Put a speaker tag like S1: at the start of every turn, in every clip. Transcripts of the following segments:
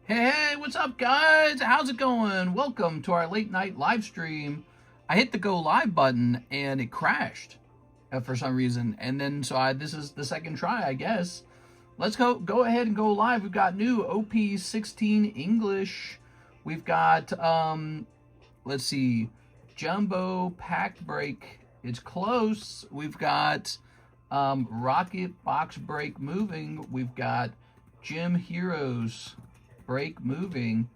S1: Hey, what's up, guys? How's it going? Welcome to our late night live stream. I hit the go live button and it crashed for some reason, and then this is the second try, I guess. Let's go ahead and go live. We've got new OP16 English. We've got let's see, Jumbo Pack Break. It's close. We've got Rocket Box Break Moving. We've got Gym Heroes Break Moving.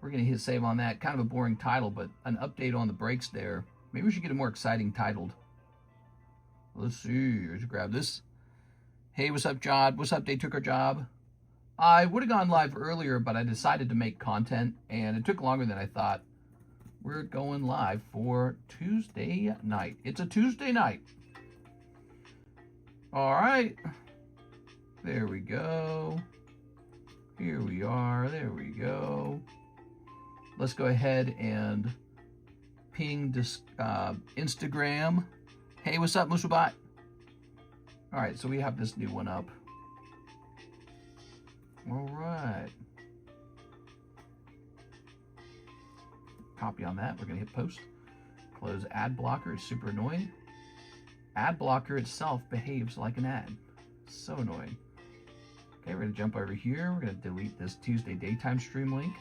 S1: We're gonna hit save on that. Kind of a boring title, but an update on the breaks there. Maybe we should get a more exciting titled. Let's see. Let's grab this. Hey, what's up, Jod? What's up, They Took Our Job? I would have gone live earlier, but I decided to make content, and it took longer than I thought. We're going live for Tuesday night. It's a Tuesday night. All right. There we go. Here we are. There we go. Let's go ahead and ping this Instagram. Hey, what's up, Musubat? All right, so we have this new one up. All right. Copy on that. We're going to hit post. Close ad blocker. It's super annoying. Ad blocker itself behaves like an ad. So annoying. Okay, we're going to jump over here. We're going to delete this Tuesday daytime stream link.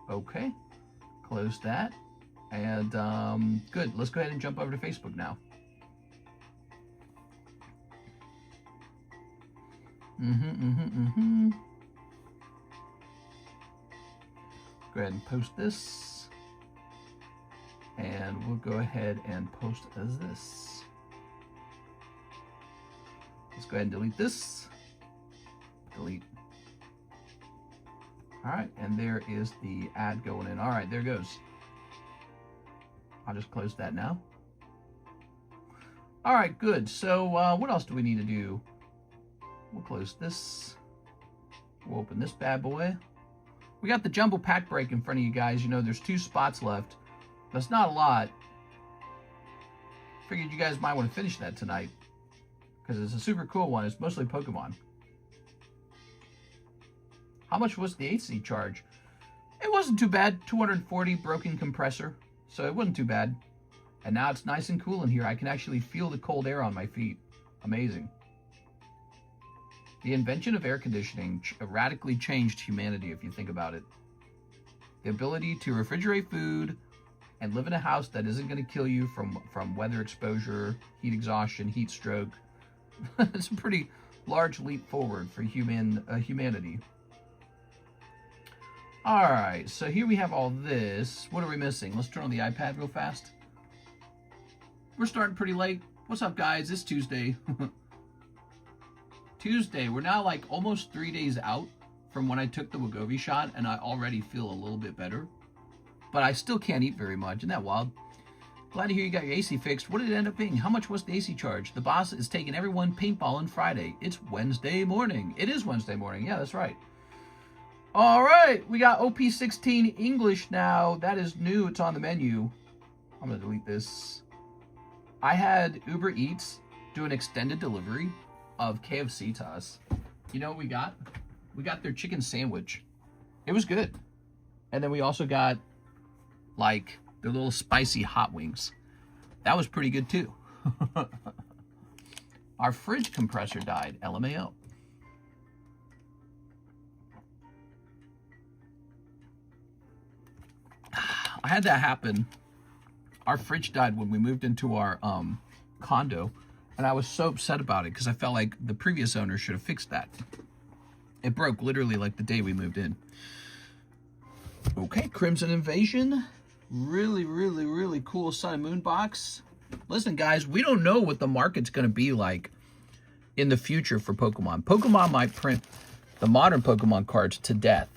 S1: Okay. Close that. And good. Let's go ahead and jump over to Facebook now. Go ahead and post this. And we'll go ahead and post as this. Let's go ahead and delete this. Delete. All right, and there is the ad going in. All right, there it goes. I'll just close that now. All right, good. So what else do we need to do? We'll close this. We'll open this bad boy. We got the jumbo pack break in front of you guys. You know, there's 2 spots left. That's not a lot. Figured you guys might want to finish that tonight because it's a super cool one. It's mostly Pokemon. How much was the AC charge? It wasn't too bad. 240 broken compressor, so it wasn't too bad. And now it's nice and cool in here. I can actually feel the cold air on my feet. Amazing. The invention of air conditioning radically changed humanity, if you think about it. The ability to refrigerate food and live in a house that isn't going to kill you from weather exposure, heat exhaustion, heat stroke. It's a pretty large leap forward for humanity. All right, so here we have all this. What are we missing? Let's turn on the iPad real fast. We're starting pretty late. What's up, guys? It's Tuesday. Tuesday. We're now like almost 3 days out from when I took the Wegovy shot, and I already feel a little bit better. But I still can't eat very much. Isn't that wild? Glad to hear you got your AC fixed. What did it end up being? How much was the AC charge? The boss is taking everyone paintballing Friday. It's Wednesday morning. It is Wednesday morning. Yeah, that's right. All right. We got OP16 English now. That is new. It's on the menu. I'm going to delete this. I had Uber Eats do an extended delivery of KFC to us. You know what we got? We got their chicken sandwich. It was good. And then we also got like their little spicy hot wings. That was pretty good too. Our fridge compressor died, LMAO. I had that happen. Our fridge died when we moved into our condo, and I was so upset about it because I felt like the previous owner should have fixed that. It broke literally like the day we moved in. Okay, Crimson Invasion. Really, really, really cool Sun and Moon box. Listen, guys, we don't know what the market's going to be like in the future for Pokemon. Pokemon might print the modern Pokemon cards to death.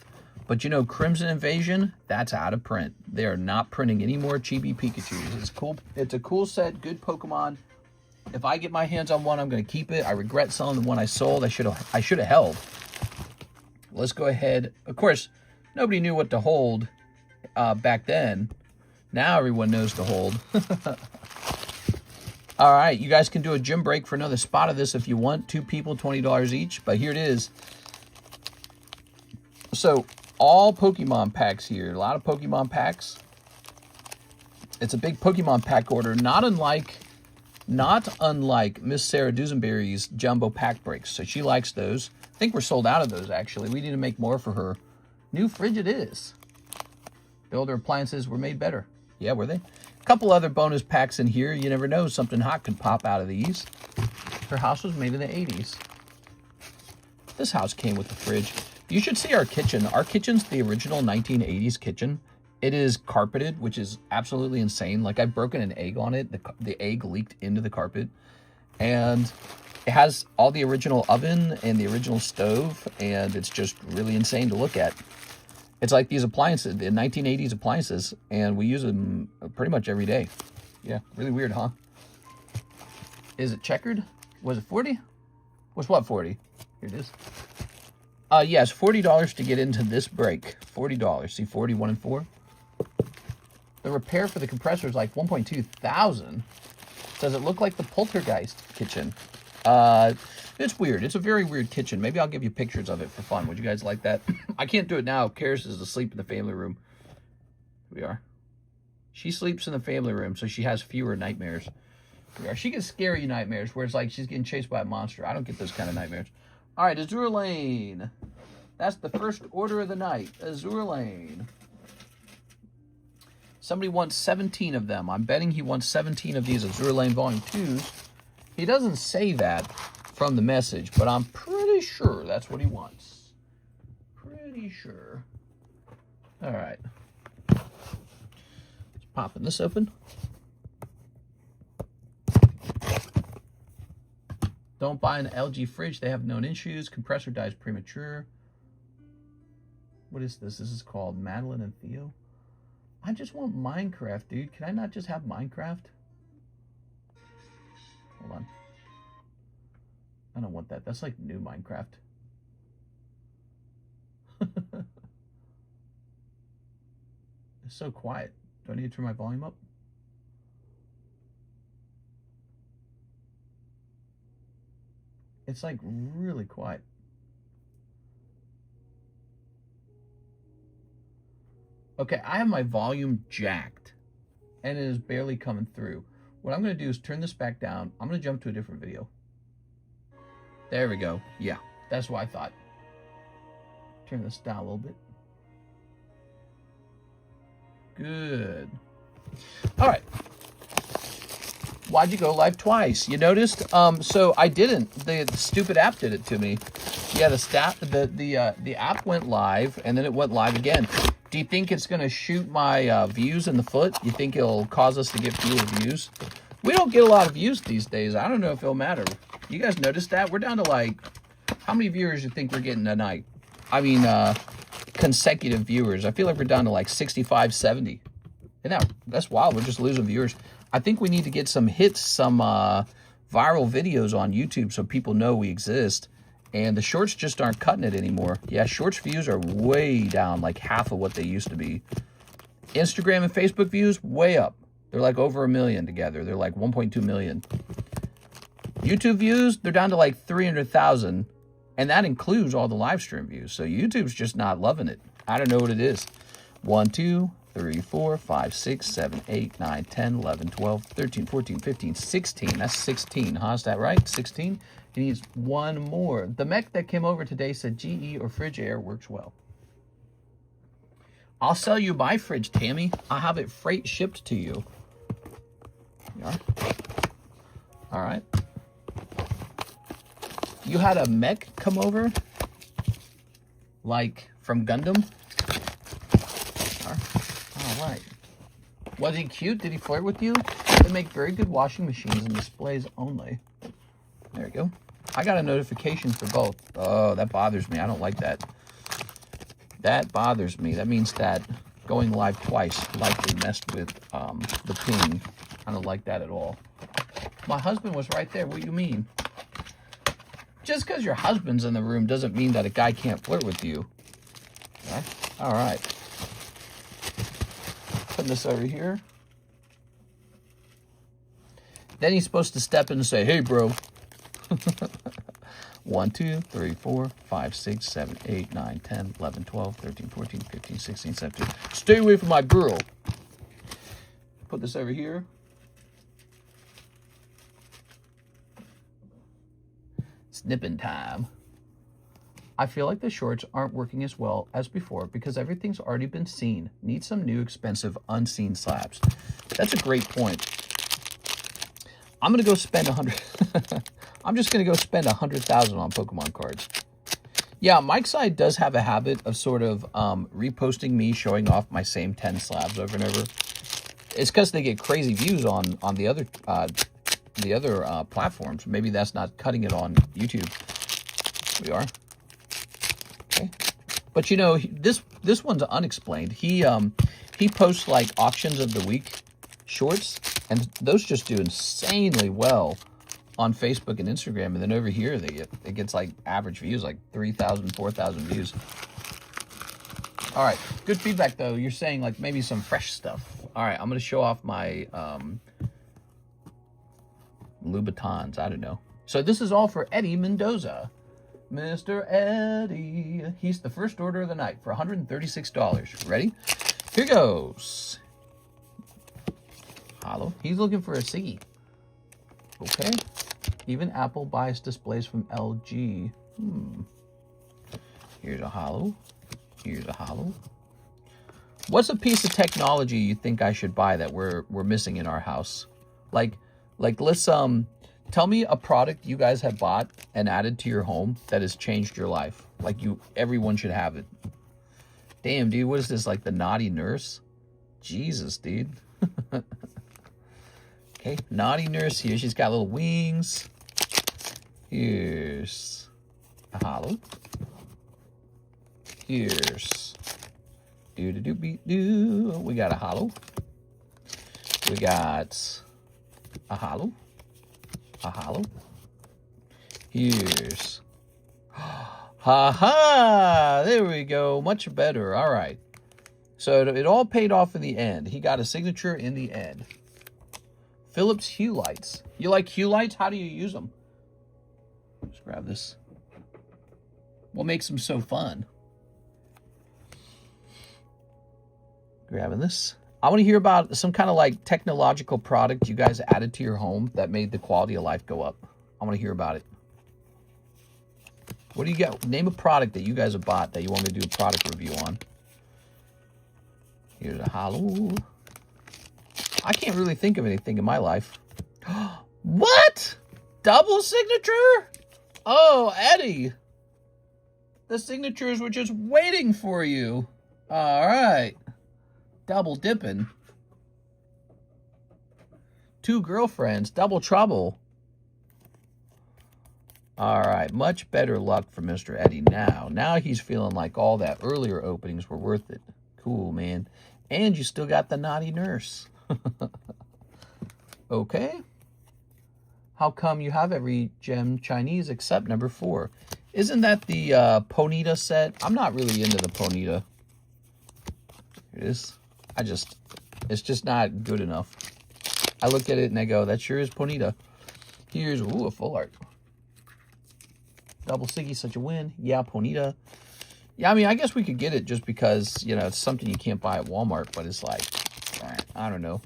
S1: But you know, Crimson Invasion, that's out of print. They are not printing any more Chibi Pikachus. It's cool. It's a cool set, good Pokemon. If I get my hands on one, I'm going to keep it. I regret selling the one I sold. I should have held. Let's go ahead. Of course, nobody knew what to hold back then. Now everyone knows to hold. All right, you guys can do a gym break for another spot of this if you want. 2 people, $20 each, but here it is. So, all Pokemon packs here. A lot of Pokemon packs. It's a big Pokemon pack order, not unlike Miss Sarah Dusenberry's jumbo pack breaks. So she likes those. I think we're sold out of those, actually. We need to make more for her. New fridge it is. Builder appliances were made better. Yeah, were they? A couple other bonus packs in here. You never know, something hot could pop out of these. Her house was made in the 80s. This house came with the fridge. You should see our kitchen. Our kitchen's the original 1980s kitchen. It is carpeted, which is absolutely insane. Like, I've broken an egg on it. The egg leaked into the carpet. And it has all the original oven and the original stove, and it's just really insane to look at. It's like these appliances, the 1980s appliances, and we use them pretty much every day. Yeah, really weird, huh? Is it checkered? Was it 40? Was what 40? Here it is. Yes, $40 to get into this break. $40. See, 40, 1 and 4. The repair for the compressor is like 1.2 thousand. Does it look like the Poltergeist kitchen? It's weird. It's a very weird kitchen. Maybe I'll give you pictures of it for fun. Would you guys like that? I can't do it now. Karis is asleep in the family room. Here we are. She sleeps in the family room, so she has fewer nightmares. Here we are. She gets scary nightmares where it's like she's getting chased by a monster. I don't get those kind of nightmares. All right, Azure Lane. That's the first order of the night. Azure Lane. Somebody wants 17 of them. I'm betting he wants 17 of these Azure Lane Volume 2s. He doesn't say that from the message, but I'm pretty sure that's what he wants. Pretty sure. All right. Just popping this open. Don't buy an LG fridge. They have known issues. Compressor dies premature. What is this? This is called Madeline and Theo. I just want Minecraft, dude. Can I not just have Minecraft? Hold on. I don't want that. That's like new Minecraft. It's so quiet. Do I need to turn my volume up? It's like really quiet. Okay, I have my volume jacked, and it is barely coming through. What I'm going to do is turn this back down. I'm going to jump to a different video. There we go. Yeah, that's what I thought. Turn this down a little bit. Good. All right. Why'd you go live twice? You noticed? So I didn't. The stupid app did it to me. Yeah, the app went live, and then it went live again. Do you think it's going to shoot my views in the foot? You think it'll cause us to get fewer views? We don't get a lot of views these days. I don't know if it'll matter. You guys notice that? We're down to like, how many viewers do you think we're getting a night? I mean, consecutive viewers. I feel like we're down to like 65, 70. And that's wild. We're just losing viewers. I think we need to get some hits, some viral videos on YouTube so people know we exist. And the shorts just aren't cutting it anymore. Yeah, shorts views are way down, like half of what they used to be. Instagram and Facebook views, way up. They're like over 1 million together. They're like 1.2 million. YouTube views, they're down to like 300,000. And that includes all the live stream views. So YouTube's just not loving it. I don't know what it is. 1, 2, 3, 4, 5, 6, 7, 8, 9, 10, 11, 12, 13, 14, 15, 16. That's 16, huh? Is that right? 16? He needs one more. The mech that came over today said GE or Fridge Air works well. I'll sell you my fridge, Tammy. I'll have it freight shipped to you. You are? All right. You had a mech come over? Like from Gundam? All right. Was he cute? Did he flirt with you? They make very good washing machines and displays only. There we go. I got a notification for both. Oh, that bothers me. I don't like that. That bothers me. That means that going live twice likely messed with the ping. I don't like that at all. My husband was right there. What do you mean? Just because your husband's in the room doesn't mean that a guy can't flirt with you. Okay? All right. Put this over here. Then he's supposed to step in and say, hey, bro. 1, 2, 3, 4, 5, 6, 7, 8, 9, 10, 11, 12, 13, 14, 15, 16, 17. Stay away from my girl. Put this over here. Snipping time. I feel like the shorts aren't working as well as before because everything's already been seen. Need some new expensive unseen slabs. That's a great point. I'm gonna go spend 100. I'm just gonna go spend 100,000 on Pokemon cards. Yeah, Mike's side does have a habit of sort of reposting me showing off my same 10 slabs over and over. It's because they get crazy views on the other platforms. Maybe that's not cutting it on YouTube. We are. Okay. But you know, this one's unexplained. He posts like auctions of the week shorts, and those just do insanely well on Facebook and Instagram. And then over here it gets like average views, like 3,000, 4,000 views. All right, good feedback though. You're saying like maybe some fresh stuff. All right, I'm gonna show off my Louboutins. I don't know. So this is all for Eddie Mendoza. Mr. Eddie. He's the first order of the night for $136. Ready? Here goes. Hollow. He's looking for a Siggy. Okay. Even Apple buys displays from LG. Here's a hollow. Here's a hollow. What's a piece of technology you think I should buy that we're missing in our house? Like let's tell me a product you guys have bought and added to your home that has changed your life. Like everyone should have it. Damn, dude, what is this, like the naughty nurse? Jesus, dude. Okay, naughty nurse here. She's got little wings. Here's a hollow. Here's do-do-do-be-do. We got a hollow. We got a hollow. A hollow. Here's ha! There we go. Much better. All right. So it all paid off in the end. He got a signature in the end. Philips Hue Lights. You like Hue Lights? How do you use them? Just grab this. What makes them so fun? Grabbing this. I want to hear about some kind of like technological product you guys added to your home that made the quality of life go up. I want to hear about it. What do you got? Name a product that you guys have bought that you want me to do a product review on. Here's a hollow. I can't really think of anything in my life. What? Double signature? Oh, Eddie. The signatures were just waiting for you. All right. Double dipping. 2 girlfriends. Double trouble. All right. Much better luck for Mr. Eddie now. Now he's feeling like all that earlier openings were worth it. Cool, man. And you still got the naughty nurse. Okay. How come you have every gem Chinese except number 4? Isn't that the Ponyta set? I'm not really into the Ponyta. Here it is. It's just not good enough. I look at it and I go, that sure is Ponyta. Here's, a full art. Double Siggy, such a win. Yeah, Ponyta. Yeah, I mean, I guess we could get it just because, you know, it's something you can't buy at Walmart, but it's like, I don't know.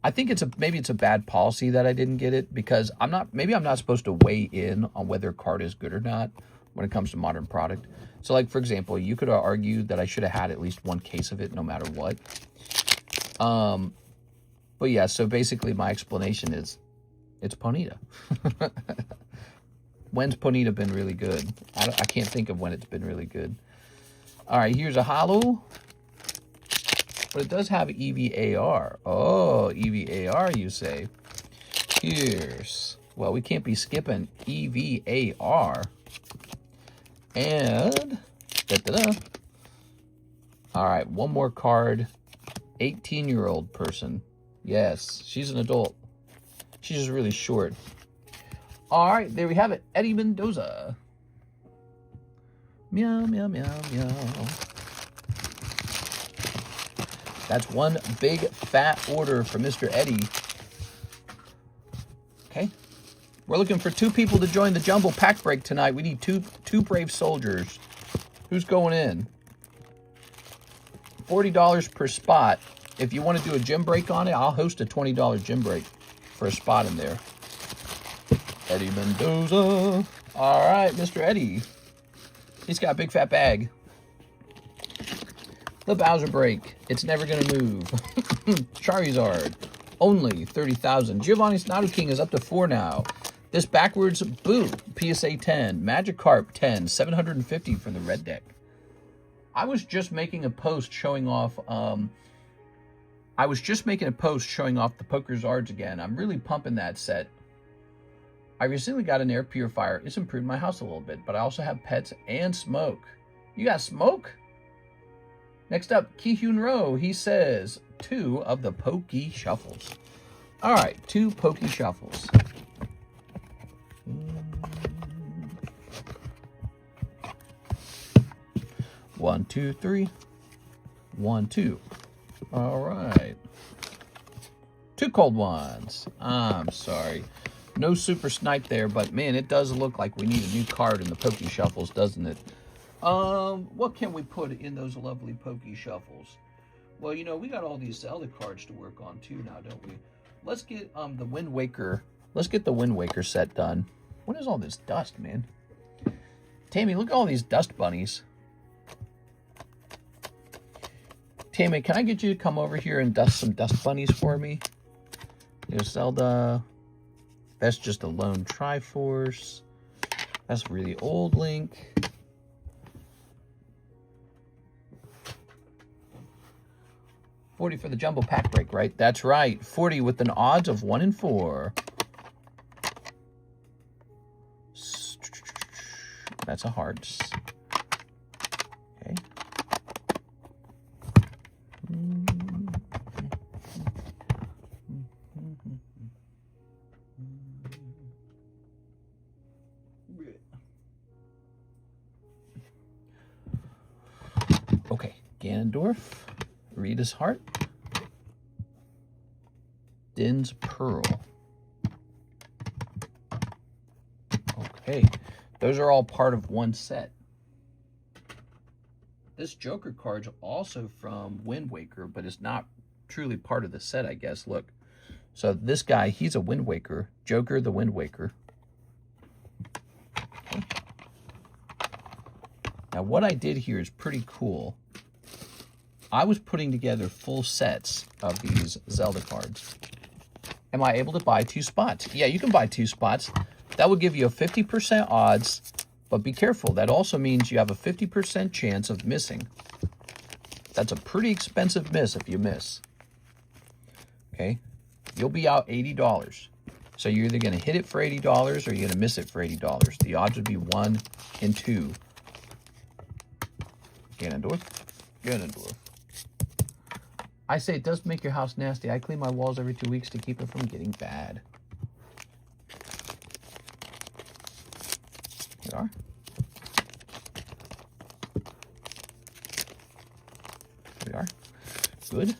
S1: I think maybe it's a bad policy that I didn't get it because maybe I'm not supposed to weigh in on whether a card is good or not when it comes to modern product. So like, for example, you could argue that I should have had at least 1 case of it no matter what. But yeah, so basically my explanation is it's Ponyta. When's Ponyta been really good? I can't think of when it's been really good. All right, here's a hollow. But it does have EVAR. Oh, EVAR, you say. Here's, well, we can't be skipping EVAR. And, da-da-da. All right, one more card. 18-year-old person. Yes, she's an adult. She's just really short. All right, there we have it. Eddie Mendoza. Meow, meow, meow, meow. That's one big fat order for Mr. Eddie. We're looking for 2 people to join the jumbo pack break tonight. We need two brave soldiers. Who's going in? $40 per spot. If you want to do a gym break on it, I'll host a $20 gym break for a spot in there. Eddie Mendoza. All right, Mr. Eddie. He's got a big fat bag. The Bowser break. It's never going to move. Charizard. Only 30,000. Giovanni Snotto King is up to 4 now. This backwards, boo. PSA 10. Magikarp 10. 750 from the red deck. I was just making a post showing off the Poker Zards again. I'm really pumping that set. I recently got an air purifier. It's improved my house a little bit, but I also have pets and smoke. You got smoke? Next up, Ki-Hyun Rowe. He says 2 of the Pokey Shuffles. All right, 2 Pokey Shuffles. One, two, three. 1, 2. All right. 2 cold ones. I'm sorry. No super snipe there, but man, it does look like we need a new card in the Pokey Shuffles, doesn't it? What can we put in those lovely Pokey Shuffles? Well, you know, we got all these ZELLE cards to work on too now, don't we? Let's get the Wind Waker. Let's get the Wind Waker set done. What is all this dust, man? Tammy, look at all these dust bunnies. Tammy, can I get you to come over here and dust some dust bunnies for me? There's Zelda. That's just a lone Triforce. That's really old Link. $40 for the jumbo pack break, right? That's right. 40 with an odds of 1 in 4. That's a hearts. Okay. Okay, Ganondorf, Rita's Heart, Din's Pearl. Okay, those are all part of one set. This Joker card's also from Wind Waker, but it's not truly part of the set, I guess. Look, so this guy, he's a Wind Waker. Joker the Wind Waker. Okay. Now, what I did here is pretty cool. I was putting together full sets of these Zelda cards. Am I able to buy 2 spots? Yeah, you can buy 2 spots. That would give you a 50% odds, but be careful. That also means you have a 50% chance of missing. That's a pretty expensive miss if you miss. Okay, you'll be out $80. So you're either going to hit it for $80 or you're going to miss it for $80. The odds would be 1 in 2. Ganondorf. Ganondorf. I say it does make your house nasty. I clean my walls every 2 weeks to keep it from getting bad. Here we are. Here we are. Good.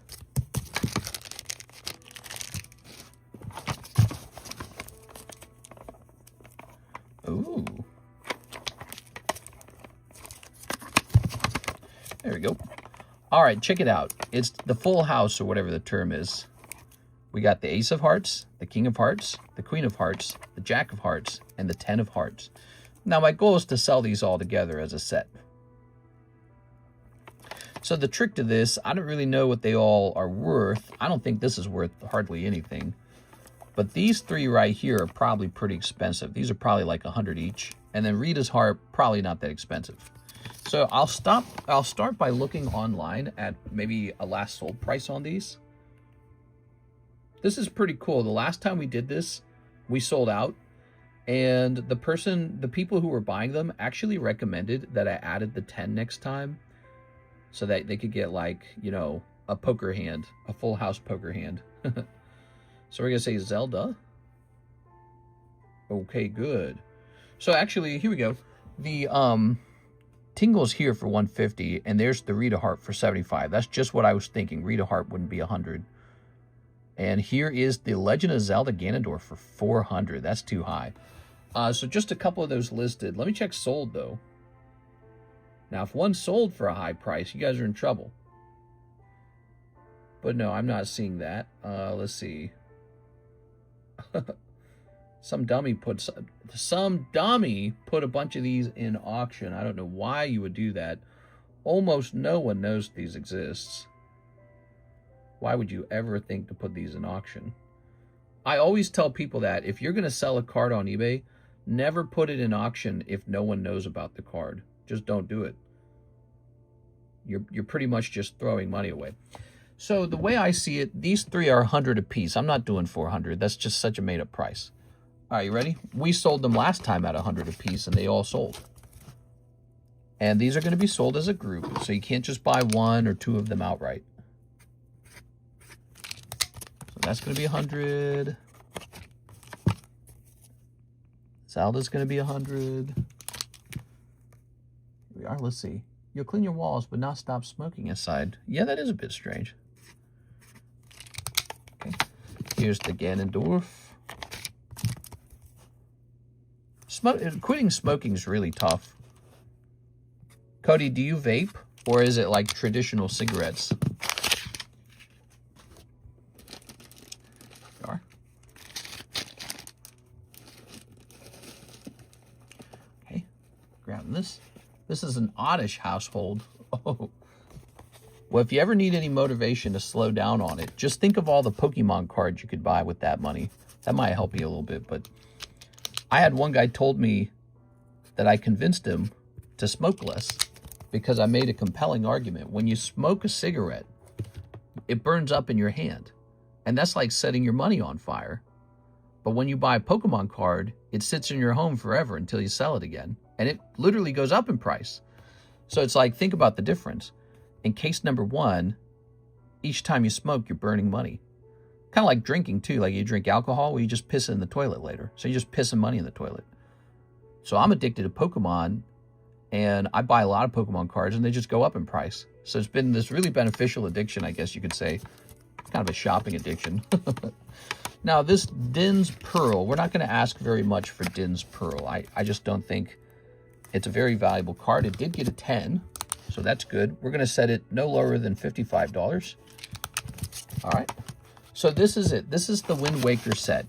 S1: Ooh. There we go. All right, check it out. It's the full house, or whatever the term is. We got the Ace of Hearts, the King of Hearts, the Queen of Hearts, the Jack of Hearts, and the 10 of Hearts. Now, my goal is to sell these all together as a set. So the trick to this, I don't really know what they all are worth. I don't think this is worth hardly anything. But these 3 right here are probably pretty expensive. These are probably like 100 each. And then Rita's Heart, probably not that expensive. So I'll start by looking online at maybe a last sold price on these. This is pretty cool. The last time we did this, we sold out, and the people who were buying them actually recommended that I added the 10 next time so that they could get, like, you know, a poker hand, a full house poker hand. So we're gonna say Zelda. Okay, good. So actually, here we go. The Tingle's here for 150, and there's the Rita Heart for 75. That's just what I was thinking. Rita Heart wouldn't be 100. And here is the Legend of Zelda Ganondorf for 400. That's too high. So just a couple of those listed. Let me check sold, though. Now, if one sold for a high price, you guys are in trouble. But no, I'm not seeing that. Let's see. Some dummy put a bunch of these in auction. I don't know why you would do that. Almost no one knows these exists. Why would you ever think to put these in auction? I always tell people that if you're going to sell a card on eBay, never put it in auction if no one knows about the card. Just don't do it. You're pretty much just throwing money away. So the way I see it, these three are 100 a piece. I'm not doing 400. That's just such a made-up price. All right, you ready? We sold them last time at 100 a piece, and they all sold. And these are going to be sold as a group, so you can't just buy one or two of them outright. So that's going to be 100. Zelda's going to be 100. Here we are. Let's see. You'll clean your walls, but not stop smoking inside. Yeah, that is a bit strange. Okay. Here's the Ganondorf. Quitting smoking is really tough. Cody, do you vape, or is it like traditional cigarettes? There are. Okay, grabbing this. This is an oddish household. Oh. Well, if you ever need any motivation to slow down on it, just think of all the Pokemon cards you could buy with that money. That might help you a little bit, but I had one guy told me that I convinced him to smoke less because I made a compelling argument. When you smoke a cigarette, it burns up in your hand, and that's like setting your money on fire. But when you buy a Pokemon card, it sits in your home forever until you sell it again, and it literally goes up in price. So it's like, think about the difference. In case number one, each time you smoke, you're burning money. Kind of like drinking, too. Like you drink alcohol, well, you just piss in the toilet later. So you're just pissing money in the toilet. So I'm addicted to Pokemon, and I buy a lot of Pokemon cards, and they just go up in price. So it's been this really beneficial addiction, I guess you could say. Kind of a shopping addiction. Now, this Din's Pearl, we're not going to ask very much for Din's Pearl. I just don't think it's a very valuable card. It did get a 10, so that's good. We're going to set it no lower than $55. All right. So this is it. This is the Wind Waker set.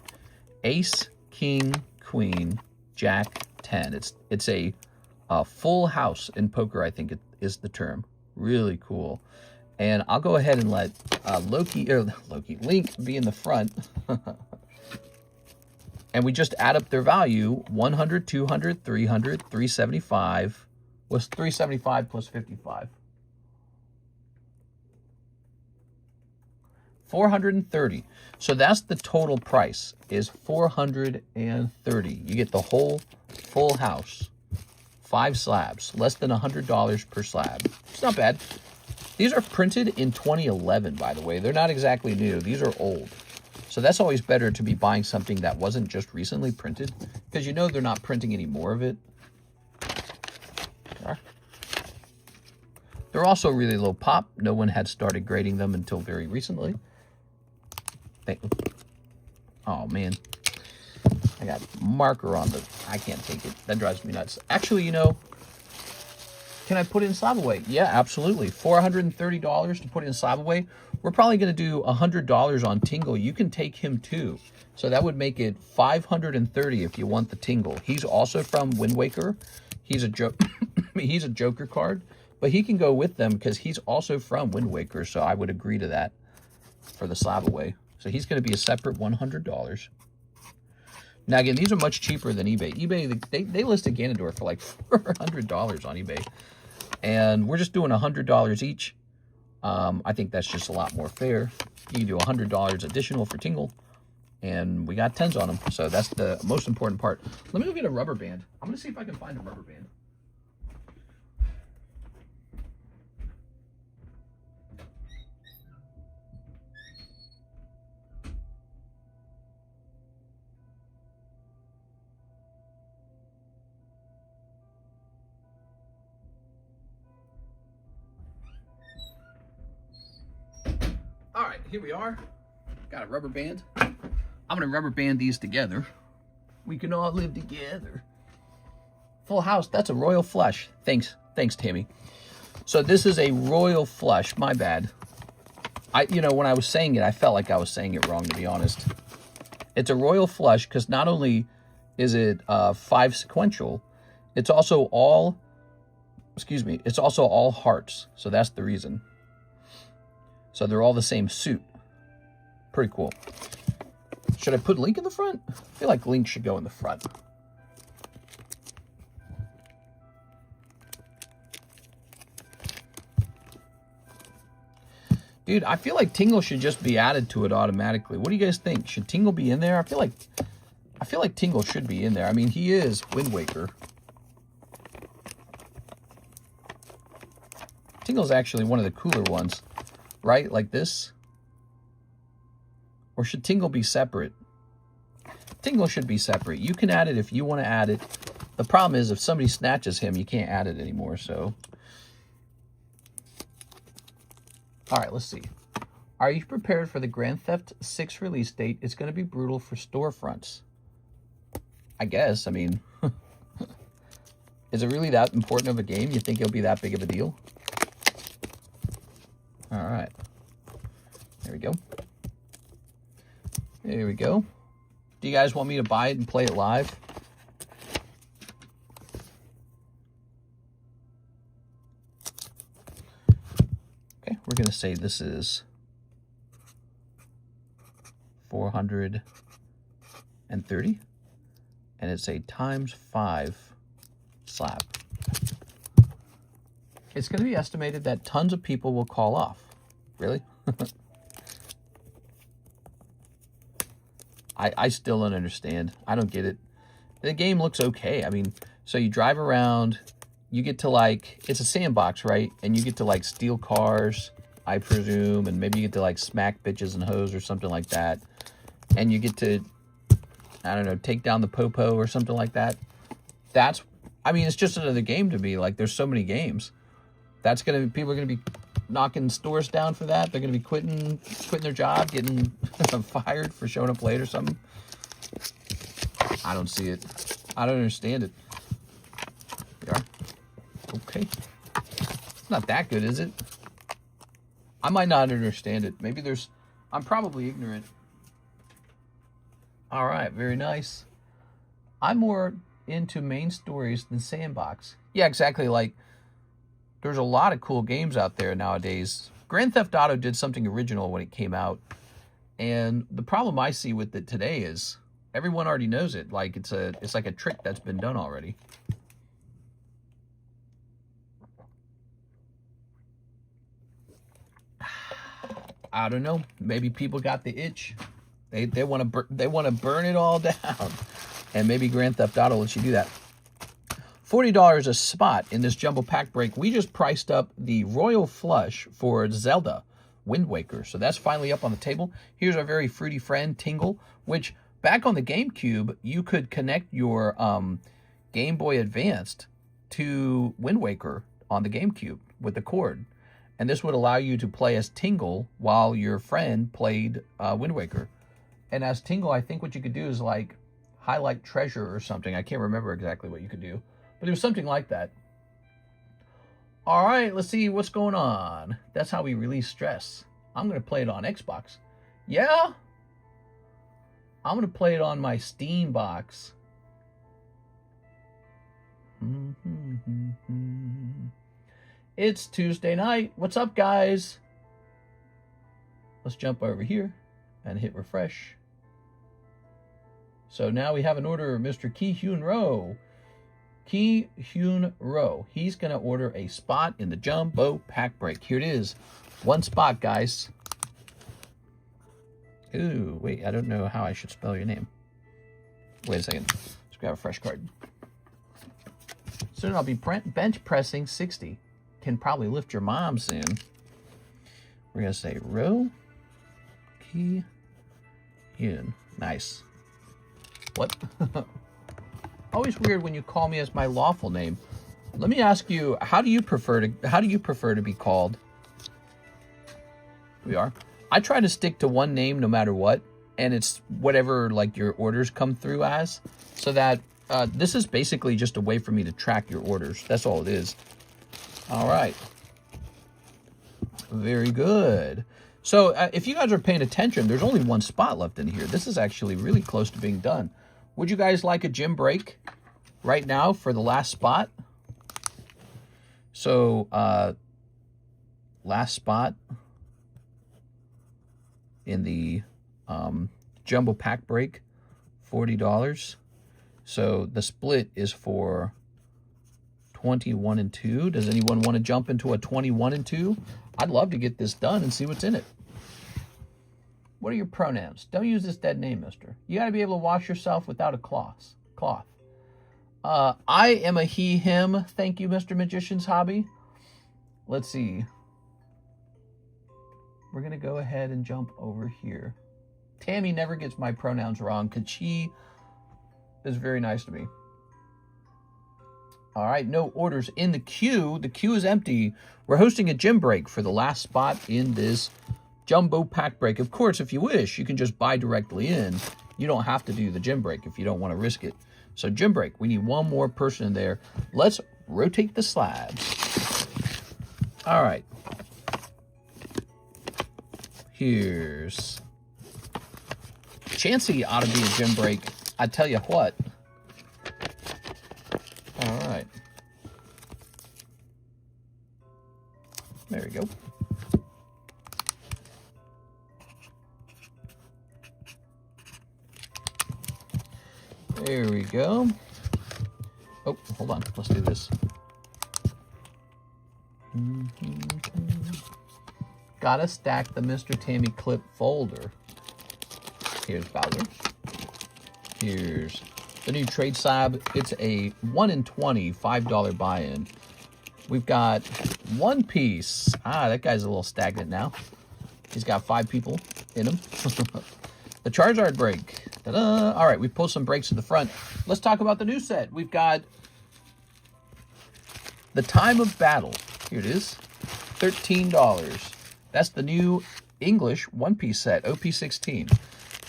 S1: Ace, King, Queen, Jack, 10. It's a full house in poker, I think it is the term. Really cool. And I'll go ahead and let Link be in the front. And we just add up their value. 100, 200, 300, 375. What's 375 plus 55? 430. So that's the total price, is 430. You get the whole full house. 5 slabs, less than $100 per slab. It's not bad. These are printed in 2011, by the way. They're not exactly new. These are old. So that's always better to be buying something that wasn't just recently printed, because you know they're not printing any more of it. They're also really low pop. No one had started grading them until very recently. Oh, man. I got marker on the... I can't take it. That drives me nuts. Actually, you know, can I put it in slab away? Yeah, absolutely. $430 to put it in slab away. We're probably going to do $100 on Tingle. You can take him too. So that would make it $530 if you want the Tingle. He's also from Wind Waker. He's a he's a Joker card, but he can go with them because he's also from Wind Waker. So I would agree to that for the slab away. So he's going to be a separate $100. Now, again, these are much cheaper than eBay. eBay, they listed Ganondorf for like $400 on eBay. And we're just doing $100 each. I think that's just a lot more fair. You can do $100 additional for Tingle. And we got 10s on them. So that's the most important part. Let me go get a rubber band. I'm going to see if I can find a rubber band. All right, here we are. Got a rubber band. I'm gonna rubber band these together. We can all live together. Full house, that's a royal flush. Thanks, Tammy. So this is a royal flush, my bad. You know, when I was saying it, I felt like I was saying it wrong, to be honest. It's a royal flush because not only is it 5 sequential, it's also all, it's also all hearts. So that's the reason. So they're all the same suit. Pretty cool. Should I put Link in the front? I feel like Link should go in the front. Dude, I feel like Tingle should just be added to it automatically. What do you guys think? Should Tingle be in there? I feel like Tingle should be in there. I mean, he is Wind Waker. Tingle's actually one of the cooler ones, right? Like this. Or should Tingle be separate? Tingle should be separate. You can add it if you want to add it. The problem is if somebody snatches him, you can't add it anymore, so... All right, let's see. Are you prepared for the Grand Theft 6 release date? It's going to be brutal for storefronts. I guess. I mean, is it really that important of a game? You think it'll be that big of a deal? All right. There we go. There we go. Do you guys want me to buy it and play it live? Okay, we're going to say this is 430, and it's a ×5 slab. It's going to be estimated that tons of people will call off. Really? I still don't understand. I don't get it. The game looks okay. I mean, so you drive around, you get to like, it's a sandbox, right? And you get to like steal cars, I presume, and maybe you get to like smack bitches and hoes or something like that. And you get to, I don't know, take down the popo or something like that. That's, I mean, it's just another game to me. Like, there's so many games. That's going to be, people are going to be knocking stores down for that. They're going to be quitting their job, getting fired for showing up late or something. I don't see it. I don't understand it. We are. Okay. It's not that good, is it? I might not understand it. Maybe there's... I'm probably ignorant. All right, very nice. I'm more into main stories than sandbox. Yeah, exactly. Like, there's a lot of cool games out there nowadays. Grand Theft Auto did something original when it came out. And the problem I see with it today is everyone already knows it. Like, it's like a trick that's been done already. I don't know. Maybe people got the itch. They want to burn it all down. And maybe Grand Theft Auto lets you do that. $40 a spot in this jumbo pack break. We just priced up the Royal Flush for Zelda Wind Waker. So that's finally up on the table. Here's our very fruity friend, Tingle, which back on the GameCube, you could connect your Game Boy Advanced to Wind Waker on the GameCube with the cord. And this would allow you to play as Tingle while your friend played Wind Waker. And as Tingle, I think what you could do is like highlight treasure or something. I can't remember exactly what you could do. But it was something like that. All right, let's see what's going on. That's how we release stress. I'm going to play it on Xbox. Yeah? I'm going to play it on my Steam box. It's Tuesday night. What's up, guys? Let's jump over here and hit refresh. So now we have an order of Mr. Ki-Hyun Rowe. Ki-Hyun Rowe. He's going to order a spot in the jumbo pack break. Here it is. One spot, guys. Ooh, wait. I don't know how I should spell your name. Wait a second. Let's grab a fresh card. Soon I'll be bench pressing 60. Can probably lift your moms in. We're going to say Rowe Ki-Hyun. Nice. What? Always weird when you call me as my lawful name. Let me ask you, how do you prefer to be called? We are. I try to stick to one name no matter what, and it's whatever like your orders come through as, so that this is basically just a way for me to track your orders. That's all it is. All right. Very good. So if you guys are paying attention, there's only one spot left in here. This is actually really close to being done. Would you guys like a gym break right now for the last spot? So last spot in the jumbo pack break, $40. So the split is for 21 and 2. Does anyone want to jump into a 21 and 2? I'd love to get this done and see what's in it. What are your pronouns? Don't use this dead name, mister. You got to be able to wash yourself without a cloth. I am a he, him. Thank you, Mr. Magician's Hobby. Let's see. We're going to go ahead and jump over here. Tammy never gets my pronouns wrong because she is very nice to me. All right, no orders in the queue. The queue is empty. We're hosting a gym break for the last spot in this jumbo pack break. Of course, if you wish, you can just buy directly in. You don't have to do the gym break if you don't want to risk it. So gym break, we need one more person in there. Let's rotate the slabs. All right. Here's Chansey ought to be a gym break. I tell you what. All right. There we go. There we go. Oh, hold on. Let's do this. Gotta stack the Mr. Tammy clip folder. Here's Bowser. Here's the new trade slab. It's a 1 in 20 $5 buy-in. We've got One Piece. That guy's a little stagnant now. He's got 5 people in him. The Charizard break. Ta-da! All right, we pulled some breaks to the front. Let's talk about the new set. We've got the Time of Battle. Here it is. $13. That's the new English One Piece set, OP16.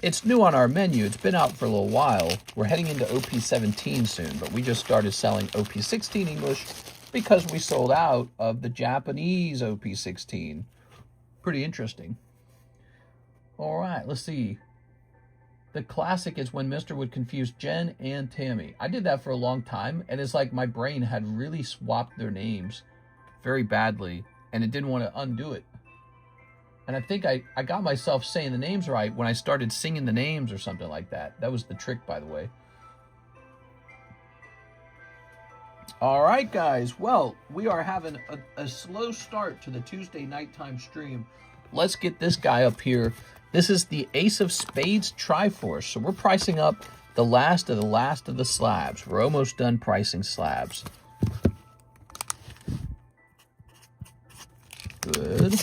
S1: It's new on our menu. It's been out for a little while. We're heading into OP17 soon, but we just started selling OP16 English because we sold out of the Japanese OP16. Pretty interesting. All right, let's see. The classic is when Mr. would confuse Jen and Tammy. I did that for a long time, and it's like my brain had really swapped their names very badly, and it didn't want to undo it. And I think I got myself saying the names right when I started singing the names or something like that. That was the trick, by the way. All right, guys. Well, we are having a slow start to the Tuesday nighttime stream. Let's get this guy up here. This is the Ace of Spades Triforce. So we're pricing up the last of the slabs. We're almost done pricing slabs. Good.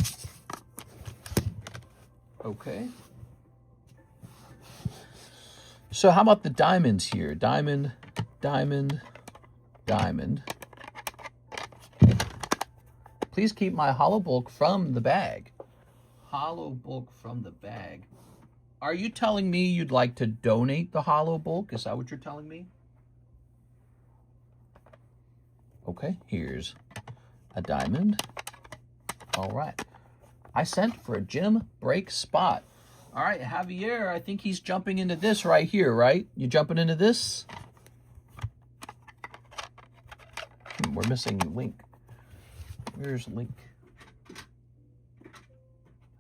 S1: Okay. So how about the diamonds here? Diamond, diamond, diamond. Please keep my hollow bulk from the bag. Hollow bulk from the bag. Are you telling me you'd like to donate the hollow bulk? Is that what you're telling me? Okay, here's a diamond. All right. I sent for a gym break spot. All right, Javier, I think he's jumping into this right here, right? You jumping into this? We're missing Link. Where's Link?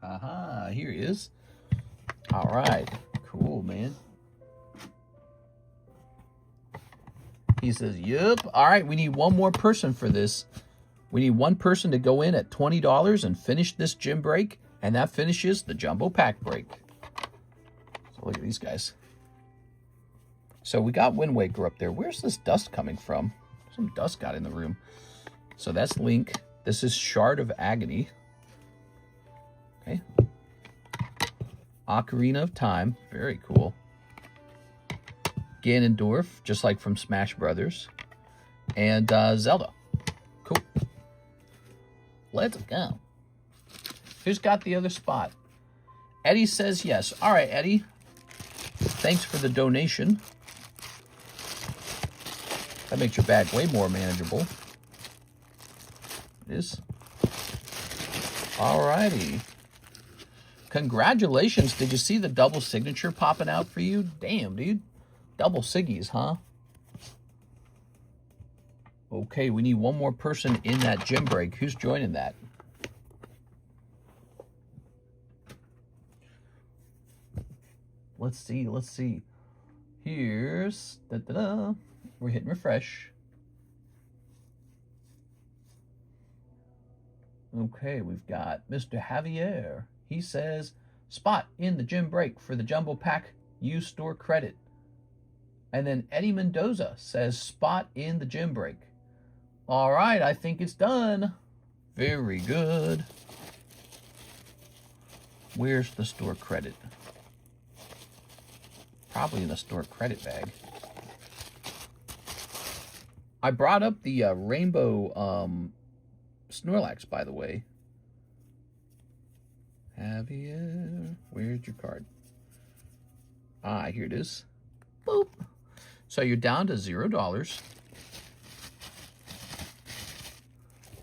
S1: Aha, here he is. All right, cool, man. He says, yup. All right, we need one more person for this. We need one person to go in at $20 and finish this gym break, and that finishes the jumbo pack break. So look at these guys. So we got Wind Waker up there. Where's this dust coming from? Some dust got in the room. So that's Link. This is Shard of Agony. Okay. Ocarina of Time. Very cool. Ganondorf, just like from Smash Brothers. And Zelda. Cool. Let's go. Who's got the other spot? Eddie says yes. All right, Eddie. Thanks for the donation. That makes your bag way more manageable. It is. All righty. Congratulations. Did you see the double signature popping out for you? Damn, dude. Double siggies, huh? Okay, we need one more person in that gym break. Who's joining that? Let's see, let's see. Here's... Da-da-da. We're hitting refresh. Okay, we've got Mr. Javier. He says, spot in the gym break for the jumbo pack. Use store credit. And then Eddie Mendoza says, spot in the gym break. All right, I think it's done. Very good. Where's the store credit? Probably in the store credit bag. I brought up the rainbow Snorlax, by the way. Javier, where's your card? Ah, here it is. Boop. So you're down to $0.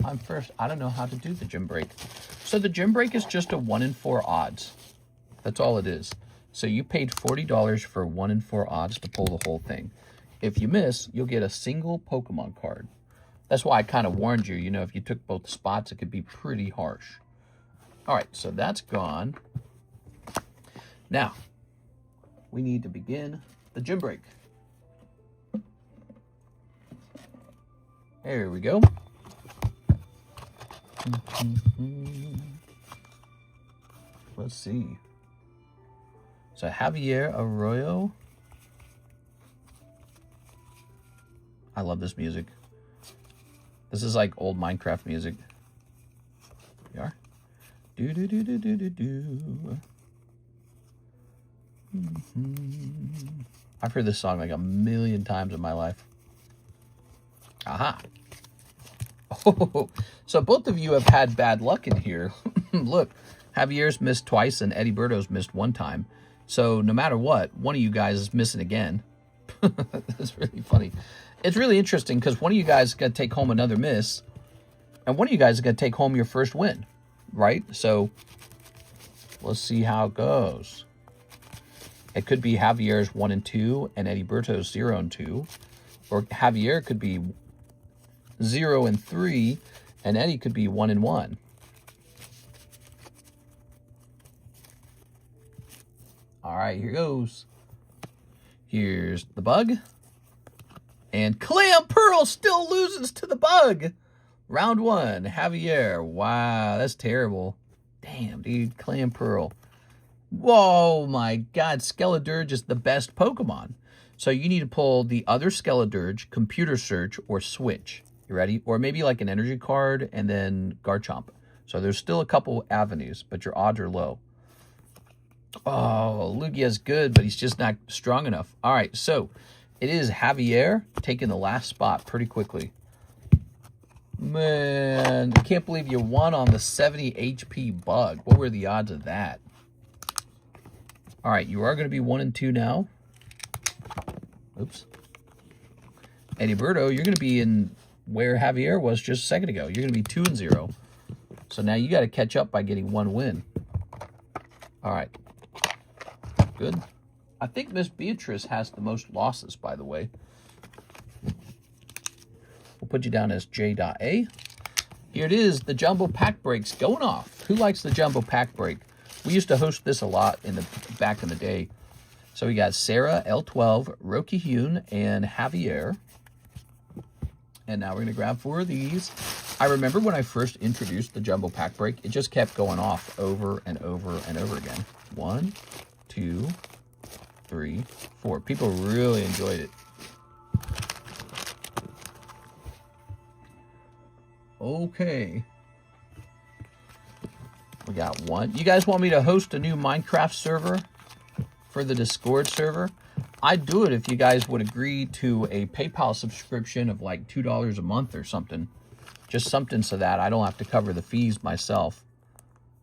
S1: I'm first. I don't know how to do the gym break. So the gym break is just a 1 in 4 odds. That's all it is. So you paid $40 for 1 in 4 odds to pull the whole thing. If you miss, you'll get a single Pokemon card. That's why I kind of warned you. You know, if you took both spots, it could be pretty harsh. All right, so that's gone. Now, we need to begin the gym break. There we go. Let's see. So Javier Arroyo. I love this music. This is like old Minecraft music. Here we are. Do do do do do do do. I've heard this song like 1,000,000 times in my life. Aha. Oh, so both of you have had bad luck in here. Look, Javier's missed twice and Eddie Berto's missed 1 time. So no matter what, one of you guys is missing again. That's really funny. It's really interesting because one of you guys is going to take home another miss, and one of you guys is going to take home your first win, right? So let's see how it goes. It could be Javier's 1 and 2 and Eddie Berto's 0 and 2, or Javier could be 0 and 3 and Eddie could be 1 and 1. All right, here goes. Here's the bug. And Clam Pearl still loses to the bug. Round 1, Javier. Wow, that's terrible. Damn, dude, Clam Pearl. Whoa, my God, Skeledirge is the best Pokemon. So you need to pull the other Skeledirge, Computer Search, or Switch. You ready? Or maybe like an energy card and then Garchomp. So there's still a couple avenues, but your odds are low. Oh, Lugia's good, but he's just not strong enough. All right, so it is Javier taking the last spot pretty quickly. Man, I can't believe you won on the 70 HP bug. What were the odds of that? All right, you are going to be 1 and 2 now. Oops. Eddie Berto, you're going to be in where Javier was just a second ago. You're going to be 2 and 0. So now you got to catch up by getting 1 win. All right. Good. I think Miss Beatrice has the most losses, by the way. We'll put you down as J.A. Here it is, the Jumbo Pack Breaks going off. Who likes the Jumbo Pack Break? We used to host this a lot back in the day. So we got Sarah, L12, Roki Hyun, and Javier. And now we're going to grab 4 of these. I remember when I first introduced the Jumbo Pack Break, it just kept going off over and over and over again. 1, 2, 3, 4. People really enjoyed it. Okay. We got 1. You guys want me to host a new Minecraft server for the Discord server? I'd do it if you guys would agree to a PayPal subscription of like $2 a month or something. Just something so that I don't have to cover the fees myself.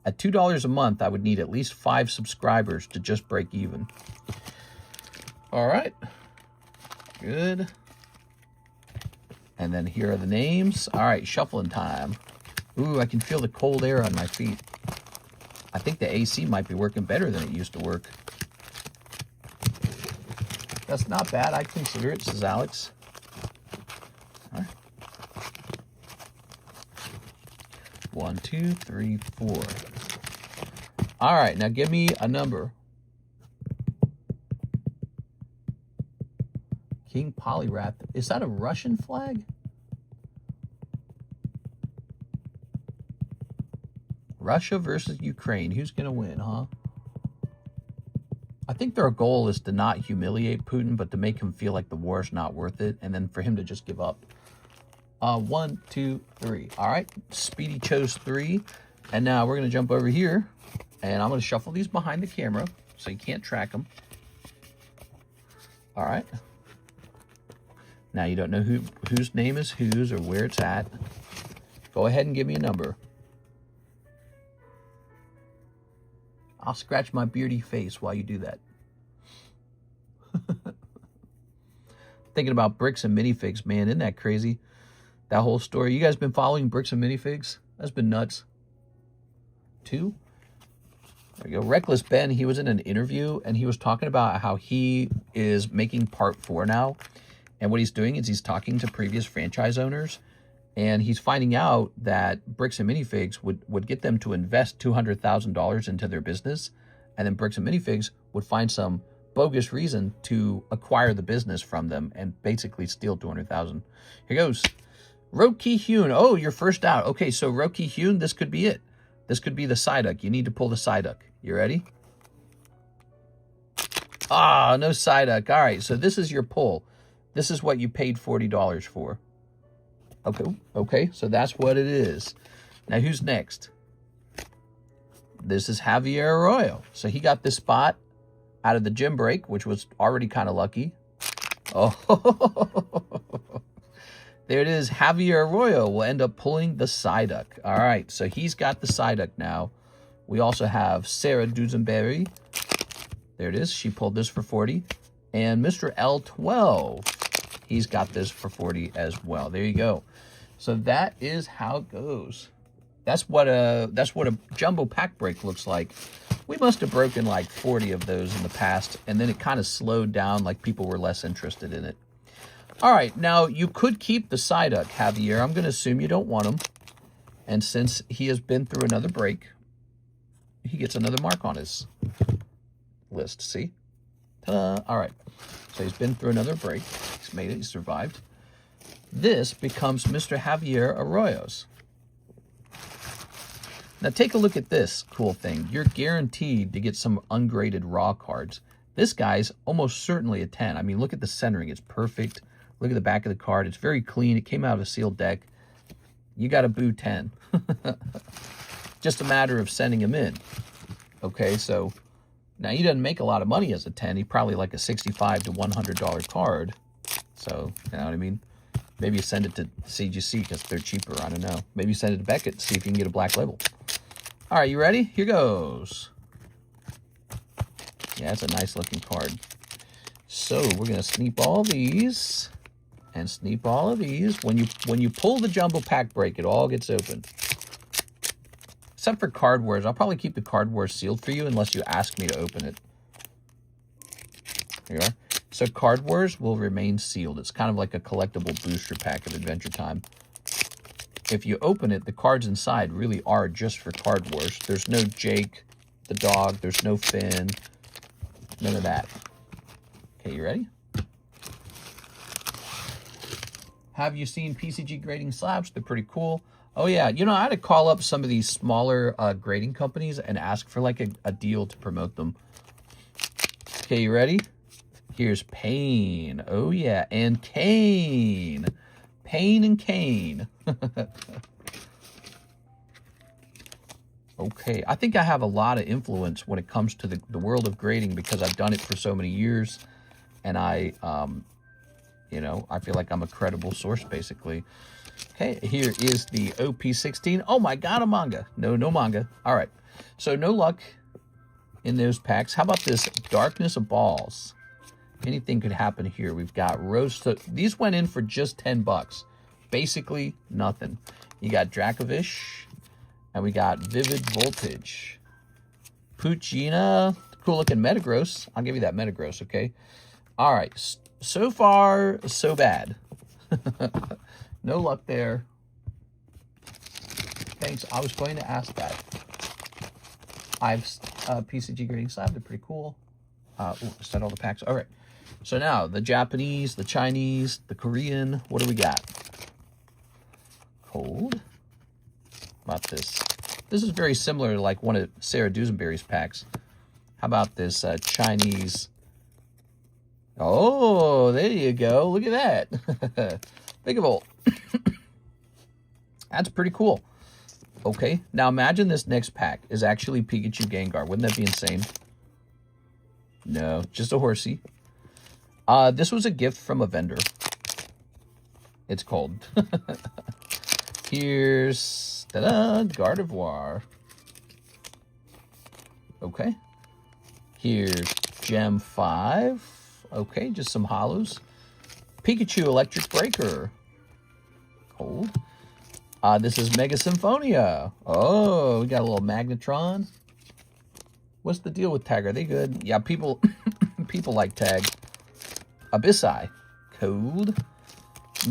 S1: At $2 a month, I would need at least 5 subscribers to just break even. All right. Good. And then here are the names. All right, shuffling time. Ooh, I can feel the cold air on my feet. I think the AC might be working better than it used to work. That's not bad. I consider it, says Alex. All right. 1, 2, 3, 4. All right, now give me a number. King Polyrath. Is that a Russian flag? Russia versus Ukraine. Who's going to win, huh? I think their goal is to not humiliate Putin, but to make him feel like the war is not worth it, and then for him to just give up. 1, 2, 3. All right, Speedy chose 3. And now we're going to jump over here, and I'm going to shuffle these behind the camera so you can't track them. All right. Now you don't know whose name is whose or where it's at. Go ahead and give me a number. I'll scratch my beardy face while you do that. Thinking about bricks and minifigs, man, isn't that crazy? That whole story. You guys been following bricks and minifigs? That's been nuts. 2. There we go. Reckless Ben, he was in an interview and he was talking about how he is making part 4 now. And what he's doing is he's talking to previous franchise owners, and he's finding out that bricks and minifigs would get them to invest $200,000 into their business, and then bricks and minifigs would find some bogus reason to acquire the business from them and basically steal $200,000. Here goes. Roki Hyun. Oh, you're first out. Okay, so Roki Hyun, this could be it. This could be the Psyduck. You need to pull the Psyduck. You ready? Ah, no Psyduck. All right, so this is your pull. This is what you paid $40 for. Okay, so that's what it is. Now, who's next? This is Javier Arroyo. So he got this spot out of the gym break, which was already kind of lucky. Oh, there it is. Javier Arroyo will end up pulling the Psyduck. All right, so he's got the Psyduck now. We also have Sarah Dusenberry. There it is. She pulled this for 40. And Mr. L12. He's got this for 40 as well. There you go. So that is how it goes. That's what a jumbo pack break looks like. We must have broken like 40 of those in the past, and then it kind of slowed down, like people were less interested in it. All right, now you could keep the Psyduck, Javier. I'm going to assume you don't want him. And since he has been through another break, he gets another mark on his list. See? Ta-da. All right. So he's been through another break. He's made it. He survived. This becomes Mr. Javier Arroyo's. Now take a look at this cool thing. You're guaranteed to get some ungraded raw cards. This guy's almost certainly a 10. I mean, look at the centering. It's perfect. Look at the back of the card. It's very clean. It came out of a sealed deck. You got a boo 10. Just a matter of sending him in. Okay, so now he doesn't make a lot of money as a 10. He probably like a $65 to $100 card. So, you know what I mean? Maybe you send it to CGC because they're cheaper. I don't know. Maybe you send it to Beckett, see if you can get a black label. All right, you ready? Here goes. Yeah, it's a nice looking card. So we're gonna sneak all these and sneak all of these. When you pull the jumbo pack break, it all gets open. Except for Card Wars. I'll probably keep the Card Wars sealed for you unless you ask me to open it. Here you are. So Card Wars will remain sealed. It's kind of like a collectible booster pack of Adventure Time. If you open it, the cards inside really are just for Card Wars. There's no Jake, the dog. There's no Finn. None of that. Okay, you ready? Have you seen PCG grading slabs? They're pretty cool. Oh, yeah. You know, I had to call up some of these smaller grading companies and ask for, like, a deal to promote them. Okay, you ready? Here's Pain. Oh, yeah. And Kane. Pain and Kane. Okay. I think I have a lot of influence when it comes to the world of grading because I've done it for so many years. And I, you know, I feel like I'm a credible source, basically. Okay, here is the OP16. Oh, my God, a manga. No manga. All right. So no luck in those packs. How about this Darkness of Balls? Anything could happen here. We've got Rose. These went in for just $10. Basically nothing. You got Dracovish, and we got Vivid Voltage. Puccina, cool looking Metagross. I'll give you that Metagross, okay? All right, so far, so bad. No luck there. Thanks, I was going to ask that. I've PCG grading slab, they're pretty cool. Set all the packs. All right, so now the Japanese, the Chinese, the Korean. What do we got? Cold. How about this? This is very similar to like one of Sarah Dusenberry's packs. How about this Chinese? Oh, there you go. Look at that. Big of old. That's pretty cool. Okay, now imagine this next pack is actually Pikachu Gengar. Wouldn't that be insane? No, just a horsey. This was a gift from a vendor. It's cold. Here's, ta-da, Gardevoir. Okay. Here's Gem 5. Okay, just some hollows. Pikachu Electric Breaker. Cold. This is Mega Symphonia. Oh, we got a little Magnetron. What's the deal with tag? Are they good? Yeah, people people like tag. Abyssai. Cold.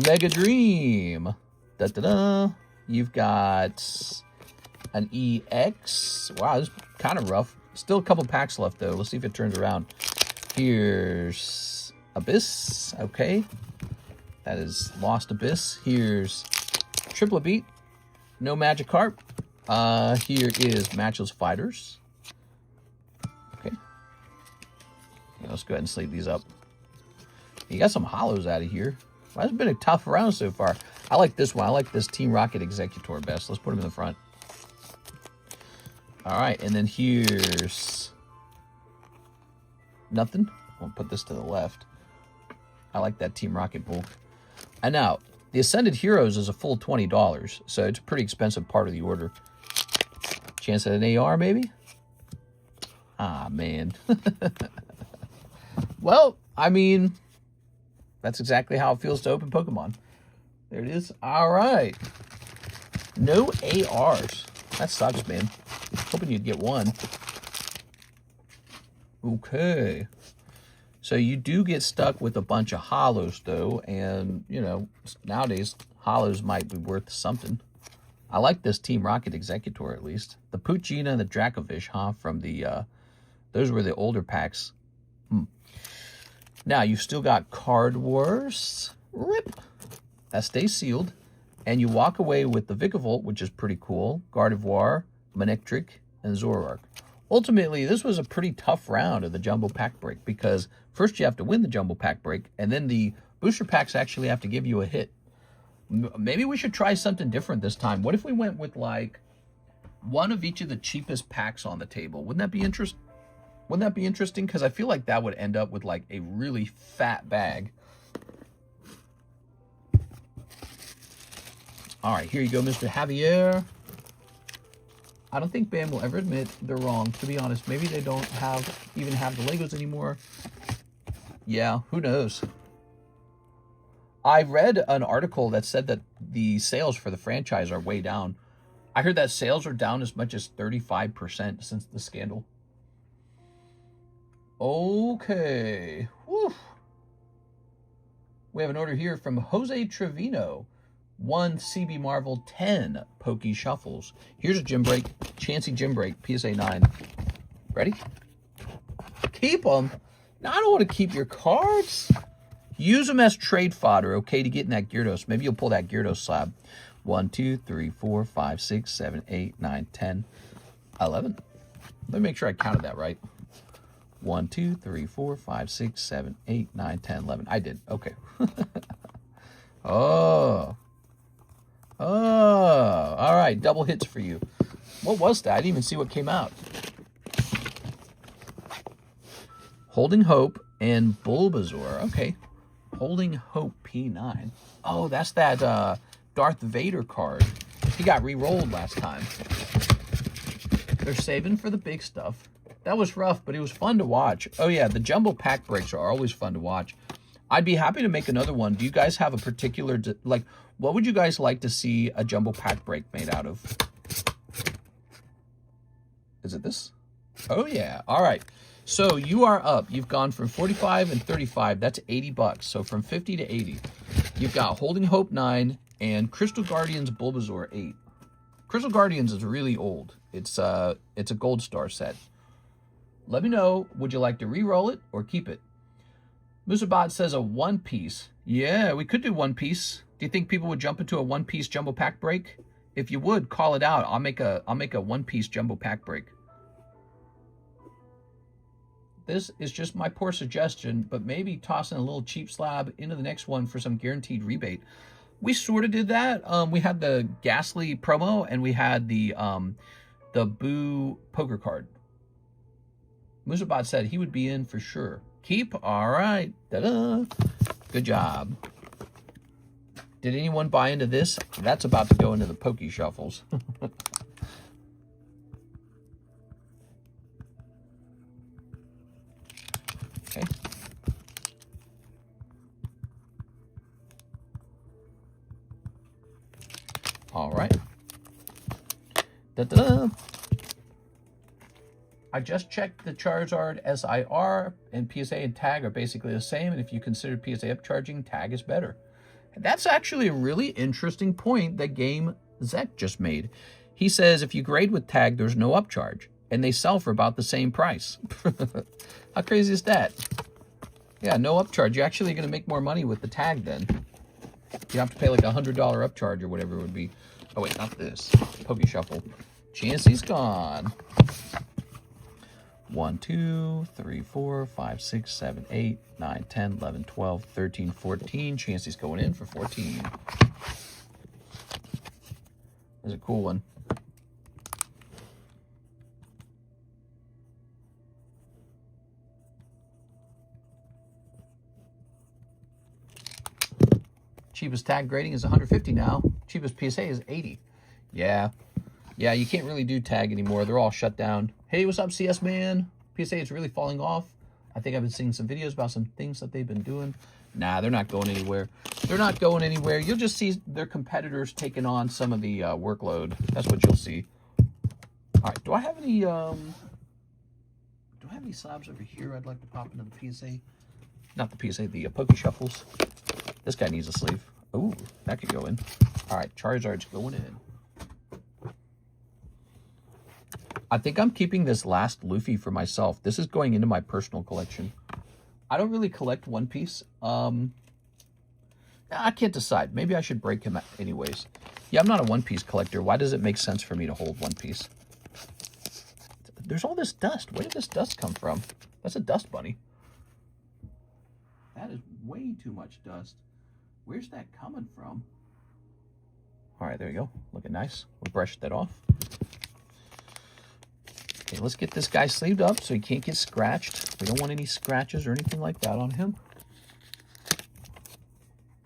S1: Mega Dream. Da-da-da. You've got an EX. Wow, this is kind of rough. Still a couple packs left, though. Let's see if it turns around. Here's Abyss. Okay. That is Lost Abyss. Here's Triple Beat. No Magikarp. Here is Matchless Fighters. Okay. Yeah, let's go ahead and sleeve these up. You got some hollows out of here. Well, it's been a tough round so far. I like this one. I like this Team Rocket Executor best. Let's put him in the front. All right, and then here's nothing. I'll put this to the left. I like that Team Rocket bull. And now, the Ascended Heroes is a full $20, so it's a pretty expensive part of the order. Chance at an AR, maybe? Ah, man. Well, I mean, that's exactly how it feels to open Pokemon. There it is. All right. No ARs. That sucks, man. Hoping you'd get one. Okay. So you do get stuck with a bunch of hollows, though. And, you know, nowadays, hollows might be worth something. I like this Team Rocket Executor, at least. The Puccina and the Dracovish, huh? From the, those were the older packs. Now, you've still got Card Wars. Rip. That stays sealed. And you walk away with the Vikavolt, which is pretty cool. Gardevoir, Manectric, and Zoroark. Ultimately, this was a pretty tough round of the Jumbo Pack Break because first you have to win the Jumbo Pack Break, and then the booster packs actually have to give you a hit. Maybe we should try something different this time. What if we went with, like, one of each of the cheapest packs on the table? Wouldn't that be interesting? Wouldn't that be interesting? Because I feel like that would end up with, like, a really fat bag. All right, here you go, Mr. Javier. I don't think BAM will ever admit they're wrong, to be honest. Maybe they don't even have the Legos anymore. Yeah, who knows? I read an article that said that the sales for the franchise are way down. I heard that sales are down as much as 35% since the scandal. Okay. Whew. We have an order here from Jose Trevino. 1 CB Marvel, 10 Poke Shuffles. Here's a Gym Break, Chansey Gym Break, PSA 9. Ready? Keep them. Now, I don't want to keep your cards. Use them as trade fodder, okay, to get in that Gyarados. Maybe you'll pull that Gyarados slab. 1, 2, 3, 4, 5, 6, 7, 8, 9, 10, 11. Let me make sure I counted that right. 1, 2, 3, 4, 5, 6, 7, 8, 9, 10, 11. I did. Okay. Oh. Oh, all right, double hits for you. What was that? I didn't even see what came out. Holding Hope and Bulbasaur. Okay. Holding Hope P9. Oh, that's that Darth Vader card. He got re-rolled last time. They're saving for the big stuff. That was rough, but it was fun to watch. Oh yeah, the jumbo pack breaks are always fun to watch. I'd be happy to make another one. Do you guys have a particular, like, what would you guys like to see a jumbo pack break made out of? Is it this? Oh yeah, all right. So you are up. You've gone from 45 and 35. That's 80 bucks. So from 50 to 80. You've got Holding Hope 9 and Crystal Guardians Bulbasaur 8. Crystal Guardians is really old. It's a gold star set. Let me know, would you like to re-roll it or keep it? Musabot says a one piece. Yeah, we could do one piece. Do you think people would jump into a one piece jumbo pack break? If you would, call it out. I'll make a one piece jumbo pack break. This is just my poor suggestion, but maybe tossing a little cheap slab into the next one for some guaranteed rebate. We sort of did that. We had the Ghastly promo, and we had the Boo poker card. Musabot said he would be in for sure. Keep? All right. Ta-da. Good job. Did anyone buy into this? That's about to go into the Pokey Shuffles. Okay. All right. Da-da-da. I just checked the Charizard SIR and PSA and tag are basically the same, and if you consider PSA upcharging, tag is better. And that's actually a really interesting point that Game Zek just made. He says if you grade with tag, there's no upcharge, and they sell for about the same price. How crazy is that? Yeah, no upcharge. You're actually going to make more money with the tag then. You have to pay like a $100 upcharge or whatever it would be. Oh wait, not this. Pokey Shuffle. Chansey's gone. 1, 2, 3, 4, 5, 6, 7, 8, 9, 10, 11, 12, 13, 14. Chansey's going in for 14. There's a cool one. Cheapest tag grading is 150 now. Cheapest PSA is 80. Yeah. Yeah, you can't really do tag anymore. They're all shut down. Hey, what's up, CS man? PSA is really falling off. I think I've been seeing some videos about some things that they've been doing. Nah, they're not going anywhere. They're not going anywhere. You'll just see their competitors taking on some of the workload. That's what you'll see. All right, do I have any slabs over here I'd like to pop into the PSA? Not the PSA, the Pokey Shuffles. This guy needs a sleeve. Ooh, that could go in. All right, Charizard's going in. I think I'm keeping this last Luffy for myself. This is going into my personal collection. I don't really collect One Piece. I can't decide. Maybe I should break him anyways. Yeah, I'm not a One Piece collector. Why does it make sense for me to hold One Piece? There's all this dust. Where did this dust come from? That's a dust bunny. That is way too much dust. Where's that coming from? All right, there you go. Looking nice. We'll brush that off. Okay, let's get this guy sleeved up so he can't get scratched. We don't want any scratches or anything like that on him.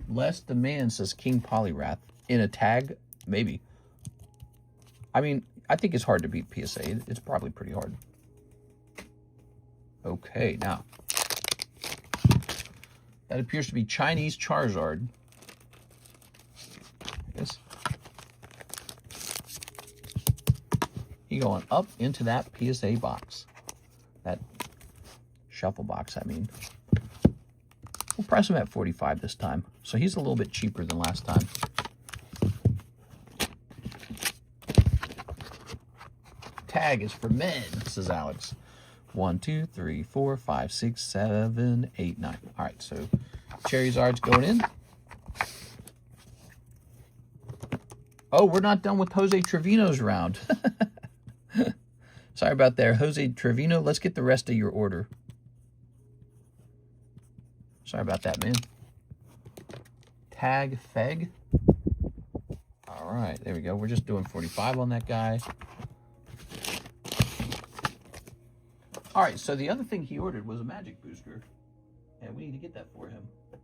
S1: Less demand, says King Polyrath. In a tag, maybe. I mean, I think it's hard to beat PSA. It's probably pretty hard. Okay, now. That appears to be Chinese Charizard. Yes. He going up into that PSA box. That shuffle box, I mean. We'll price him at 45 this time. So he's a little bit cheaper than last time. Tag is for men, says Alex. 1, 2, 3, 4, 5, 6, 7, 8, 9. All right, so Charizard's going in. Oh, we're not done with Jose Trevino's round. Sorry about that, Jose Trevino. Let's get the rest of your order. Sorry about that, man. Tag Feg. All right, there we go. We're just doing 45 on that guy. All right, so the other thing he ordered was a magic booster, and we need to get that for him. Do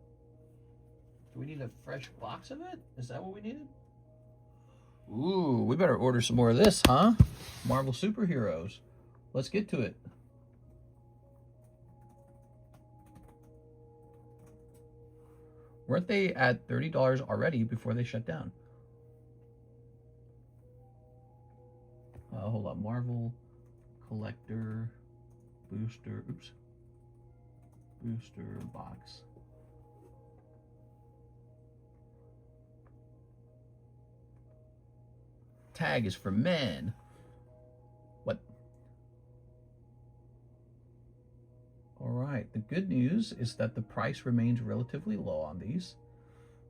S1: we need a fresh box of it? Is that what we needed? Ooh, we better order some more of this, huh? Marvel superheroes. Let's get to it. Weren't they at $30 already before they shut down? Hold on. Marvel collector booster. Oops. Booster box. Tag is for men. What? All right. The good news is that the price remains relatively low on these.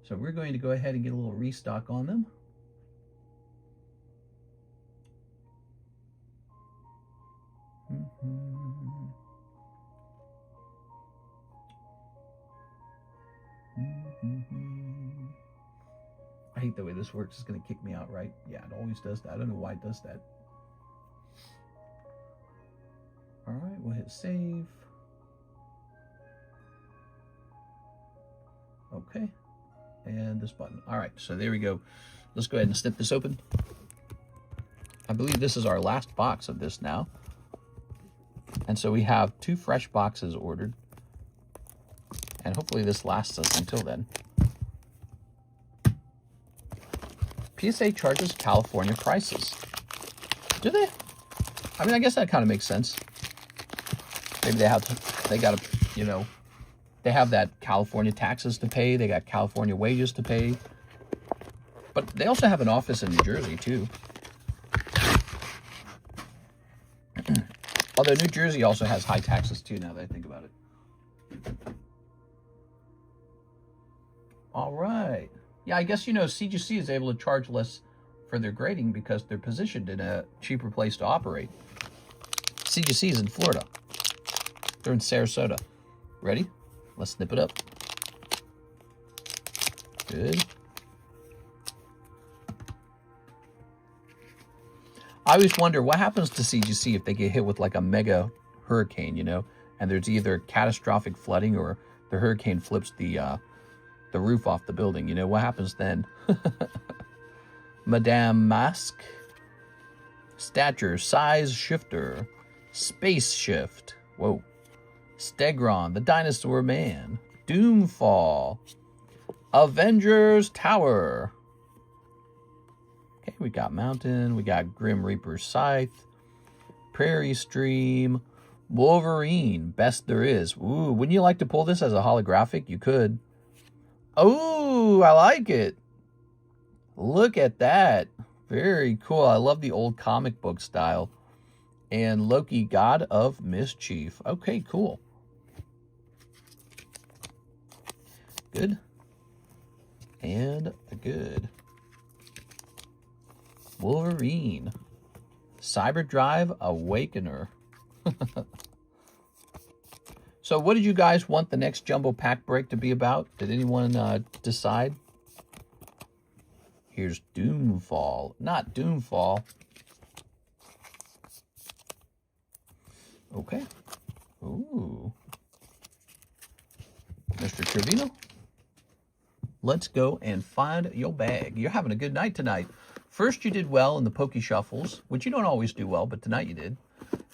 S1: So we're going to go ahead and get a little restock on them. I hate the way this works. It's going to kick me out, right? Yeah, it always does that. I don't know why it does that. All right, we'll hit save. Okay, and this button. All right, so there we go. Let's go ahead and snip this open. I believe this is our last box of this now. And so we have 2 fresh boxes ordered. And hopefully this lasts us until then. PSA charges California prices. Do they? I mean, I guess that kind of makes sense. Maybe they got to, you know, they have that California taxes to pay. They got California wages to pay. But they also have an office in New Jersey, too. Although New Jersey also has high taxes, too, now that I think about it. All right. Yeah, I guess, you know, CGC is able to charge less for their grading because they're positioned in a cheaper place to operate. CGC is in Florida. They're in Sarasota. Ready? Let's snip it up. Good. I always wonder what happens to CGC if they get hit with like a mega hurricane, you know, and there's either catastrophic flooding or the hurricane flips the roof off the building. You know, what happens then? Madame Mask. Stature, size shifter. Space shift. Whoa. Stegron, the dinosaur man. Doomfall. Avengers Tower. Okay, we got Mountain. We got Grim Reaper's Scythe. Prairie Stream. Wolverine. Best there is. Ooh, wouldn't you like to pull this as a holographic? You could. Oh, I like it. Look at that. Very cool. I love the old comic book style. And Loki, God of Mischief. Okay, cool. Good. And good. Wolverine. Cyberdrive Awakener. So what did you guys want the next jumbo pack break to be about? Did anyone decide? Here's Doomfall. Not Doomfall. Okay. Ooh. Mr. Trevino. Let's go and find your bag. You're having a good night tonight. First, you did well in the Poke Shuffles, which you don't always do well, but tonight you did.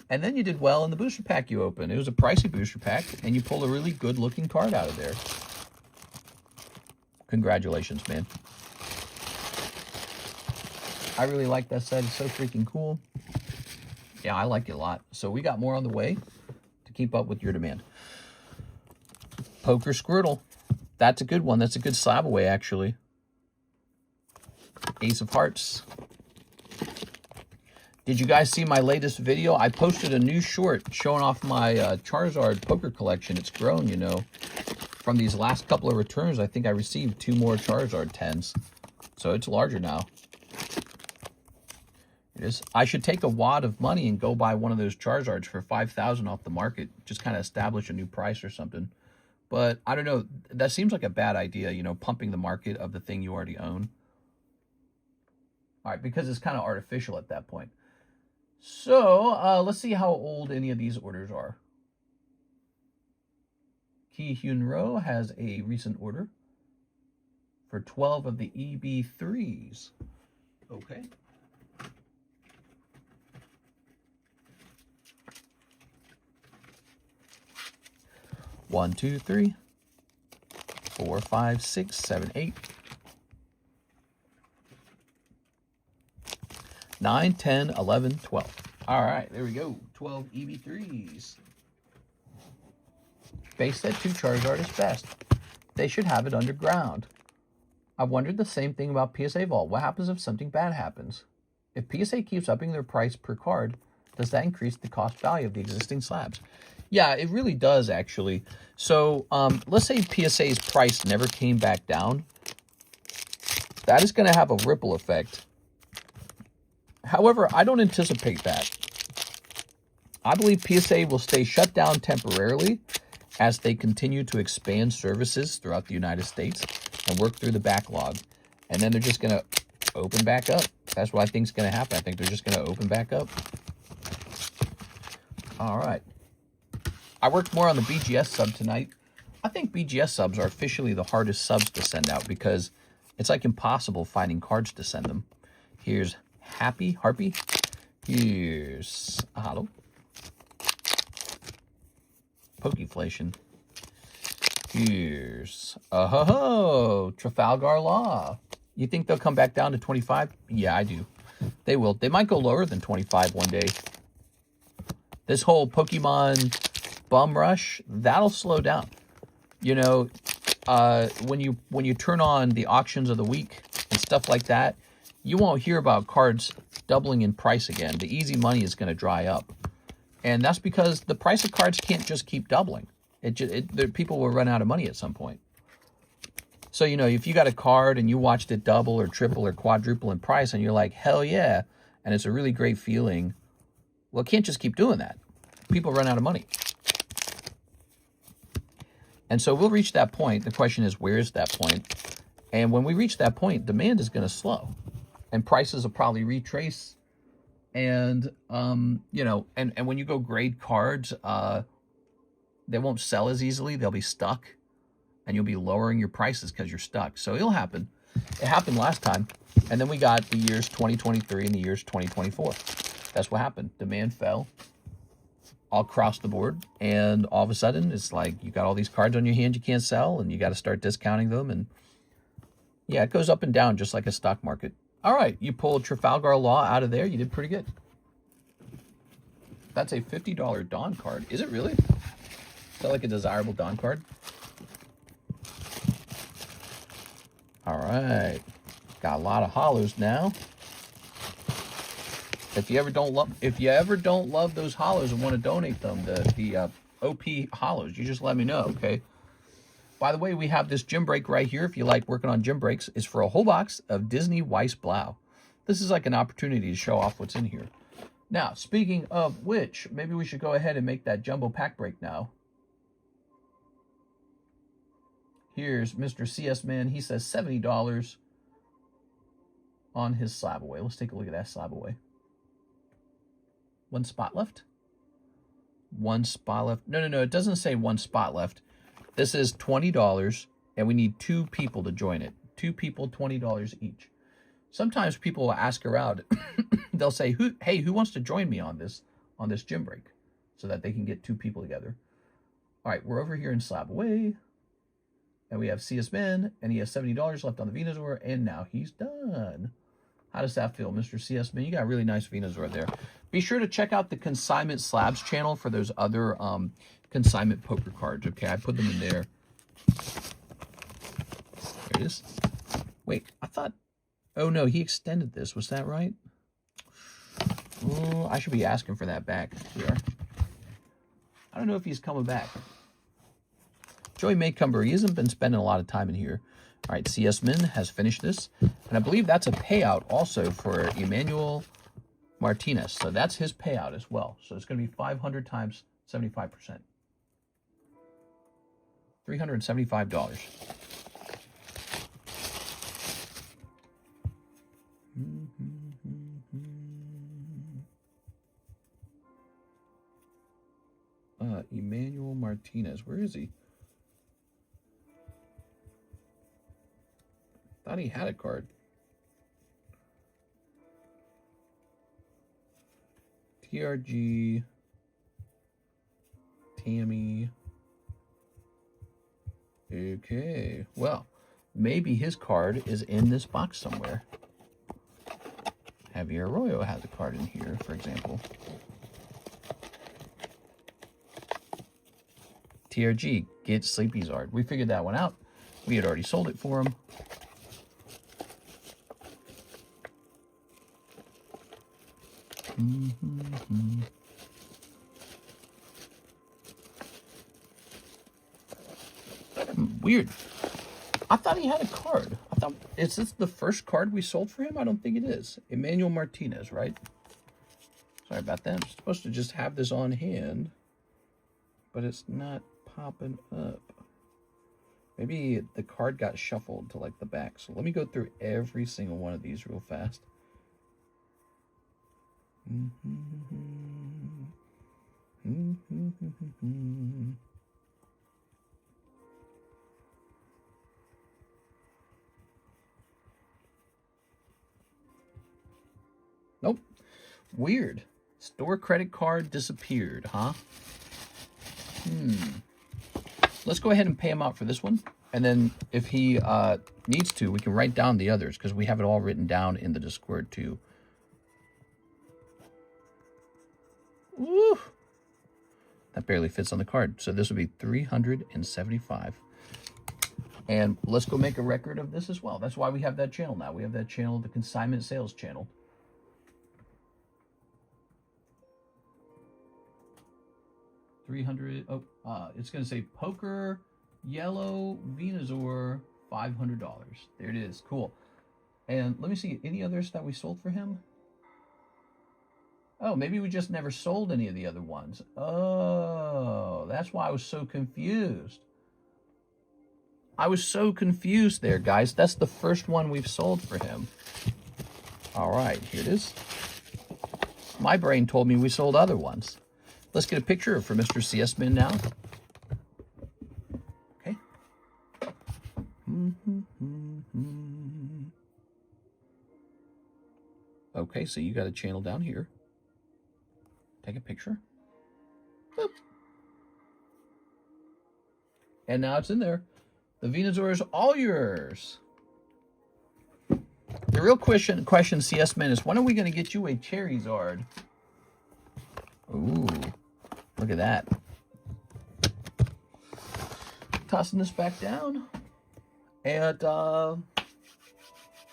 S1: And then you did well in the booster pack you opened. It was a pricey booster pack, and you pulled a really good-looking card out of there. Congratulations, man. I really like that set. It's so freaking cool. Yeah, I like it a lot. So we got more on the way to keep up with your demand. Poker Squirtle. That's a good one. That's a good slab away, actually. Ace of Hearts. Did you guys see my latest video? I posted a new short showing off my Charizard poker collection. It's grown, you know. From these last couple of returns, I think I received 2 more Charizard 10s. So it's larger now. It is. I should take a wad of money and go buy one of those Charizards for $5,000 off the market. Just kind of establish a new price or something. But I don't know. That seems like a bad idea, you know, pumping the market of the thing you already own. All right, because it's kind of artificial at that point. So, let's see how old any of these orders are. Ki Hyun Ro has a recent order for 12 of the EB3s. Okay. One, two, three, 4, 5, 6, 7, 8, 9, 10, 11, 12. All right, there we go. 12 EV3s. Base set 2 Charizard is best. They should have it underground. I've wondered the same thing about PSA Vault. What happens if something bad happens? If PSA keeps upping their price per card, does that increase the cost value of the existing slabs? Yeah, it really does, actually. So let's say PSA's price never came back down. That is going to have a ripple effect. However, I don't anticipate that. I believe PSA will stay shut down temporarily as they continue to expand services throughout the United States and work through the backlog. And then they're just going to open back up. That's what I think is going to happen. I think they're just going to open back up. All right. I worked more on the BGS sub tonight. I think BGS subs are officially the hardest subs to send out because it's like impossible finding cards to send them. Here's Harpy. Here's a holo. Pokeflation. Here's Trafalgar Law. You think they'll come back down to 25? Yeah, I do. They will. They might go lower than 25 one day. This whole Pokemon bum rush, that'll slow down. You know, when you turn on the auctions of the week and stuff like that, you won't hear about cards doubling in price again. The easy money is going to dry up. And that's because the price of cards can't just keep doubling. People will run out of money at some point. So, you know, if you got a card and you watched it double or triple or quadruple in price and you're like, hell yeah, and it's a really great feeling, well, it can't just keep doing that. People run out of money. And so we'll reach that point. The question is, where's that point? And when we reach that point, demand is going to slow. And prices will probably retrace. And, you know, and when you go grade cards, they won't sell as easily. They'll be stuck. And you'll be lowering your prices because you're stuck. So it'll happen. It happened last time. And then we got the years 2023 and the years 2024. That's what happened. Demand fell all across the board. And all of a sudden, it's like you got all these cards on your hand you can't sell. And you got to start discounting them. And yeah, it goes up and down just like a stock market. All right, you pulled Trafalgar Law out of there. You did pretty good. That's a $50 Dawn card. Is it really? Is that like a desirable Dawn card? All right, got a lot of holos now. If you ever don't love those holos and want to donate them, the OP holos, you just let me know, okay? By the way, we have this gym break right here. If you like working on gym breaks, it's for a whole box of Disney Weiss Blau. This is like an opportunity to show off what's in here. Now, speaking of which, maybe we should go ahead and make that jumbo pack break now. Here's Mr. CS Man. He says $70 on his slab away. Let's take a look at that slab away. One spot left. One spot left. No. It doesn't say one spot left. This is $20, and we need 2 people to join it. 2 people, $20 each. Sometimes people will ask around. They'll say, "Hey, who wants to join me on this gym break?" So that they can get 2 people together. All right, we're over here in Slab Away. And we have CS Man, and he has $70 left on the Venusaur, and now he's done. How does that feel, Mr. CS Man? You got a really nice Venusaur there. Be sure to check out the Consignment Slabs channel for those other consignment poker cards. Okay, I put them in there. There it is. Wait, I thought... Oh, no, he extended this. Was that right? Oh, I should be asking for that back. Here. I don't know if he's coming back. Joey Maycumber, he hasn't been spending a lot of time in here. All right, CS Min has finished this. And I believe that's a payout also for Emmanuel Martinez. So that's his payout as well. So it's going to be 500 times 75%. $375. Emmanuel Martinez. Where is he? Thought he had a card. TRG, Tammy. Okay, well, maybe his card is in this box somewhere. Javier Arroyo has a card in here, for example. TRG, get Sleepy Zard. We figured that one out. We had already sold it for him. Weird. I thought he had a card. I thought, is this the first card we sold for him? I don't think it is. Emmanuel Martinez, right? Sorry about that. I'm supposed to just have this on hand, but it's not popping up. Maybe the card got shuffled to like the back. So let me go through every single one of these real fast. Nope. Weird. Store credit card disappeared, huh? Let's go ahead and pay him out for this one. And then if he needs to, we can write down the others because we have it all written down in the Discord too. Woo! That barely fits on the card. So this would be 375. And let's go make a record of this as well. That's why we have that channel now. We have that channel, the consignment sales channel. It's going to say Poker Yellow Venusaur $500. There it is. Cool. And let me see, any others that we sold for him? Oh, maybe we just never sold any of the other ones. Oh, that's why I was so confused. I was so confused there, guys. That's the first one we've sold for him. All right, here it is. My brain told me we sold other ones. Let's get a picture for Mr. CS Min now. Okay. Okay, so you got a channel down here. Take a picture. Boop. And now it's in there. The Venusaur is all yours. The real question CS Man, is when are we going to get you a Charizard? Ooh, look at that. Tossing this back down. And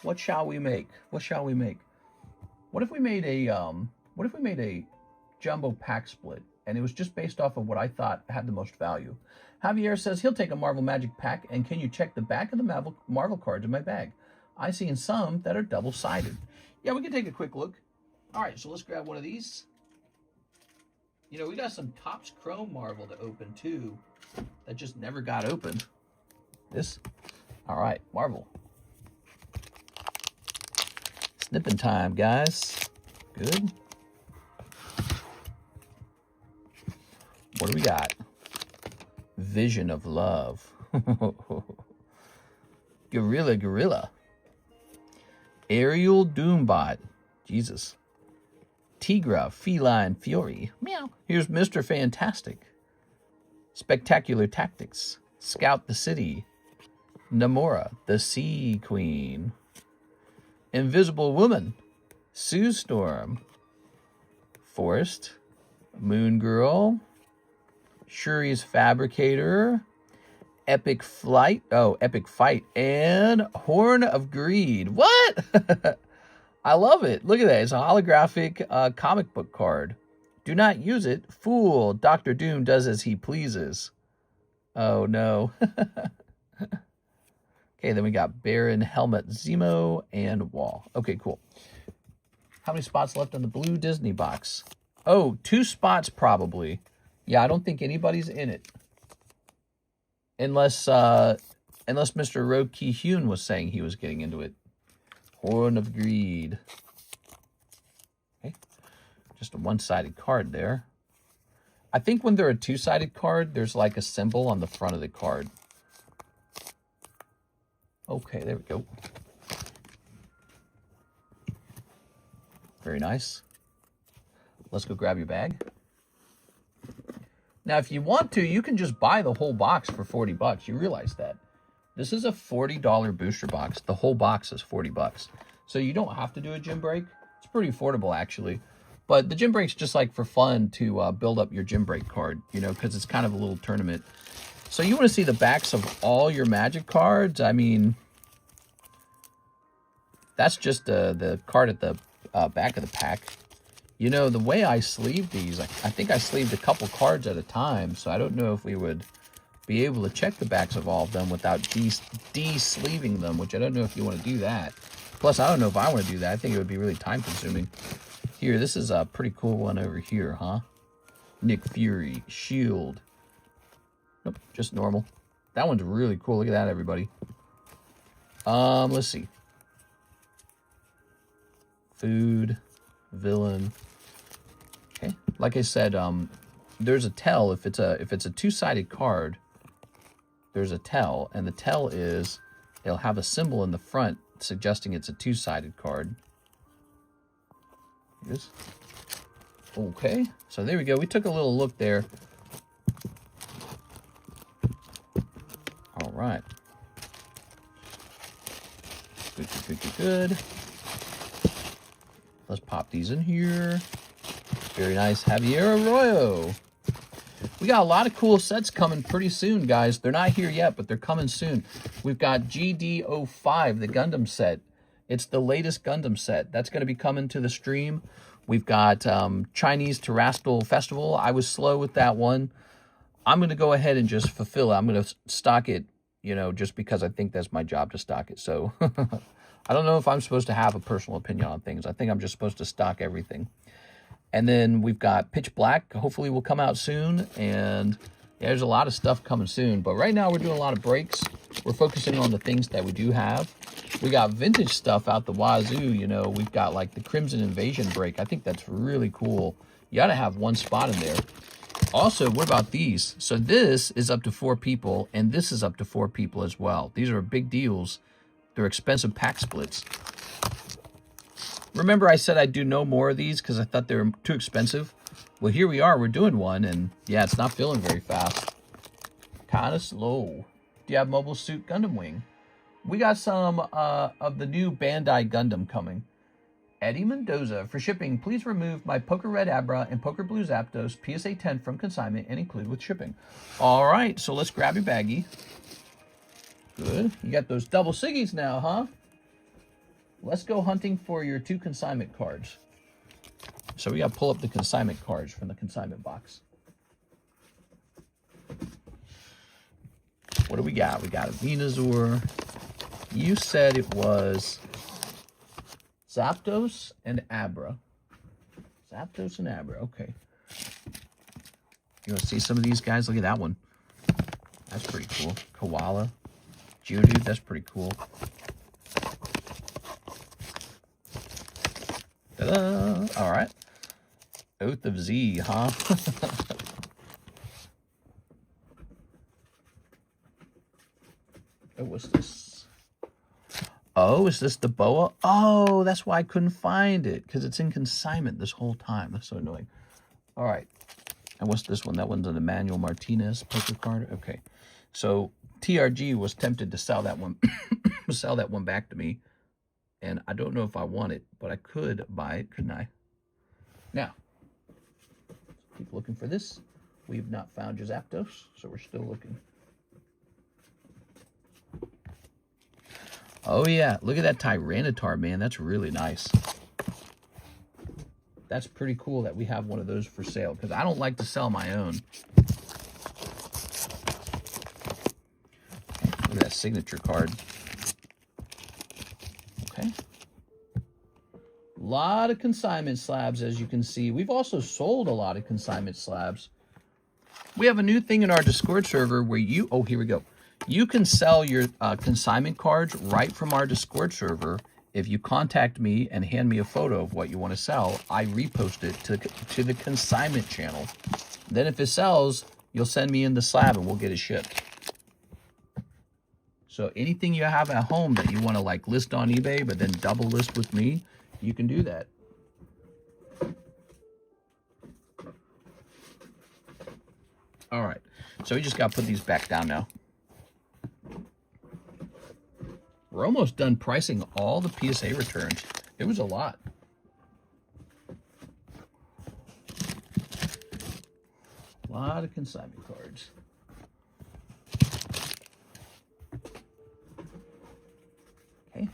S1: what shall we make? What shall we make? What if we made a jumbo pack split and it was just based off of what I thought had the most value? Javier says he'll take a Marvel Magic pack, and can you check the back of the Marvel cards in my bag? I see in some that are double-sided. Yeah, we can take a quick look. All right, so let's grab one of these. You know, we got some Topps Chrome Marvel to open too that just never got opened. This. All right, Marvel. Snipping time, guys. Good. What do we got? Vision of Love. Gorilla. Aerial Doombot. Jesus. Tigra, Feline Fury. Meow. Here's Mr. Fantastic. Spectacular Tactics. Scout the City. Namora, the Sea Queen. Invisible Woman. Sue Storm. Forest. Moon Girl. Shuri's Fabricator, Epic Fight, and Horn of Greed. What? I love it. Look at that. It's a holographic comic book card. Do not use it. Fool. Dr. Doom does as he pleases. Oh, no. Okay, then we got Baron, Helmet, Zemo, and Wall. Okay, cool. How many spots left on the blue Disney box? Oh, 2 spots probably. Yeah, I don't think anybody's in it. Unless Mr. Rogue Ki Hyun was saying he was getting into it. Horn of Greed. Okay. Just a one-sided card there. I think when they're a two-sided card, there's like a symbol on the front of the card. Okay, there we go. Very nice. let's go grab your bag. Now, if you want to, you can just buy the whole box for 40 bucks. You realize that. This is a $40 booster box. The whole box is 40 bucks. So you don't have to do a gym break. It's pretty affordable, actually. But the gym break's just like for fun to build up your gym break card, you know, because it's kind of a little tournament. So you want to see the backs of all your Magic cards? I mean, that's just the card at the back of the pack. You know, the way I sleeve these, I think I sleeved a couple cards at a time, so I don't know if we would be able to check the backs of all of them without de-sleeving them, which I don't know if you want to do that. Plus, I don't know if I want to do that. I think it would be really time-consuming. Here, this is a pretty cool one over here, huh? Nick Fury, Shield. Nope, just normal. That one's really cool. Look at that, everybody. Let's see. Food, villain. Okay, like I said, there's a tell. If it's a two-sided card, there's a tell, and the tell is it'll have a symbol in the front suggesting it's a two-sided card. Yes. Okay, so there we go. We took a little look there. All right. Good, good, good, good, good. Let's pop these in here. Very nice Javier Arroyo. We got a lot of cool sets coming pretty soon, guys. They're not here yet, but they're coming soon. We've got GD05, the Gundam set. It's the latest Gundam set. That's going to be coming to the stream. We've got Chinese Terrestrial Festival. I was slow with that one. I'm going to go ahead and just fulfill it. I'm going to stock it, you know, just because I think that's my job to stock it. So I don't know if I'm supposed to have a personal opinion on things. I think I'm just supposed to stock everything. And then we've got Pitch Black. Hopefully will come out soon. And yeah, there's a lot of stuff coming soon. But right now we're doing a lot of breaks. We're focusing on the things that we do have. We got vintage stuff out the wazoo. You know, we've got like the Crimson Invasion break. I think that's really cool. You got to have one spot in there. Also, what about these? So this is up to 4 people. And this is up to 4 people as well. These are big deals. They're expensive pack splits. Remember I said I'd do no more of these because I thought they were too expensive? Well, here we are. We're doing one, and yeah, it's not filling very fast. Kind of slow. Do you have Mobile Suit Gundam Wing? We got some of the new Bandai Gundam coming. Eddie Mendoza, for shipping, please remove my Poker Red Abra and Poker Blue Zapdos PSA 10 from consignment and include with shipping. All right, so let's grab your baggie. Good. You got those double Siggies now, huh? Let's go hunting for your 2 consignment cards. So we got to pull up the consignment cards from the consignment box. What do we got? We got a Venusaur. You said it was Zapdos and Abra. Zapdos and Abra. Okay. You want to see some of these guys? Look at that one. That's pretty cool. Koala. Geodude. That's pretty cool. Ta-da! All right. Oath of Z, huh? Oh, what's this? Oh, is this the boa? Oh, that's why I couldn't find it, because it's in consignment this whole time. That's so annoying. All right. And what's this one? That one's an Emmanuel Martinez poker card. Okay. So TRG was tempted to sell that one, sell that one back to me. And I don't know if I want it, but I could buy it, couldn't I? Now, keep looking for this. We've not found your Zapdos, so we're still looking. Oh, yeah. Look at that Tyranitar, man. That's really nice. That's pretty cool that we have one of those for sale, because I don't like to sell my own. Look at that signature card. Okay. A lot of consignment slabs, as you can see. We've also sold a lot of consignment slabs. We have a new thing in our Discord server where you... Oh, here we go. You can sell your consignment cards right from our Discord server. If you contact me and hand me a photo of what you want to sell, I repost it to the consignment channel. Then if it sells, you'll send me in the slab and we'll get it shipped. So anything you have at home that you want to like list on eBay, but then double list with me, you can do that. All right. So we just got to put these back down now. We're almost done pricing all the PSA returns. It was a lot. A lot of consignment cards. Okay.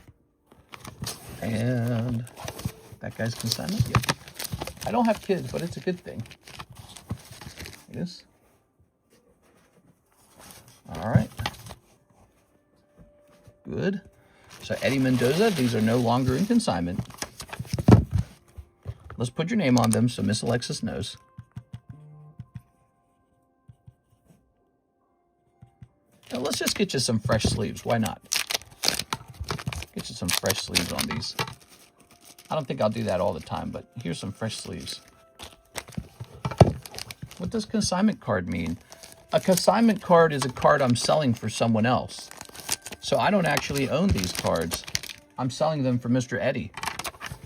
S1: And that guy's consignment? Yep. I don't have kids, but it's a good thing. It is. All right. Good. So Eddie Mendoza, these are no longer in consignment. Let's put your name on them so Miss Alexis knows. Now let's just get you some fresh sleeves. Why not? Get you some fresh sleeves on these. I don't think I'll do that all the time, but here's some fresh sleeves. What does consignment card mean? A consignment card is a card I'm selling for someone else. So I don't actually own these cards. I'm selling them for Mr. Eddie.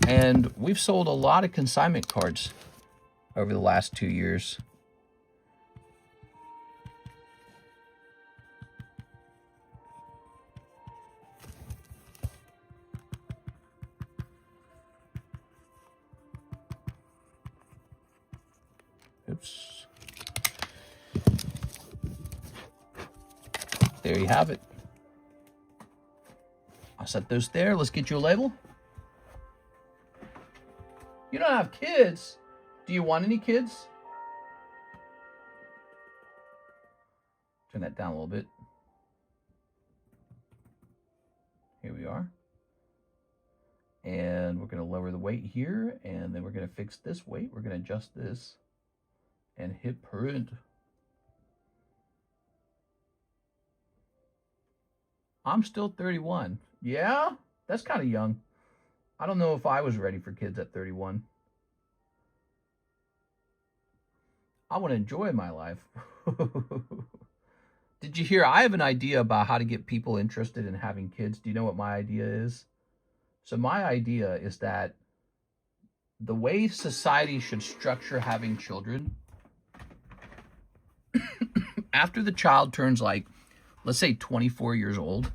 S1: And we've sold a lot of consignment cards over the last 2 years. Oops. There you have it. I'll set those there. Let's get you a label. You don't have kids. Do you want any kids? Turn that down a little bit. Here we are. And we're going to lower the weight here. And then we're going to fix this weight. We're going to adjust this. And hit print. I'm still 31. Yeah, that's kind of young. I don't know if I was ready for kids at 31. I want to enjoy my life. Did you hear? I have an idea about how to get people interested in having kids. Do you know what my idea is? So my idea is that the way society should structure having children, after the child turns like, let's say 24 years old,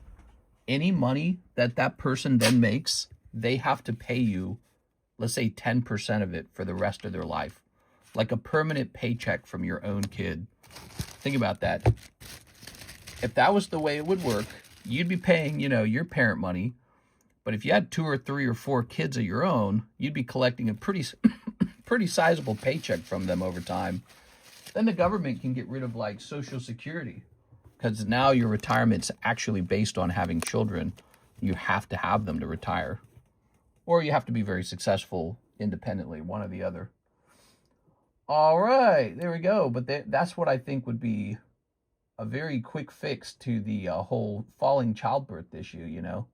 S1: any money that that person then makes, they have to pay you, let's say 10% of it for the rest of their life. Like a permanent paycheck from your own kid. Think about that. If that was the way it would work, you'd be paying, you know, your parent money. But if you had 2 or 3 or 4 kids of your own, you'd be collecting a pretty sizable paycheck from them over time. Then the government can get rid of like Social Security. Because now your retirement's actually based on having children. You have to have them to retire. Or you have to be very successful independently, one or the other. All right, there we go. But that's what I think would be a very quick fix to the whole falling childbirth issue, you know.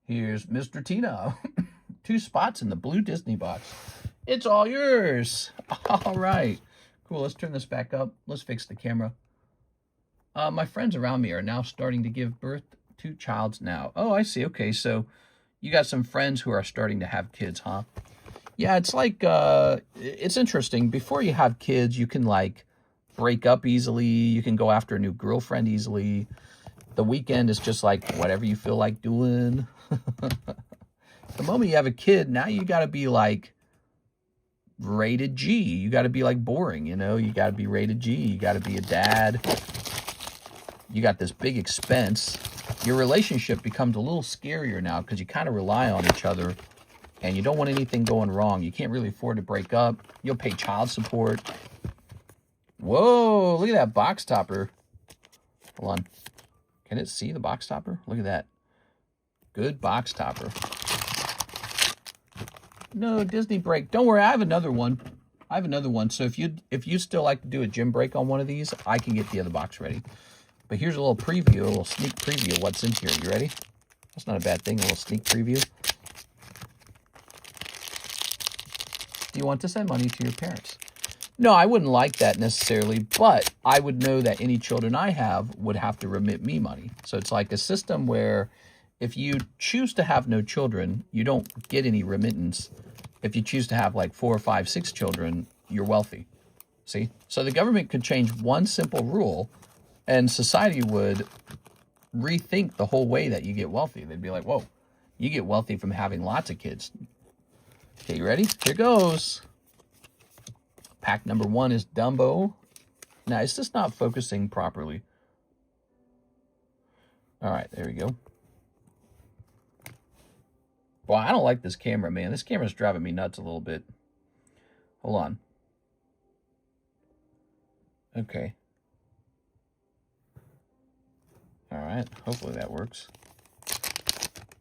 S1: Here's Mr. Tina. 2 spots in the blue Disney box. It's all yours. All right. Cool, let's turn this back up. Let's fix the camera. My friends around me are now starting to give birth to childs now. Oh, I see. Okay, so you got some friends who are starting to have kids, huh? Yeah, it's like, it's interesting. Before you have kids, you can like break up easily. You can go after a new girlfriend easily. The weekend is just like whatever you feel like doing. The moment you have a kid, now you got to be like rated G. You got to be like boring, you know? You got to be rated G. You got to be a dad. You got this big expense. Your relationship becomes a little scarier now because you kind of rely on each other and you don't want anything going wrong. You can't really afford to break up. You'll pay child support. Whoa, look at that box topper. Hold on. Can it see the box topper? Look at that. Good box topper. No, Disney break. Don't worry, I have another one. So if you still like to do a gym break on one of these, I can get the other box ready. But here's a little preview, a little sneak preview of what's in here. You ready? That's not a bad thing, a little sneak preview. Do you want to send money to your parents? No, I wouldn't like that necessarily, but I would know that any children I have would have to remit me money. So it's like a system where if you choose to have no children, you don't get any remittance. If you choose to have like 4 or 5, 6 children, you're wealthy. See? So the government could change one simple rule and society would rethink the whole way that you get wealthy. They'd be like, whoa, you get wealthy from having lots of kids. Okay, you ready? Here goes. Pack number 1 is Dumbo. Now, it's just not focusing properly. All right, there we go. Well, I don't like this camera, man. This camera's driving me nuts a little bit. Hold on. Okay. All right, hopefully that works.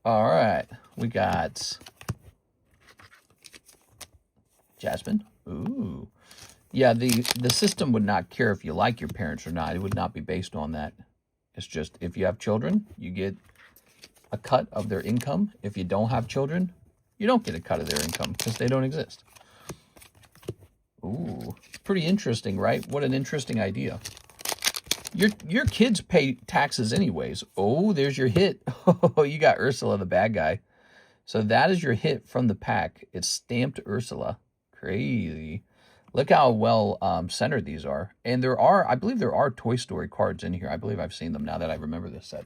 S1: All right, we got Jasmine. Ooh. Yeah, the system would not care if you like your parents or not. It would not be based on that. It's just if you have children, you get a cut of their income. If you don't have children, you don't get a cut of their income because they don't exist. Ooh, pretty interesting, right? What an interesting idea. Your kids pay taxes anyways. Oh, there's your hit. Oh, you got Ursula, the bad guy. So that is your hit from the pack. It's stamped Ursula. Crazy. Look how well centered these are. And there are, I believe there are Toy Story cards in here. I believe I've seen them now that I remember this set.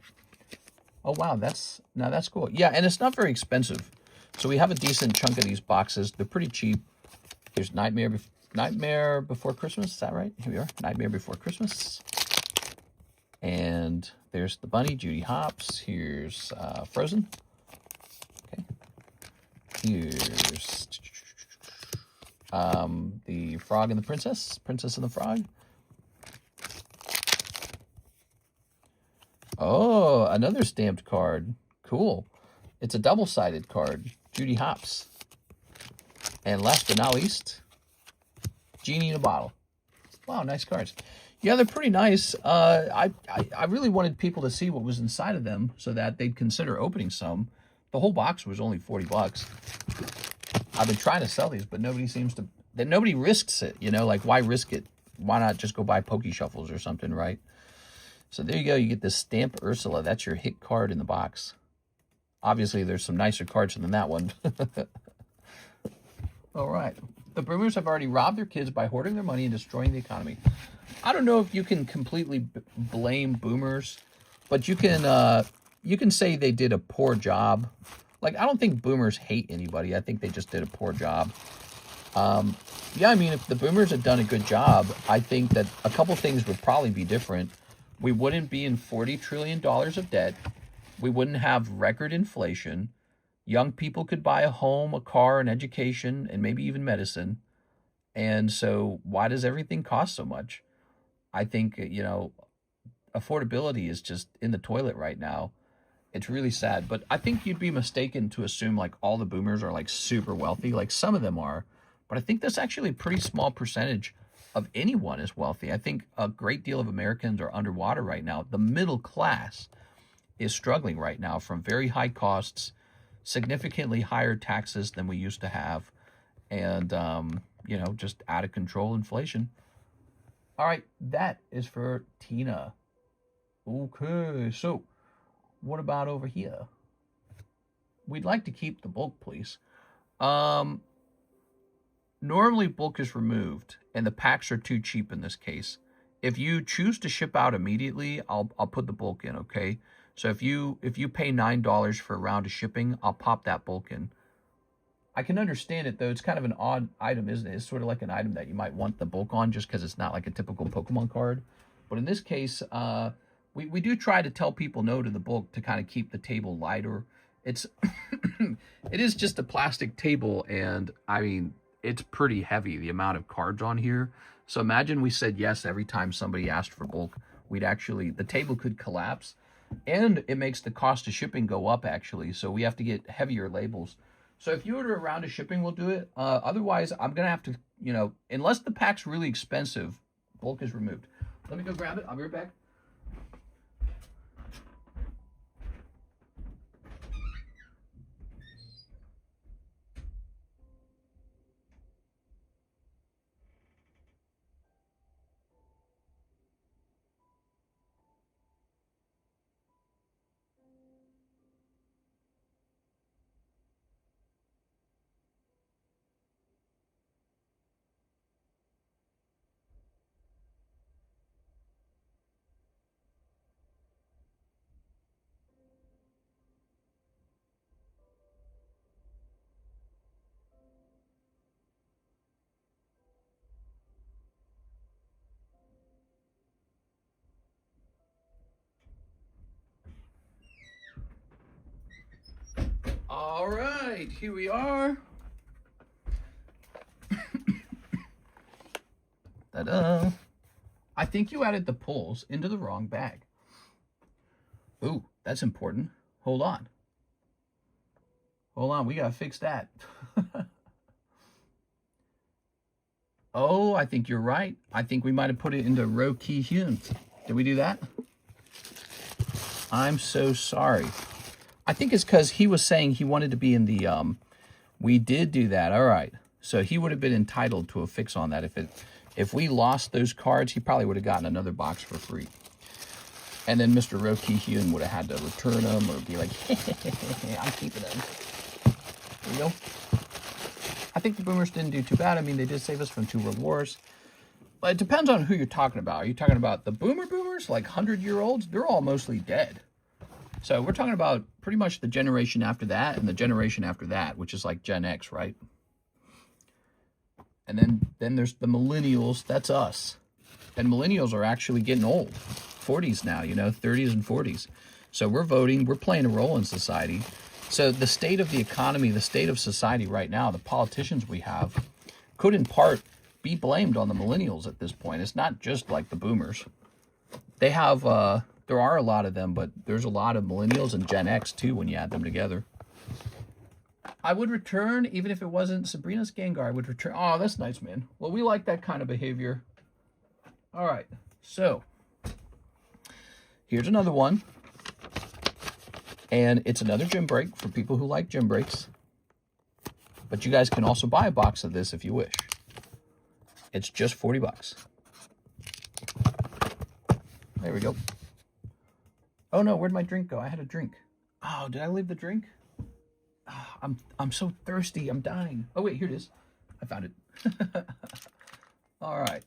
S1: Oh, wow, that's cool. Yeah, and it's not very expensive. So we have a decent chunk of these boxes. They're pretty cheap. Here's Nightmare Before Christmas. Is that right? Here we are. Nightmare Before Christmas. And there's the bunny, Judy Hopps. Here's Frozen. Okay. Here's the Frog and the Princess. Princess and the Frog. Oh, another stamped card. Cool. It's a double-sided card. Judy Hopps. And last but not least, Genie in a Bottle. Wow, nice cards. Yeah, they're pretty nice. I really wanted people to see what was inside of them so that they'd consider opening some. The whole box was only 40 bucks. I've been trying to sell these, but nobody seems to... Nobody risks it, you know? Like, why risk it? Why not just go buy Pokey Shuffles or something, right? So there you go. You get this Stamp Ursula. That's your hit card in the box. Obviously, there's some nicer cards than that one. All right. The boomers have already robbed their kids by hoarding their money and destroying the economy. I don't know if you can completely blame boomers, but you can say they did a poor job. Like, I don't think boomers hate anybody. I think they just did a poor job. Yeah, I mean, if the boomers had done a good job, I think that a couple things would probably be different. We wouldn't be in $40 trillion of debt. We wouldn't have record inflation. Young people could buy a home, a car, an education, and maybe even medicine. And so why does everything cost so much? I think, you know, affordability is just in the toilet right now. It's really sad. But I think you'd be mistaken to assume like all the boomers are like super wealthy. Like some of them are. But I think that's actually a pretty small percentage of anyone is wealthy. I think a great deal of Americans are underwater right now. The middle class is struggling right now from very high costs, significantly higher taxes than we used to have, and, you know, just out of control inflation. All right, that is for Tina. Okay, so what about over here? We'd like to keep the bulk, please. Normally bulk is removed, and the packs are too cheap in this case. If you choose to ship out immediately, I'll put the bulk in, okay? So if you pay $9 for a round of shipping, I'll pop that bulk in. I can understand it, though. It's kind of an odd item, isn't it? It's sort of like an item that you might want the bulk on just because it's not like a typical Pokemon card. But in this case, we do try to tell people no to the bulk to kind of keep the table lighter. It's it is just a plastic table, and I mean, it's pretty heavy, the amount of cards on here. So imagine we said yes every time somebody asked for bulk. The table could collapse, and it makes the cost of shipping go up, actually. So we have to get heavier labels. So if you order a round of shipping, we'll do it. Otherwise, I'm going to have to, you know, unless the pack's really expensive, bulk is removed. Let me go grab it. I'll be right back. All right, here we are. Ta-da. I think you added the pulls into the wrong bag. Ooh, that's important. Hold on. Hold on, we gotta fix that. Oh, I think you're right. I think we might have put it into row key hewn. Did we do that? I'm so sorry. I think it's because he was saying he wanted to be in the, we did do that. All right. So he would have been entitled to a fix on that. If we lost those cards, he probably would have gotten another box for free. And then Mr. Roki Hyun would have had to return them or be like, hey, I'm keeping them. There you go. I think the boomers didn't do too bad. I mean, they did save us from 2 world wars. But it depends on who you're talking about. Are you talking about the boomers, like 100-year-olds? They're all mostly dead. So we're talking about pretty much the generation after that and the generation after that, which is like Gen X, right? And then there's the millennials. That's us. And millennials are actually getting old. 40s now, you know, 30s and 40s. So we're voting. We're playing a role in society. So the state of the economy, the state of society right now, the politicians we have, could in part be blamed on the millennials at this point. It's not just like the boomers. They have, there are a lot of them, but there's a lot of millennials and Gen X too when you add them together. I would return, even if it wasn't Sabrina's Gengar, I would return. Oh, that's nice, man. Well, we like that kind of behavior. All right, so here's another one. And it's another gym break for people who like gym breaks. But you guys can also buy a box of this if you wish. It's just 40 bucks. There we go. Oh no, where'd my drink go? I had a drink. Oh, did I leave the drink? Oh, I'm so thirsty. I'm dying. Oh wait, here it is. I found it. All right.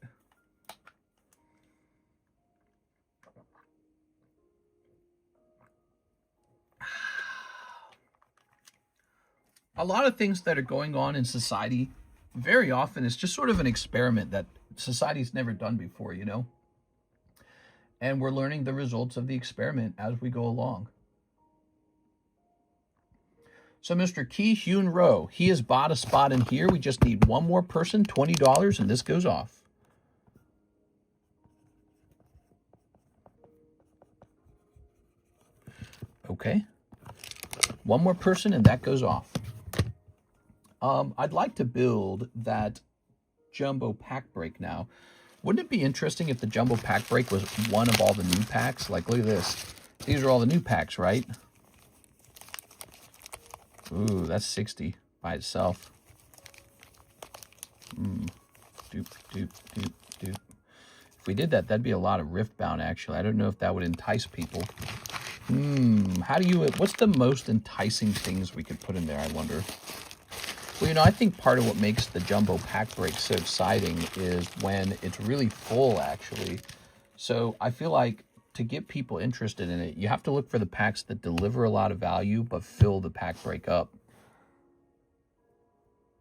S1: A lot of things that are going on in society, very often it's just sort of an experiment that society's never done before, you know? And we're learning the results of the experiment as we go along. So Mr. Ki Hyun Ro, he has bought a spot in here. We just need one more person, $20, and this goes off. Okay. One more person, and that goes off. I'd like to build that jumbo pack break now. Wouldn't it be interesting if the jumbo pack break was one of all the new packs? Like, look at this. These are all the new packs, right? Ooh, that's 60 by itself. Doop, doop, doop, doop. If we did that, that'd be a lot of Riftbound, actually. I don't know if that would entice people. How do you, what's the most enticing things we could put in there, I wonder? Well, you know, I think part of what makes the jumbo pack break so exciting is when it's really full, actually. So I feel like to get people interested in it, you have to look for the packs that deliver a lot of value but fill the pack break up.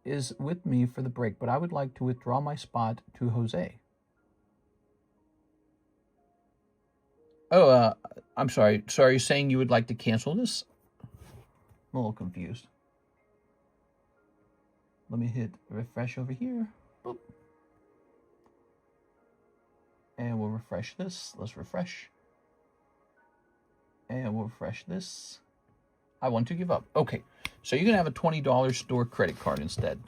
S1: Is with me for the break, but I would like to withdraw my spot to Jose. Oh, I'm sorry. So are you saying you would like to cancel this? I'm a little confused. Let me hit refresh over here. Boop. And we'll refresh this. Let's refresh. And we'll refresh this. I want to give up. Okay. So you're going to have a $20 store credit card instead.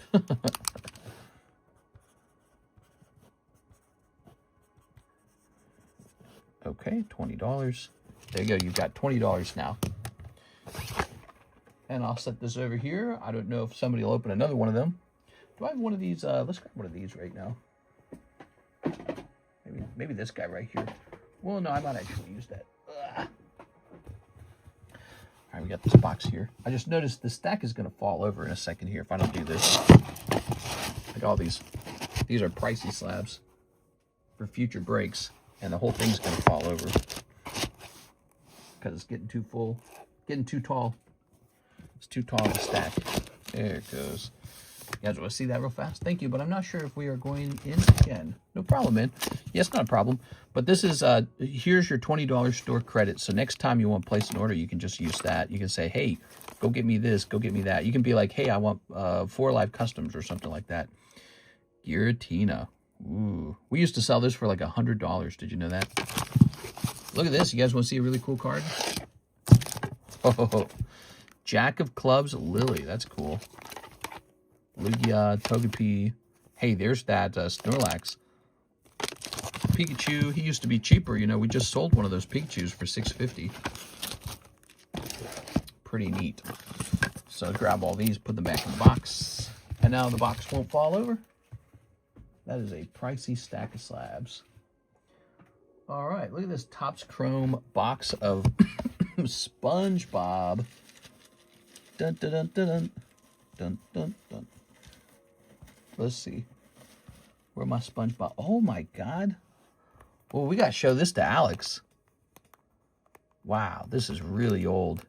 S1: Okay, $20. There you go. You've got $20 now. And I'll set this over here. I don't know if somebody will open another one of them. Do I have one of these? Let's grab one of these right now. Maybe this guy right here. Well, no, I might actually use that. Ugh. All right, we got this box here. I just noticed the stack is going to fall over in a second here if I don't do this. Like all these. These are pricey slabs for future breaks. And the whole thing's going to fall over. Because it's getting too full. Getting too tall. It's too tall to stack. There it goes. You guys want to see that real fast? Thank you, but I'm not sure if we are going in again. No problem, man. Yes, not a problem. But this is, here's your $20 store credit. So next time you want to place an order, you can just use that. You can say, hey, go get me this, go get me that. You can be like, hey, I want 4 live customs or something like that. Giratina. Ooh. We used to sell this for like $100. Did you know that? Look at this. You guys want to see a really cool card? Oh, Jack of Clubs, Lily. That's cool. Lugia, Togepi. Hey, there's that Snorlax. Pikachu, he used to be cheaper. You know, we just sold one of those Pikachus for $6.50. Pretty neat. So grab all these, put them back in the box. And now the box won't fall over. That is a pricey stack of slabs. All right, look at this Topps Chrome box of SpongeBob. Dun, dun, dun, dun, dun. Dun, dun, dun. Let's see. Where my SpongeBob? Oh my God. Well, we got to show this to Alex. Wow, this is really old.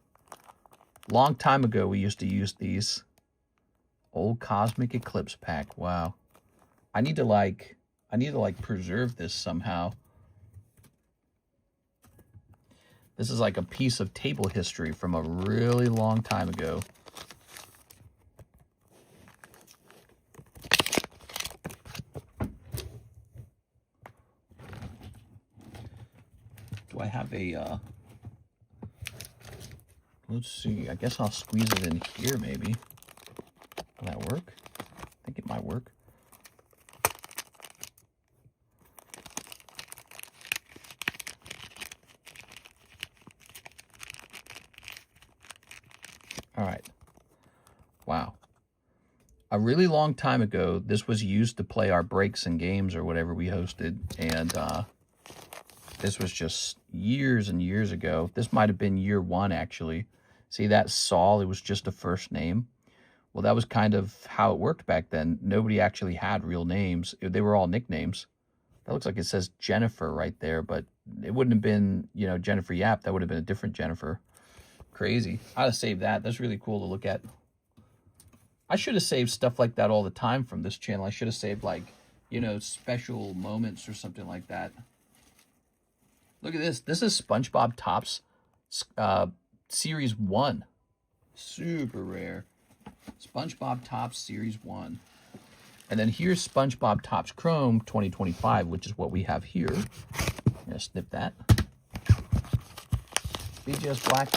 S1: Long time ago, we used to use these. Old Cosmic Eclipse pack. Wow. I need to like preserve this somehow. This is like a piece of table history from a really long time ago. Do I have a, let's see, I guess I'll squeeze it in here maybe. Will that work? I think it might work. All right. Wow. A really long time ago, this was used to play our breaks and games or whatever we hosted. And this was just years and years ago. This might have been year 1, actually. See that Saul? It was just a first name. Well, that was kind of how it worked back then. Nobody actually had real names. They were all nicknames. That looks like it says Jennifer right there, but it wouldn't have been, you know, Jennifer Yap. That would have been a different Jennifer. Crazy. I ought to save that. That's really cool to look at. I should have saved stuff like that all the time from this channel. I should have saved, like, you know, special moments or something like that. Look at this. This is SpongeBob Topps Series 1. Super rare. SpongeBob Topps Series 1. And then here's SpongeBob Topps Chrome 2025, which is what we have here. I'm going to snip that. BGS Black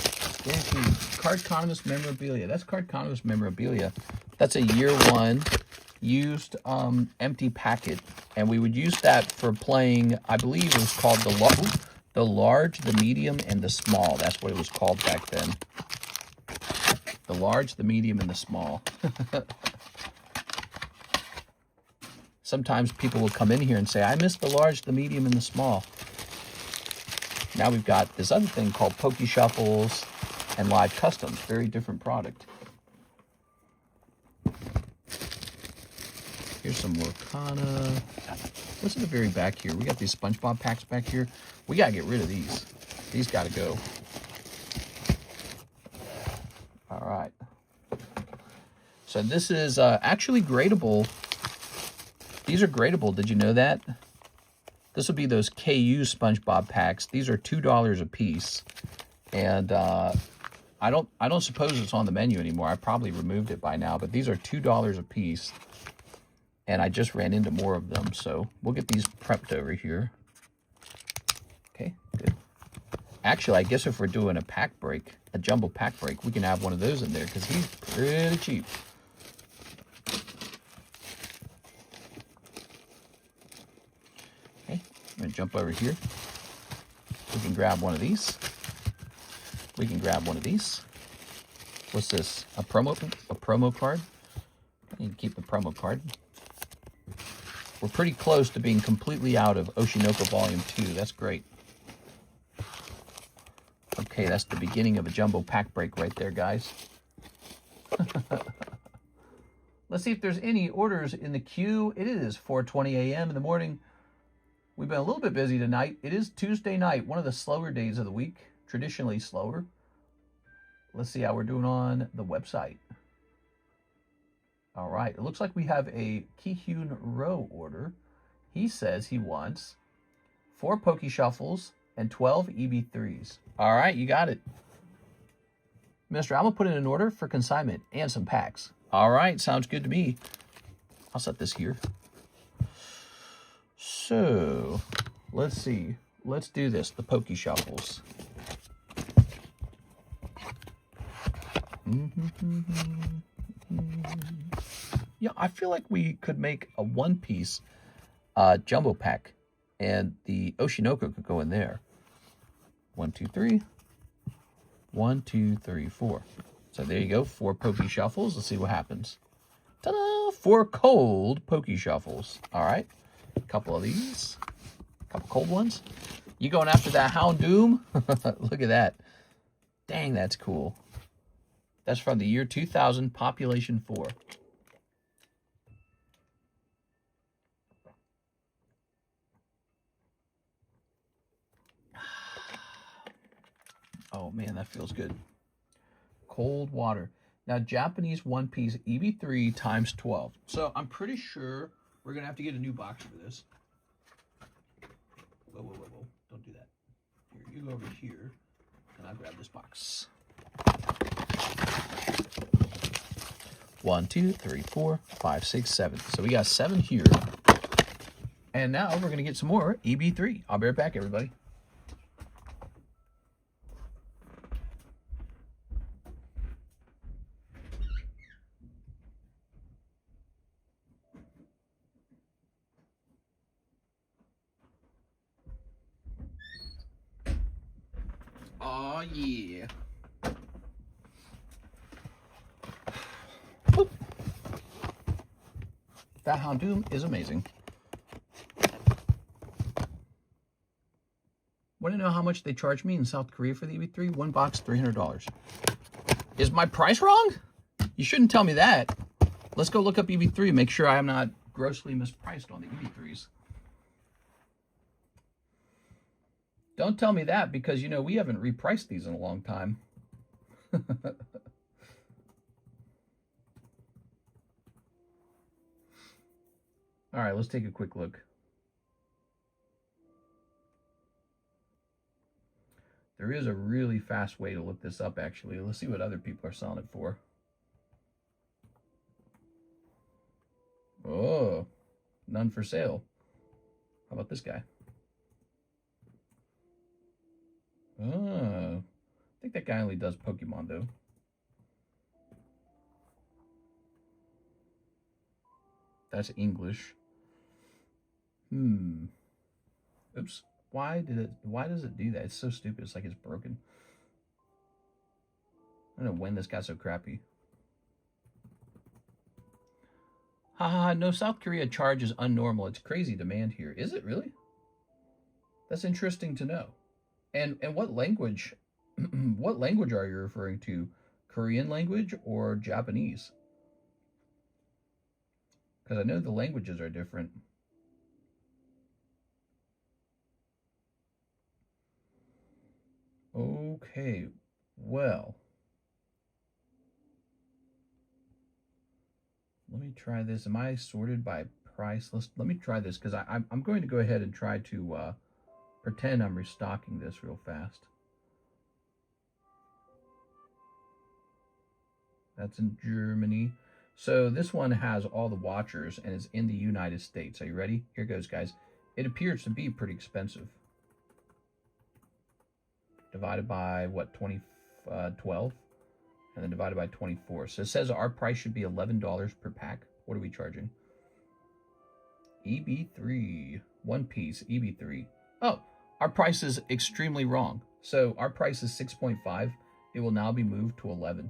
S1: Guaranteed. Cardconomist memorabilia. That's Cardconomist memorabilia. That's a year 1 used empty packet. And we would use that for playing, I believe it was called the large, the medium, and the small. That's what it was called back then. The large, the medium, and the small. Sometimes people will come in here and say, I missed the large, the medium, and the small. Now we've got this other thing called Poke Shuffles and Live Customs. Very different product. Here's some Lorcana. What's in the very back here? We got these SpongeBob packs back here. We got to get rid of these. These got to go. All right. So this is actually gradable. These are gradable. Did you know that? This will be those KU SpongeBob packs. These are $2 a piece. And I don't suppose it's on the menu anymore. I probably removed it by now, but these are $2 a piece. And I just ran into more of them, so we'll get these prepped over here. Okay, good. Actually, I guess if we're doing a pack break, a jumbo pack break, we can have one of those in there because he's pretty cheap. Okay, I'm gonna jump over here. We can grab one of these. We can grab one of these. What's this? A promo card? I need to keep the promo card. We're pretty close to being completely out of Oshinoko Volume 2. That's great. Okay, that's the beginning of a jumbo pack break right there, guys. Let's see if there's any orders in the queue. It is 4:20 a.m. in the morning. We've been a little bit busy tonight. It is Tuesday night, one of the slower days of the week, traditionally slower. Let's see how we're doing on the website. All right, it looks like we have a Kihyun Row order. He says he wants 4 Poke Shuffles and 12 EB3s. All right, you got it. Mister, I'm going to put in an order for consignment and some packs. All right, sounds good to me. I'll set this here. So, let's see. Let's do this, the Poke Shuffles. Yeah, I feel like we could make a one-piece jumbo pack, and the Oshinoko could go in there. 1, 2, 3. 1, 2, 3, 4. So there you go, 4 Poke Shuffles. Let's see what happens. Ta-da! 4 cold Poke Shuffles. All right, a couple of these. A couple cold ones. You going after that Houndoom? Look at that. Dang, that's cool. That's from the year 2000, population 4. Oh man, that feels good. Cold water. Now, Japanese one piece EB3 times 12. So I'm pretty sure we're gonna have to get a new box for this. Whoa, whoa, whoa, whoa. Don't do that. Here, you go over here, and I'll grab this box. 1, 2, 3, 4, 5, 6, 7. So we got 7 here. And now we're gonna get some more EB3. I'll be right back, everybody. Oh yeah. Boop. That Houndoom is amazing. Want to know how much they charge me in South Korea for the EB3? One box, $300. Is my price wrong? You shouldn't tell me that. Let's go look up EB3 and make sure I am not grossly mispriced on the EB3s. Don't tell me that, because, you know, we haven't repriced these in a long time. All right, let's take a quick look. There is a really fast way to look this up, actually. Let's see what other people are selling it for. Oh, none for sale. How about this guy? Oh, I think that guy only does Pokemon, though. That's English. Oops. Why does it do that? It's so stupid. It's like it's broken. I don't know when this got so crappy. Haha, no, South Korea charge is unnormal. It's crazy demand here. Is it really? That's interesting to know. And what language what language are you referring to? Korean language or Japanese? Because I know the languages are different. Okay, well, let me try this. Am I sorted by price? Let me try this, because I'm going to go ahead and try to pretend I'm restocking this real fast. That's in Germany. So this one has all the watchers and is in the United States. Are you ready? Here goes, guys. It appears to be pretty expensive. Divided by what, 12, and then divided by 24. So it says our price should be $11 per pack. What are we charging? EB3, one piece EB3. Oh, our price is extremely wrong. So our price is 6.5. It will now be moved to 11.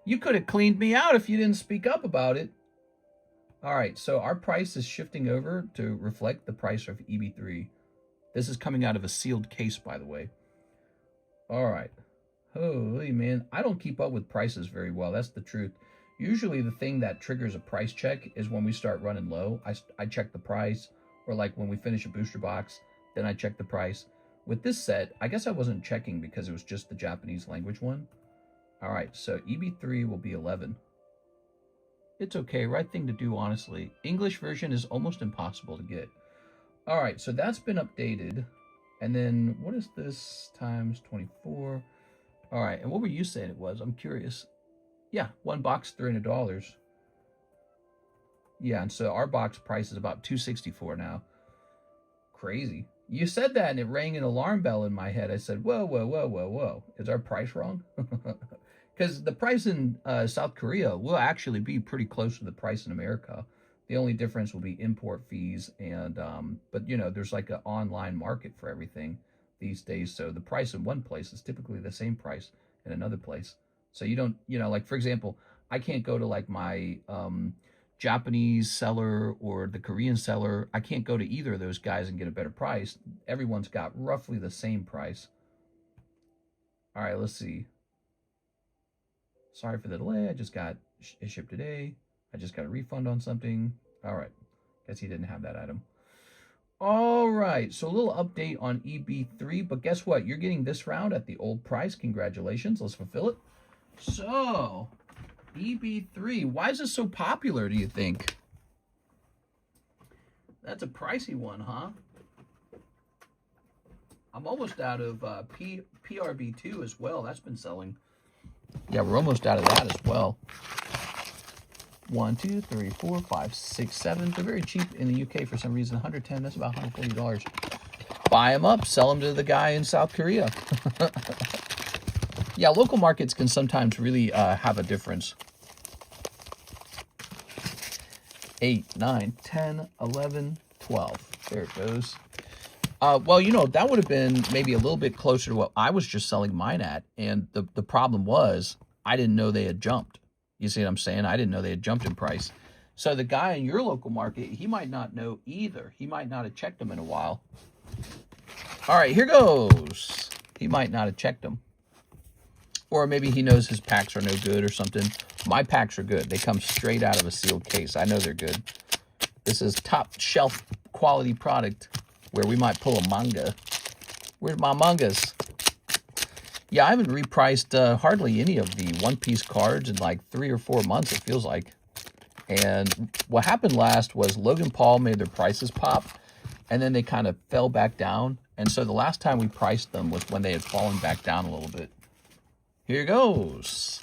S1: You could have cleaned me out if you didn't speak up about it. All right, so our price is shifting over to reflect the price of EB3. This is coming out of a sealed case, by the way. All right. Holy man, I don't keep up with prices very well. That's the truth. Usually the thing that triggers a price check is when we start running low. I check the price, or like when we finish a booster box, then I check the price. With this set, I guess I wasn't checking because it was just the Japanese language one. All right, so EB3 will be 11. It's okay. Right thing to do, honestly. English version is almost impossible to get. All right, so that's been updated. And then what is this times 24? All right, and what were you saying it was? I'm curious. Yeah, one box, $300. Yeah, and so our box price is about $264 now. Crazy. You said that and it rang an alarm bell in my head. I said, whoa, whoa, whoa, whoa, whoa. Is our price wrong? Because the price in South Korea will actually be pretty close to the price in America. The only difference will be import fees and, but you know, there's like an online market for everything these days. So the price in one place is typically the same price in another place. So you don't, you know, like for example, I can't go to like my Japanese seller or the Korean seller. I can't go to either of those guys and get a better price. Everyone's got roughly the same price. All right, let's see. Sorry for the delay. I just got it shipped today. I just got a refund on something. All right. Guess he didn't have that item. All right. So a little update on EB3. But guess what? You're getting this round at the old price. Congratulations. Let's fulfill it. So, EB3. Why is this so popular, do you think? That's a pricey one, huh? I'm almost out of PRB2 as well. That's been selling. Yeah, we're almost out of that as well. 1, 2, 3, 4, 5, 6, 7. They're very cheap in the UK for some reason. 110, that's about $140. Buy them up, sell them to the guy in South Korea. Yeah, local markets can sometimes really have a difference. 8, 9, 10, 11, 12. There it goes. Well, you know, that would have been maybe a little bit closer to what I was just selling mine at. And the problem was I didn't know they had jumped. You see what I'm saying? I didn't know they had jumped in price. So the guy in your local market, he might not know either. He might not have checked them in a while. All right, here goes. He might not have checked them. Or maybe he knows his packs are no good or something. My packs are good. They come straight out of a sealed case. I know they're good. This is top shelf quality product where we might pull a manga. Where's my mangas? Yeah, I haven't repriced hardly any of the One Piece cards in like 3 or 4 months, it feels like. And what happened last was Logan Paul made their prices pop, and then they kind of fell back down. And so the last time we priced them was when they had fallen back down a little bit. Here goes.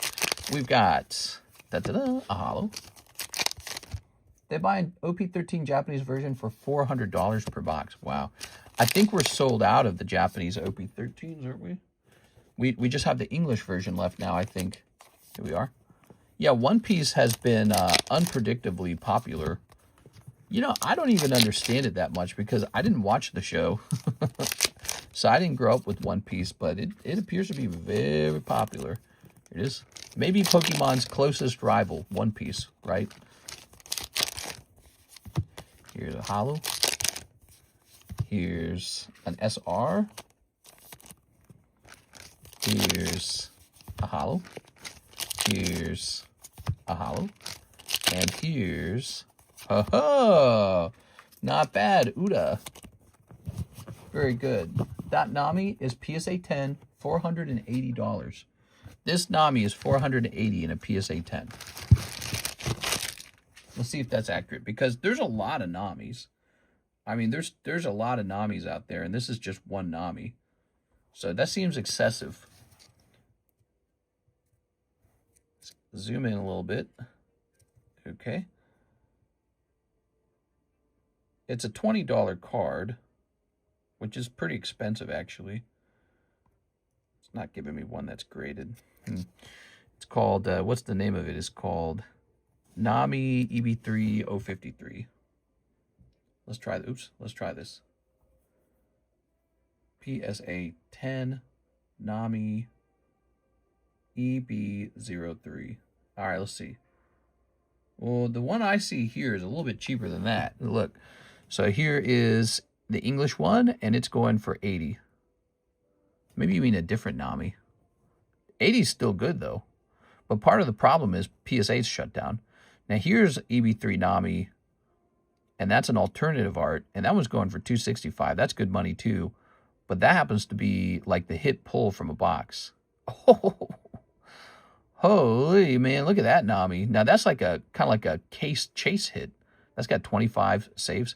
S1: We've got a holo. They buy an OP13 Japanese version for $400 per box. Wow. I think we're sold out of the Japanese OP13s, aren't we? We just have the English version left now, I think. Here we are. Yeah, One Piece has been unpredictably popular. You know, I don't even understand it that much because I didn't watch the show. So I didn't grow up with One Piece, but it appears to be very popular. It is. Maybe Pokemon's closest rival, One Piece, right? Here's a holo. Here's an SR. Here's a holo. Here's a holo. And here's, oh, not bad, Uda. Very good. That Nami is PSA 10, $480. This Nami is $480 in a PSA 10. Let's see if that's accurate, because there's a lot of Namis. I mean, there's a lot of Namis out there, and this is just one Nami. So that seems excessive. Let's zoom in a little bit. Okay. It's a $20 card, which is pretty expensive, actually. It's not giving me one that's graded. It's called, what's the name of it? It's called Nami EB3 053. Let's try, let's try this. PSA 10 Nami EB03. All right, let's see. Well, the one I see here is a little bit cheaper than that. Look, so here is the English one, and it's going for 80. Maybe you mean a different Nami. 80 is still good, though. But part of the problem is PSA's shut down. Now, here's EB3 Nami, and that's an alternative art, and that one's going for $265. That's good money, too. But that happens to be like the hit pull from a box. Holy man, look at that Nami. Now that's like a kind of like a chase hit. That's got 25 saves.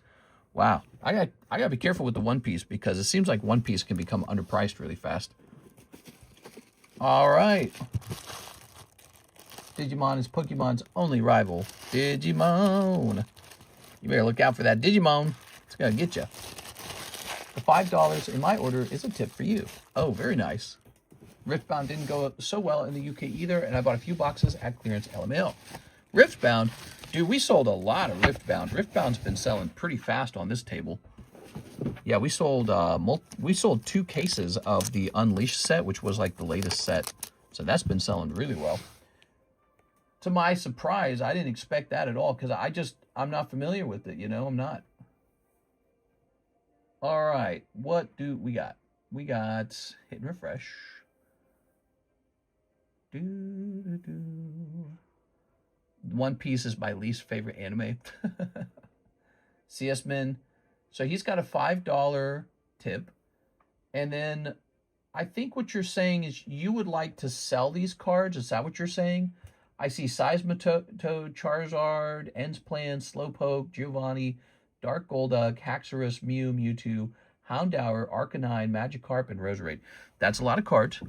S1: Wow. I gotta be careful with the One Piece because it seems like One Piece can become underpriced really fast. All right. Digimon is Pokemon's only rival. Digimon. You better look out for that Digimon. It's gonna get you. The $5 in my order is a tip for you. Oh, very nice. Riftbound didn't go so well in the UK either, and I bought a few boxes at clearance LML. Riftbound, dude, we sold a lot of Riftbound. Riftbound's been selling pretty fast on this table. Yeah, we sold 2 cases of the Unleashed set, which was like the latest set. So that's been selling really well. To my surprise, I didn't expect that at all because I'm not familiar with it, you know, I'm not. All right, what do we got? We got hit and refresh. One Piece is my least favorite anime. CS Min. So he's got a $5 tip. And then I think what you're saying is you would like to sell these cards. Is that what you're saying? I see Seismitoad, Charizard, Ends Plan, Slowpoke, Giovanni, Dark Golduck, Haxorus, Mew, Mewtwo, Houndour, Arcanine, Magikarp, and Roserade. That's a lot of cards.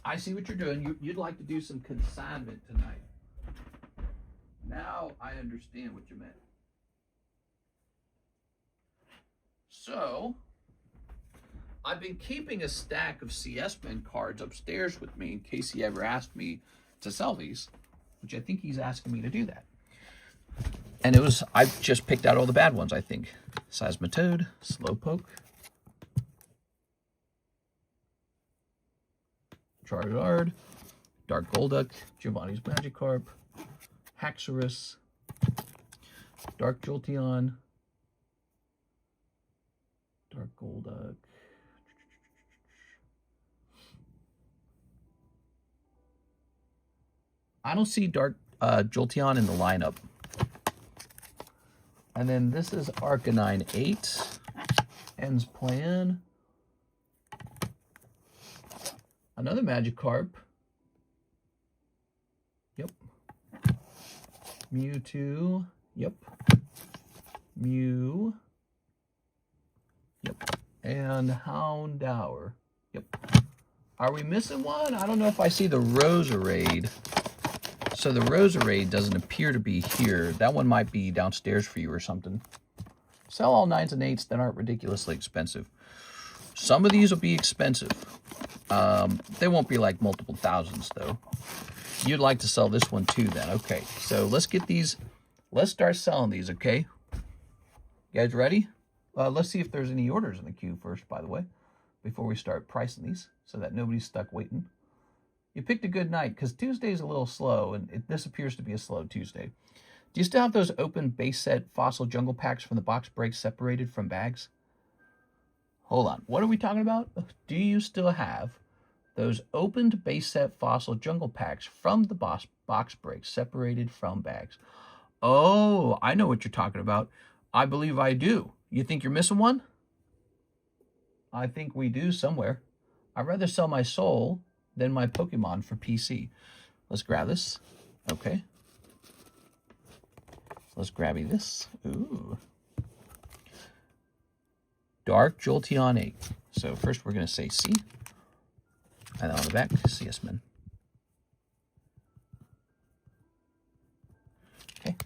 S1: I see what you're doing. You'd like to do some consignment tonight. Now I understand what you meant. So, I've been keeping a stack of CS Men cards upstairs with me in case he ever asked me to sell these, which I think he's asking me to do that. And I just picked out all the bad ones, I think. Seismitoad, Slowpoke, Charizard, Dark Golduck, Giovanni's Magikarp, Haxorus, Dark Jolteon, Dark Golduck, I don't see Dark Jolteon in the lineup. And then this is Arcanine 8, Ends Plan, another Magikarp, yep, Mewtwo, yep, Mew, yep, and Houndour, yep. Are we missing one? I don't know if I see the Roserade. So the Roserade doesn't appear to be here. That one might be downstairs for you or something. Sell all 9s and 8s that aren't ridiculously expensive. Some of these will be expensive. They won't be like multiple thousands though. You'd like to sell this one too then. Okay, so let's get these. Let's start selling these, okay? You guys ready? Let's see if there's any orders in the queue first, by the way, before we start pricing these so that nobody's stuck waiting. You picked a good night because Tuesday's a little slow, and this appears to be a slow Tuesday. Do you still have those open base set fossil jungle packs from the box break separated from bags? Hold on. What are we talking about? Do you still have those opened base set fossil jungle packs from the box break separated from bags? Oh, I know what you're talking about. I believe I do. You think you're missing one? I think we do somewhere. I'd rather sell my soul than my Pokemon for PC. Let's grab this. Okay. So let's grabby this. Ooh. Dark Jolteon 8. So first we're going to say C. And then on the back, CS Men. Okay.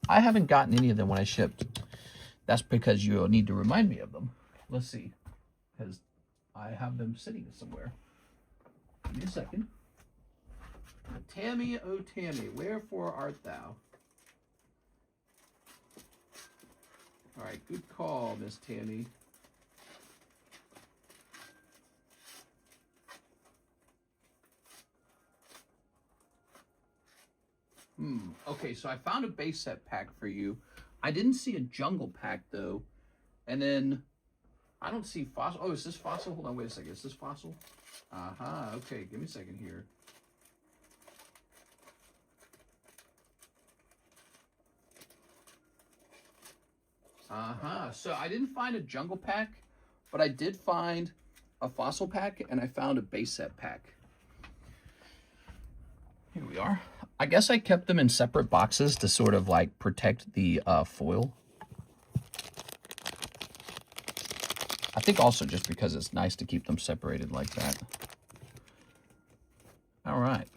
S1: I haven't gotten any of them when I shipped. That's because you'll need to remind me of them. Let's see. Because I have them sitting somewhere. Give me a second. Tammy, oh Tammy, wherefore art thou? All right, good call, Miss Tammy. Okay, so I found a base set pack for you. I didn't see a jungle pack, though. And then, I don't see fossil. Oh, is this fossil? Hold on, wait a second. Is this fossil? Aha, okay, give me a second here. So I didn't find a jungle pack, but I did find a fossil pack, and I found a base set pack. we are. I guess I kept them in separate boxes to sort of like protect the foil. I think also just because it's nice to keep them separated like that. All right.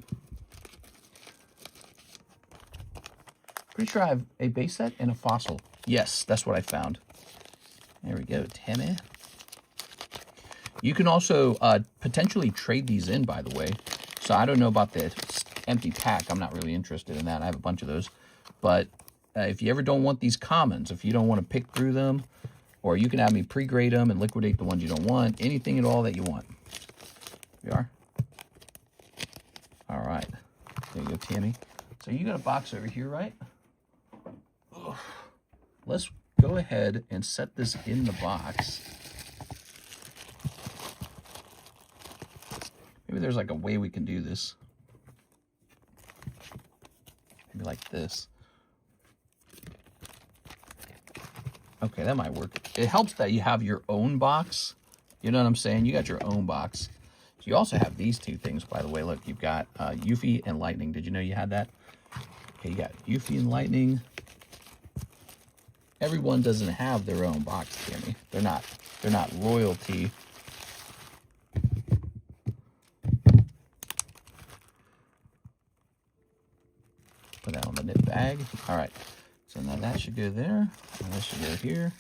S1: Pretty sure I have a base set and a fossil. Yes, that's what I found. There we go, Tammy. You can also potentially trade these in, by the way. So I don't know about the empty pack. I'm not really interested in that. I have a bunch of those. But if you ever don't want these commons, if you don't want to pick through them, or you can have me pre-grade them and liquidate the ones you don't want, anything at all that you want. Here we are. All right. There you go, Tammy. So you got a box over here, right? Ugh. Let's go ahead and set this in the box. Maybe there's like a way we can do this. Maybe like this. Okay, that might work. It helps that you have your own box. You know what I'm saying? You got your own box. So you also have these two things, by the way. Look, you've got Eufy and Lightning. Did you know you had that? Okay, you got Eufy and Lightning. Everyone doesn't have their own box, Tammy. They're not royalty. Put that on the knit bag. All right. So now that should go there. And that should go here.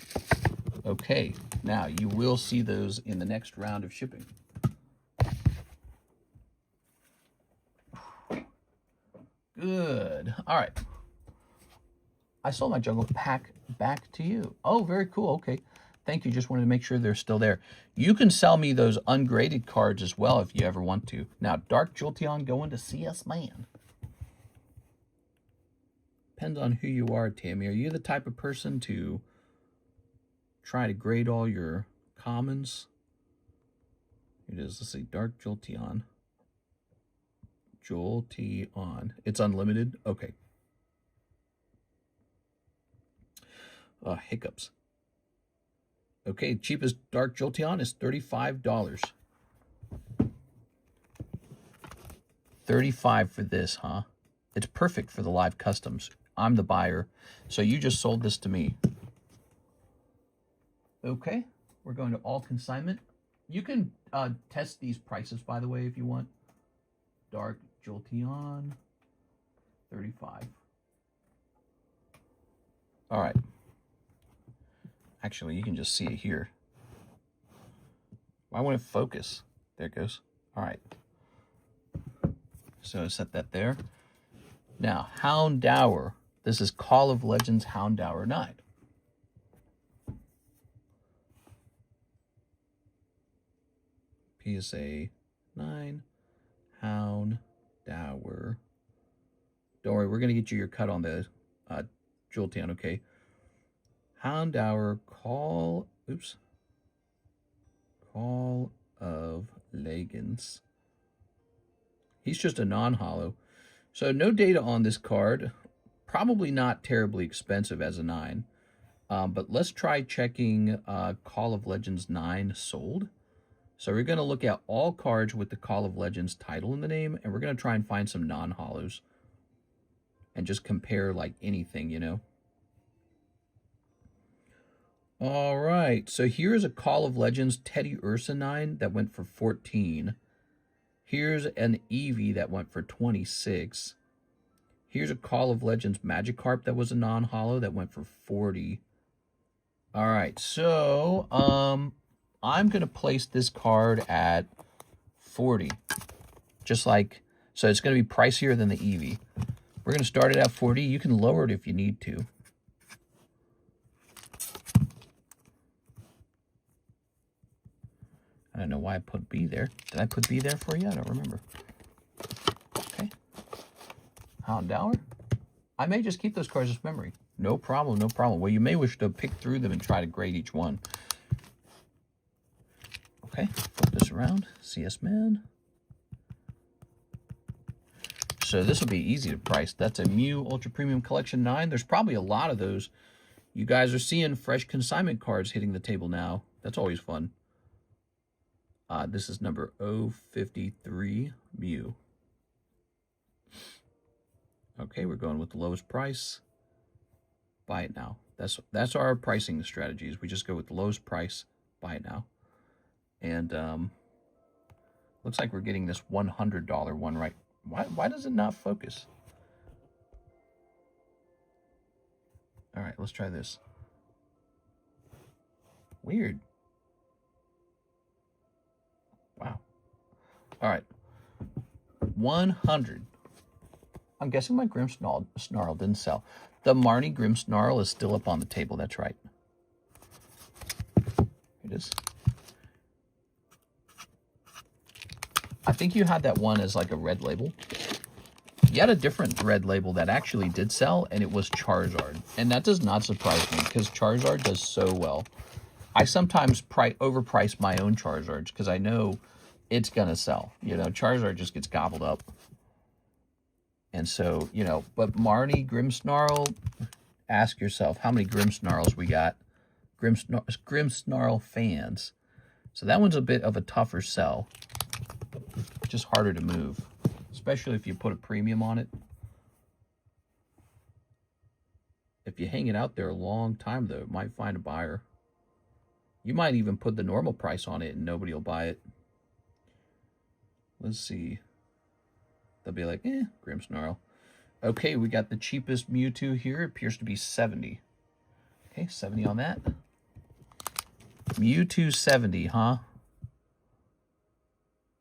S1: Okay. Now you will see those in the next round of shipping. Good. All right. I sold my jungle pack back to you. Oh, very cool. Okay. Thank you. Just wanted to make sure they're still there. You can sell me those ungraded cards as well if you ever want to. Now, Dark Jolteon going to CS Man. Depends on who you are, Tammy. Are you the type of person to try to grade all your commons? It is. Let's see. Dark Jolteon. Jolteon. It's unlimited? Okay. Hiccups. Okay, cheapest Dark Jolteon is $35. $35 for this, huh? It's perfect for the live customs. I'm the buyer, so you just sold this to me. Okay, we're going to all consignment. You can test these prices, by the way, if you want. Dark Jolteon, $35. All right. Actually, you can just see it here. Why won't it focus? There it goes. All right. So set that there. Now, Houndour. This is Call of Legends Houndour 9. PSA 9. Houndour. Don't worry, we're going to get you your cut on the Jolteon, okay? Houndour Call of Legends. He's just a non-holo. So no data on this card. Probably not terribly expensive as a 9. But let's try checking Call of Legends 9 sold. So we're going to look at all cards with the Call of Legends title in the name, and we're going to try and find some non-holos. And just compare like anything, you know. All right, so here's a Call of Legends Teddy Ursa 9 that went for 14. Here's an Eevee that went for 26. Here's a Call of Legends Magikarp that was a non-holo that went for 40. All right, so I'm going to place this card at 40. Just like, so it's going to be pricier than the Eevee. We're going to start it at 40. You can lower it if you need to. I don't know why I put B there. Did I put B there for you? I don't remember. Okay. Houndour. I may just keep those cards as memory. No problem, no problem. Well, you may wish to pick through them and try to grade each one. Okay, flip this around. CS Man. So this will be easy to price. That's a Mew Ultra Premium Collection 9. There's probably a lot of those. You guys are seeing fresh consignment cards hitting the table now. That's always fun. This is number 053 Mew. Okay, we're going with the lowest price. Buy it now. That's our pricing strategies. We just go with the lowest price, buy it now. And looks like we're getting this $100 one right. Why does it not focus? All right, let's try this. Weird. Wow. All right. 100. I'm guessing my Grim Snarl didn't sell. The Marnie Grim Snarl is still up on the table. That's right. Here it is. I think you had that one as like a red label. You had a different red label that actually did sell, and it was Charizard. And that does not surprise me because Charizard does so well. I sometimes overprice my own Charizards because I know it's going to sell. You know, Charizard just gets gobbled up. And so, you know, but Marnie Grimmsnarl, ask yourself how many Grimmsnarls we got. Grimmsnarl fans. So that one's a bit of a tougher sell. Just harder to move, especially if you put a premium on it. If you hang it out there a long time, though, it might find a buyer. You might even put the normal price on it and nobody will buy it. Let's see. They'll be like, Grimmsnarl. Okay, we got the cheapest Mewtwo here. It appears to be 70. Okay, 70 on that. Mewtwo 70, huh?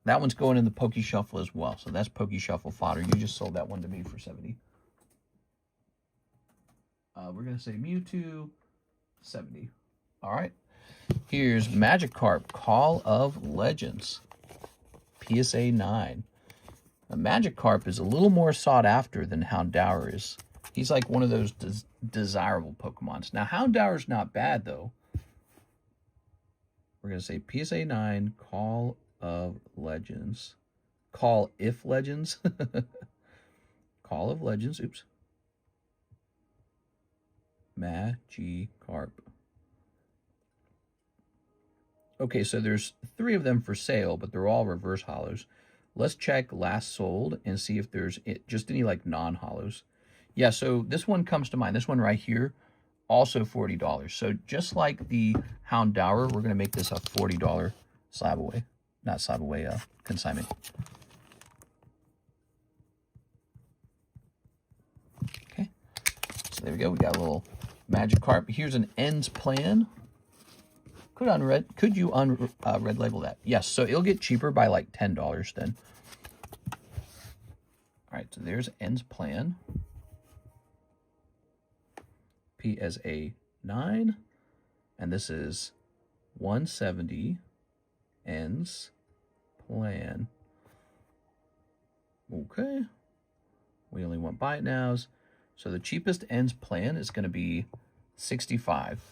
S1: That one's going in the Poke Shuffle as well. So that's Poke Shuffle fodder. You just sold that one to me for 70. We're going to say Mewtwo 70. All right. Here's Magikarp, Call of Legends. PSA 9. Now, Magikarp is a little more sought after than Houndour is. He's like one of those desirable Pokemons. Now, Houndour's not bad, though. We're going to say PSA 9, Call of Legends. Call if Legends. Call of Legends. Oops. Magikarp. Okay, so there's 3 of them for sale, but they're all reverse hollows. Let's check last sold and see if there's just any like non-hollows. Yeah, so this one comes to mind. This one right here, also $40. So just like the Houndour, we're going to make this a $40 slab away. Not slab away, consignment. Okay, so there we go. We got a little Magikarp. Here's an ends plan. Could you red label that? Yes, so it'll get cheaper by like $10 then. All right, so there's ends plan. PSA 9, and this is 170 ends plan. Okay, we only want buy it nows. So the cheapest ends plan is going to be 65.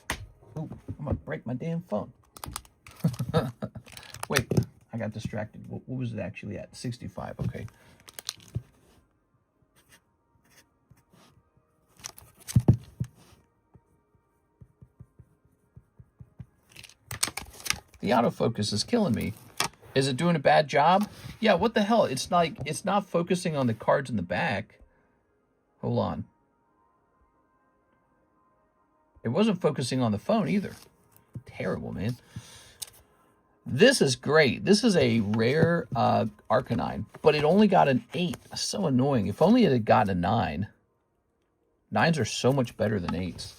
S1: Oh, I'm gonna break my damn phone. Wait, I got distracted. What was it actually at? 65. Okay. The autofocus is killing me. Is it doing a bad job? Yeah, what the hell? It's like it's not focusing on the cards in the back. Hold on. It wasn't focusing on the phone either. Terrible, man. This is great. This is a rare Arcanine, but it only got an 8. So annoying. If only it had gotten a 9. 9s are so much better than 8s.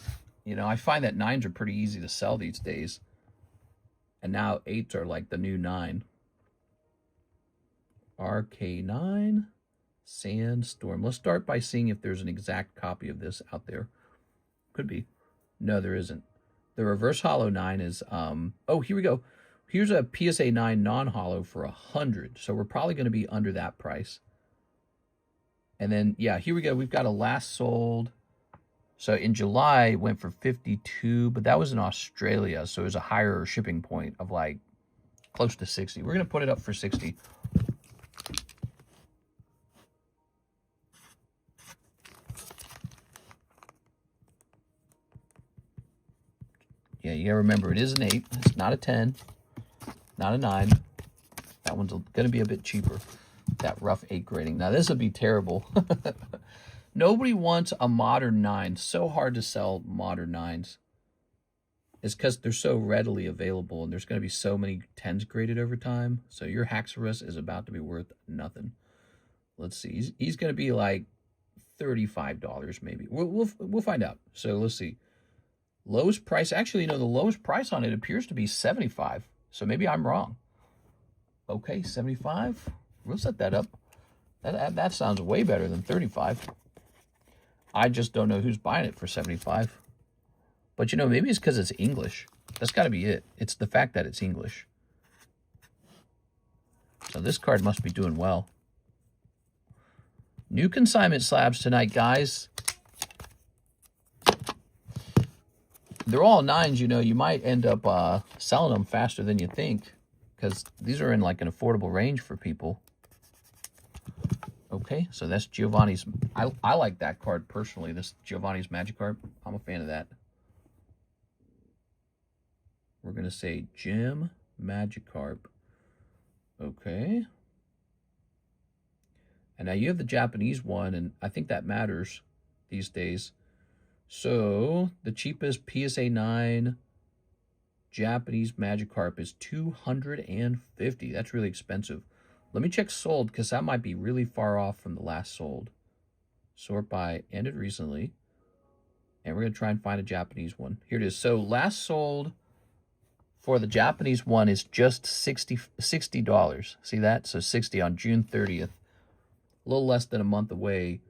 S1: You know, I find that 9s are pretty easy to sell these days. And now 8s are like the new 9. RK9, Sandstorm. Let's start by seeing if there's an exact copy of this out there. Could be. No, there isn't. The reverse hollow 9 is, oh, here we go. Here's a PSA 9 non-hollow for 100. So we're probably going to be under that price. And then, yeah, here we go. We've got a last sold. So in July, it went for 52, but that was in Australia. So it was a higher shipping point of like close to 60. We're going to put it up for 60. Yeah, you got to remember, it is an 8. It's not a 10. Not a 9. That one's going to be a bit cheaper. That rough 8 grading. Now, this would be terrible. Nobody wants a modern 9. So hard to sell modern 9s. It's because they're so readily available, and there's going to be so many 10s graded over time. So your Haxorus is about to be worth nothing. Let's see. He's going to be like $35 maybe. We'll find out. So let's see. Lowest price. Actually, the lowest price on it appears to be $75. So maybe I'm wrong. Okay, $75. We'll set that up. That sounds way better than $35. I just don't know who's buying it for $75. But maybe it's because it's English. That's got to be it. It's the fact that it's English. So this card must be doing well. New consignment slabs tonight, guys. They're all 9s, you might end up selling them faster than you think, because these are in like an affordable range for people. Okay, so that's Giovanni's. I like that card personally, this Giovanni's Magikarp. I'm a fan of that. We're going to say Jim Magikarp. Okay. And now you have the Japanese one, and I think that matters these days. So the cheapest PSA 9 Japanese Magikarp is $250. That's really expensive. Let me check sold, because that might be really far off from the last sold. Sort by ended recently. And we're going to try and find a Japanese one. Here it is. So last sold for the Japanese one is just $60. See that? So 60 on June 30th. A little less than a month away.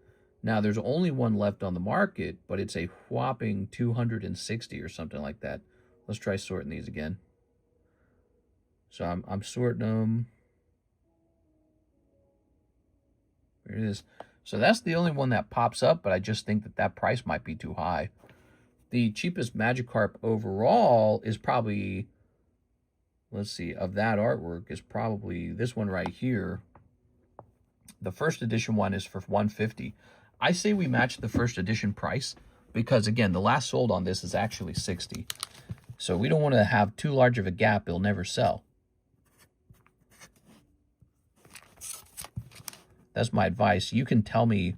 S1: Now, there's only one left on the market, but it's a whopping 260 or something like that. Let's try sorting these again. So I'm sorting them. There it is. So that's the only one that pops up, but I just think that price might be too high. The cheapest Magikarp overall is probably, let's see, of that artwork is probably this one right here. The first edition one is for $150. I say we match the first edition price because, again, the last sold on this is actually $60. So we don't want to have too large of a gap. It'll never sell. That's my advice. You can tell me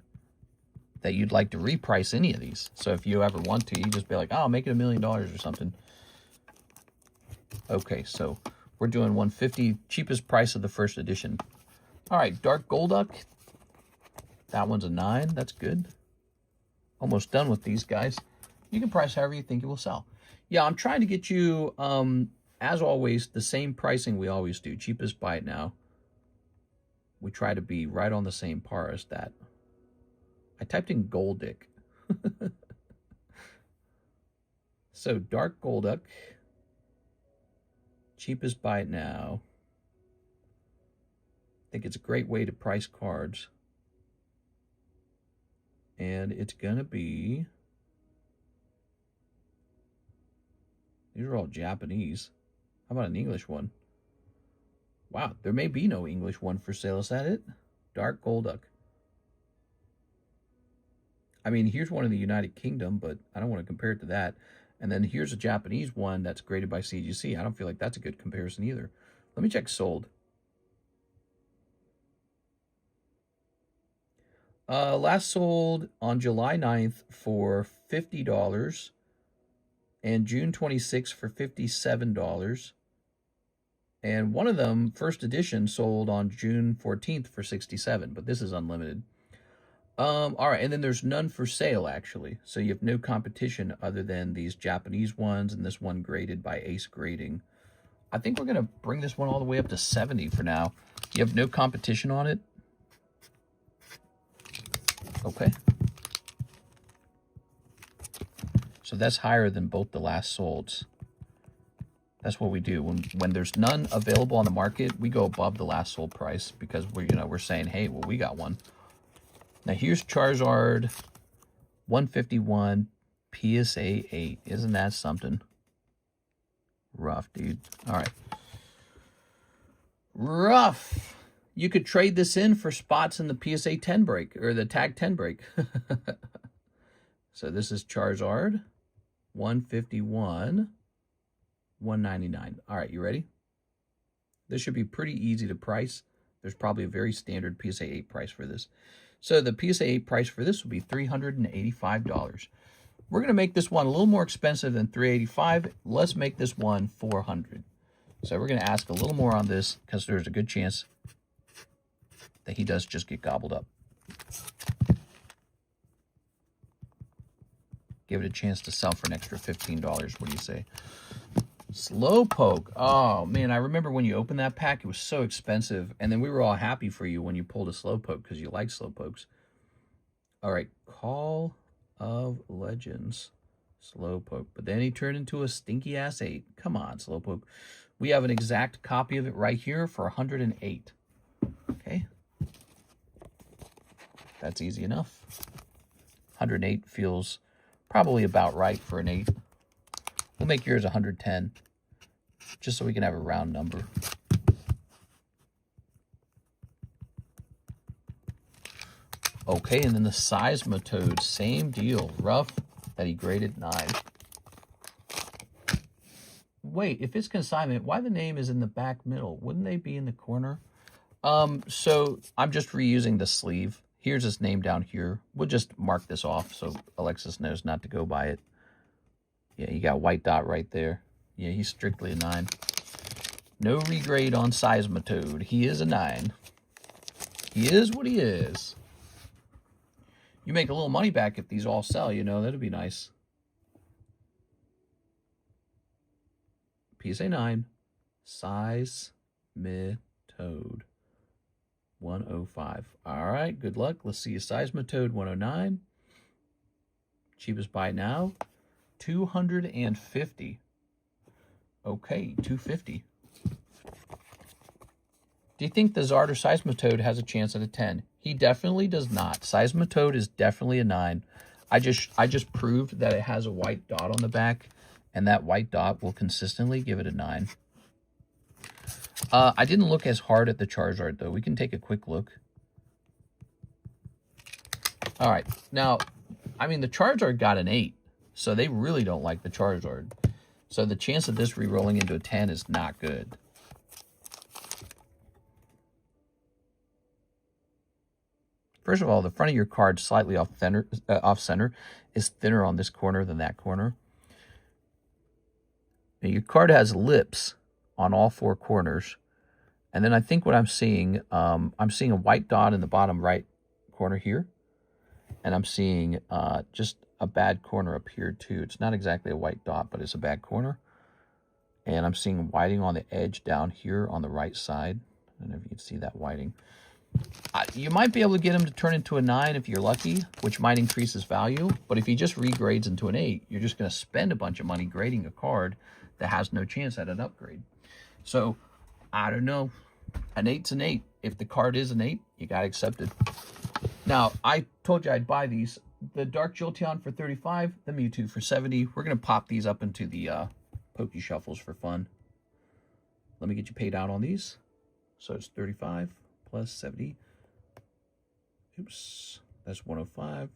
S1: that you'd like to reprice any of these. So if you ever want to, you just be like, oh, I'll make it $1 million or something. Okay, so we're doing $150, cheapest price of the first edition. All right, Dark Golduck. That one's a 9. That's good. Almost done with these guys. You can price however you think it will sell. Yeah, I'm trying to get you, as always, the same pricing we always do. Cheapest buy it now. We try to be right on the same par as that. I typed in Goldick. So, Dark Golduck. Cheapest buy it now. I think it's a great way to price cards. And it's going to be... These are all Japanese. How about an English one? Wow, there may be no English one for sale. Is that it? Dark Golduck. I mean, here's one in the United Kingdom, but I don't want to compare it to that. And then here's a Japanese one that's graded by CGC. I don't feel like that's a good comparison either. Let me check sold. Last sold on July 9th for $50 and June 26th for $57. And one of them, first edition, sold on June 14th for $67, but this is unlimited. All right, and then there's none for sale, actually. So you have no competition other than these Japanese ones and this one graded by Ace Grading. I think we're going to bring this one all the way up to 70 for now. You have no competition on it? Okay. So that's higher than both the last solds. That's what we do. When there's none available on the market, we go above the last sold price because we're saying, hey, well, we got one. Now here's Charizard 151 PSA 8. Isn't that something? Rough, dude. All right. Rough. You could trade this in for spots in the PSA 10 break or the tag 10 break. So this is Charizard 151 $199. All right, you ready? This should be pretty easy to price. There's probably a very standard PSA 8 price for this. So the PSA 8 price for this will be $385. We're going to make this one a little more expensive than $385. Let's make this one $400. So we're going to ask a little more on this because there's a good chance that he does just get gobbled up. Give it a chance to sell for an extra $15. What do you say? Slowpoke. Oh, man, I remember when you opened that pack, it was so expensive. And then we were all happy for you when you pulled a Slowpoke because you like Slowpokes. All right, Call of Legends. Slowpoke. But then he turned into a stinky-ass 8. Come on, Slowpoke. We have an exact copy of it right here for 108. Okay. That's easy enough. 108 feels probably about right for an 8. We'll make yours 110, just so we can have a round number. Okay, and then the Seismitoad, same deal. Rough that he graded 9. Wait, if it's consignment, why the name is in the back middle? Wouldn't they be in the corner? So I'm just reusing the sleeve. Here's his name down here. We'll just mark this off so Alexis knows not to go by it. Yeah, you got white dot right there. Yeah, he's strictly a 9. No regrade on Seismitoad. He is a 9. He is what he is. You make a little money back if these all sell, you know. That'd be nice. PSA 9. Seismitoad. 105. All right, good luck. Let's see a Seismitoad 109. Cheapest buy now. 250. Okay, 250. Do you think the Zard or Seismitoad has a chance at a 10? He definitely does not. Seismitoad is definitely a 9. I just proved that it has a white dot on the back, and that white dot will consistently give it a 9. I didn't look as hard at the Charizard, though. We can take a quick look. All right. Now, I mean, the Charizard got an 8, so they really don't like the Charizard. So the chance of this re-rolling into a 10 is not good. First of all, the front of your card slightly off center is thinner on this corner than that corner. Now, your card has lips on all 4 corners. And then I think what I'm seeing a white dot in the bottom right corner here. And I'm seeing just a bad corner up here too. It's not exactly a white dot, but it's a bad corner. And I'm seeing whiting on the edge down here on the right side. I don't know if you can see that whiting. You might be able to get him to turn into a 9 if you're lucky, which might increase his value. But if he just regrades into an 8, you're just going to spend a bunch of money grading a card that has no chance at an upgrade. So, I don't know. An 8's an 8. If the card is an 8, you got to accept it. Now, I told you I'd buy these. The Dark Jolteon for 35, the Mewtwo for 70. We're going to pop these up into the Poke Shuffles for fun. Let me get you paid out on these. So it's 35 plus 70. Oops, that's 105.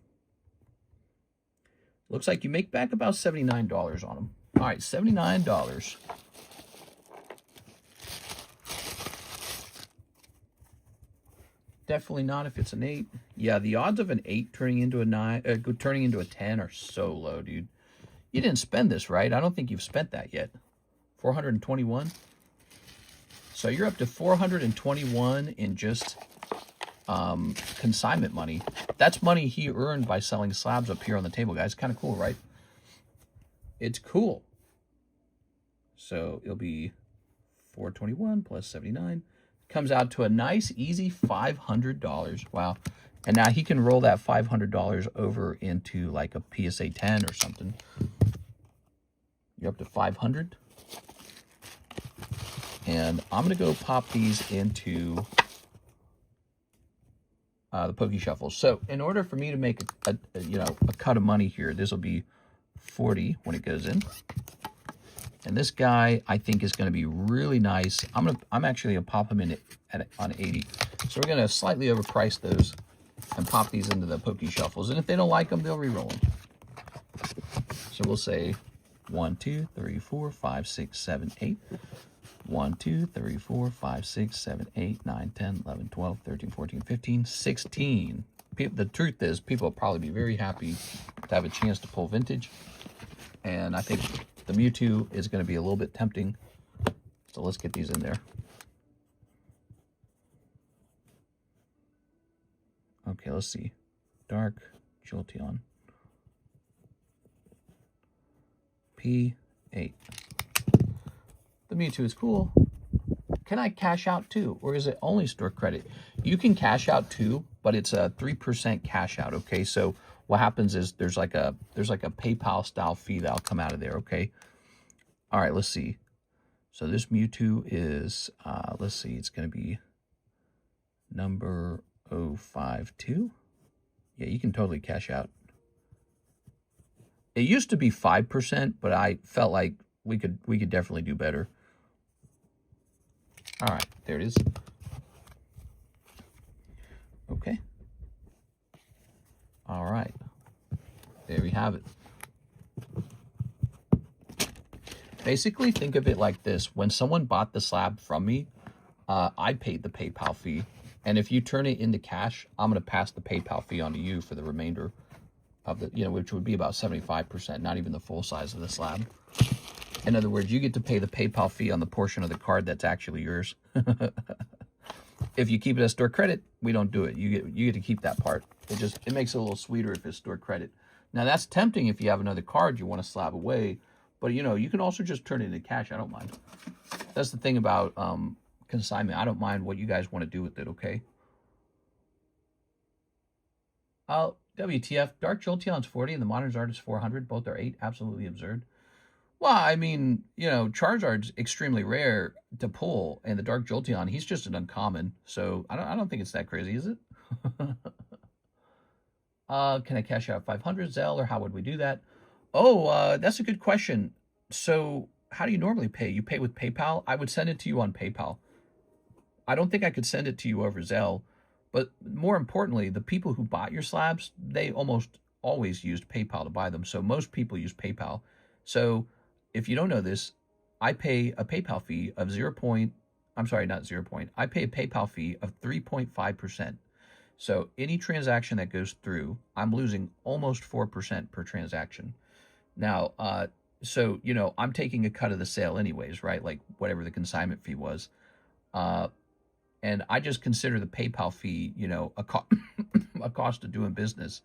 S1: Looks like you make back about $79 on them. All right, $79. Definitely not if it's an 8. Yeah, the odds of an 8 turning into a 9, turning into a 10 are so low, dude. You didn't spend this, right? I don't think you've spent that yet. 421. So you're up to 421 in just consignment money. That's money he earned by selling slabs up here on the table, guys. Kind of cool, right? It's cool. So it'll be 421 plus 79. Comes out to a nice, easy $500. Wow. And now he can roll that $500 over into like a PSA 10 or something. You're up to 500. And I'm going to go pop these into the Poke Shuffles. So in order for me to make a cut of money here, this will be 40 when it goes in. And this guy, I think, is going to be really nice. I'm actually going to pop him in on 80. So we're going to slightly overprice those and pop these into the Poke Shuffles. And if they don't like them, they'll re-roll them. So we'll say 1, 2, 3, 4, 5, 6, 7, 8. 1, 2, 3, 4, 5, 6, 7, 8, 9, 10, 11, 12, 13, 14, 15, 16. the truth is, people will probably be very happy to have a chance to pull vintage. And I think the Mewtwo is going to be a little bit tempting. So let's get these in there. Okay, let's see. Dark Jolteon. P8. The Mewtwo is cool. Can I cash out too? Or is it only store credit? You can cash out too, but it's a 3% cash out, okay? So what happens is there's like a PayPal style fee that'll come out of there, okay? All right, let's see. So this Mewtwo is, let's see, it's going to be number 052. Yeah, you can totally cash out. It used to be 5%, but I felt like we could definitely do better. All right, there it is. Okay. All right. There we have it. Basically, think of it like this. When someone bought the slab from me, I paid the PayPal fee. And if you turn it into cash, I'm going to pass the PayPal fee on to you for the remainder of the, which would be about 75%, not even the full size of the slab. In other words, you get to pay the PayPal fee on the portion of the card that's actually yours. If you keep it as store credit, we don't do it. You get to keep that part. It makes it a little sweeter if it's store credit. Now that's tempting if you have another card you want to slab away, but you can also just turn it into cash. I don't mind. That's the thing about consignment. I don't mind what you guys want to do with it. Okay. WTF? Dark Jolteon's 40 and the Modern Zard is 400. Both are 8. Absolutely absurd. Well, I mean, Charizard's extremely rare to pull, and the Dark Jolteon, he's just an uncommon. So I don't think it's that crazy, is it? Can I cash out 500 ZELLE, or how would we do that? Oh, that's a good question. So how do you normally pay? You pay with PayPal? I would send it to you on PayPal. I don't think I could send it to you over ZELLE, but more importantly, the people who bought your slabs, they almost always used PayPal to buy them. So most people use PayPal. So if you don't know this, I pay a PayPal fee of I pay a PayPal fee of 3.5%. So any transaction that goes through, I'm losing almost 4% per transaction. Now, so, I'm taking a cut of the sale anyways, right? Like whatever the consignment fee was. And I just consider the PayPal fee, a cost of doing business.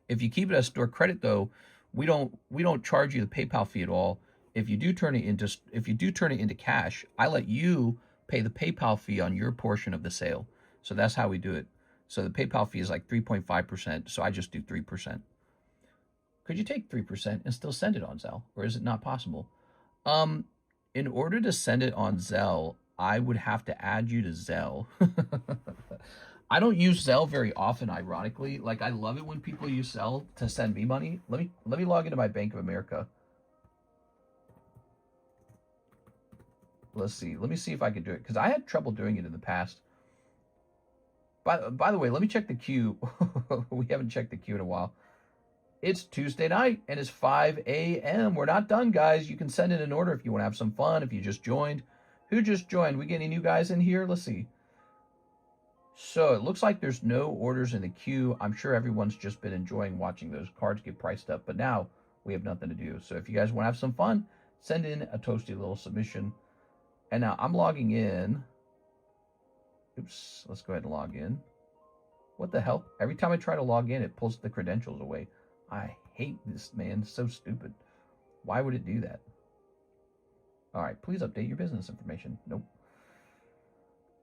S1: If you keep it as store credit though, we don't charge you the PayPal fee at all. If you do turn it into cash, I let you pay the PayPal fee on your portion of the sale. So that's how we do it. So the PayPal fee is like 3.5%. So I just do 3%. Could you take 3% and still send it on ZELLE, or is it not possible? In order to send it on ZELLE, I would have to add you to ZELLE. I don't use ZELLE very often, ironically. Like, I love it when people use ZELLE to send me money. Let me log into my Bank of America. Let's see. Let me see if I can do it, because I had trouble doing it in the past. By the way, let me check the queue. We haven't checked the queue in a while. It's Tuesday night, and it's 5 a.m. We're not done, guys. You can send in an order if you want to have some fun, if you just joined. Who just joined? We get any new guys in here? Let's see. So it looks like there's no orders in the queue. I'm sure everyone's just been enjoying watching those cards get priced up, but now we have nothing to do. So if you guys want to have some fun, send in a toasty little submission. And now I'm logging in. Oops, let's go ahead and log in. What the hell? Every time I try to log in, it pulls the credentials away. I hate this, man. It's so stupid. Why would it do that? All right, please update your business information. Nope.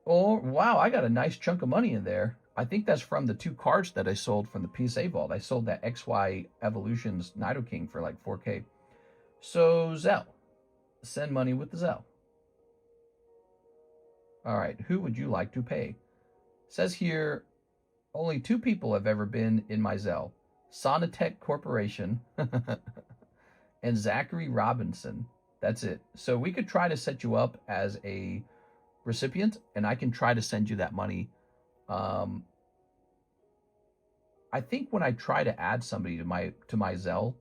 S1: Oh, wow, I got a nice chunk of money in there. I think that's from the 2 cards that I sold from the PSA vault. I sold that XY Evolutions Nidoking for like 4K. So, ZELLE. Send money with the ZELLE. All right, who would you like to pay? Says here, only 2 people have ever been in my ZELLE. Sonatech Corporation and Zachary Robinson. That's it. So we could try to set you up as a recipient, and I can try to send you that money. I think when I try to add somebody to my ZELLE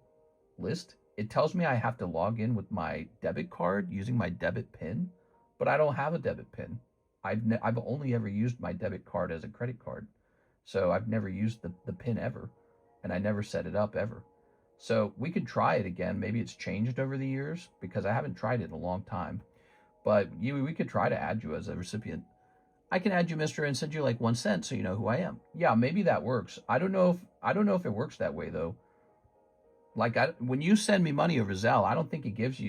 S1: list, it tells me I have to log in with my debit card using my debit PIN, but I don't have a debit PIN. I've only ever used my debit card as a credit card. So I've never used the pin ever, and I never set it up ever. So we could try it again. Maybe it's changed over the years because I haven't tried it in a long time. But we could try to add you as a recipient. I can add you, mister, and send you like 1 cent so you know who I am. Yeah, maybe that works. I don't know if it works that way though. Like when you send me money over Zelle, I don't think it gives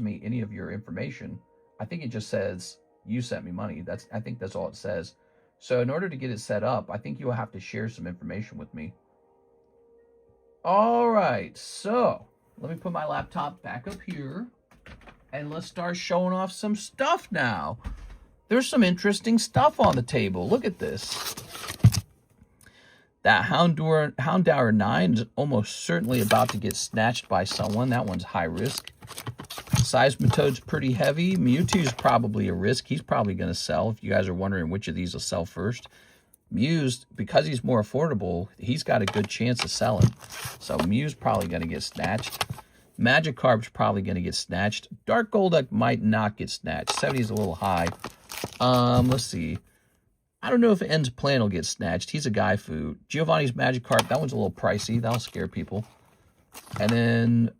S1: me any of your information. I think it just says you sent me money. I think that's all it says. So in order to get it set up, I think you will have to share some information with me. All right, so let me put my laptop back up here and let's start showing off some stuff now. There's some interesting stuff on the table. Look at this. That Houndour 9 is almost certainly about to get snatched by someone. That one's high risk. Seismitoad's pretty heavy. Mewtwo's probably a risk. He's probably going to sell. If you guys are wondering which of these will sell first. Mew's, because he's more affordable, he's got a good chance of selling. So Mew's probably going to get snatched. Magikarp's probably going to get snatched. Dark Golduck might not get snatched. 70 is a little high. Let's see. I don't know if N's plan will get snatched. He's a guy food. Giovanni's Magikarp, that one's a little pricey. That'll scare people. And then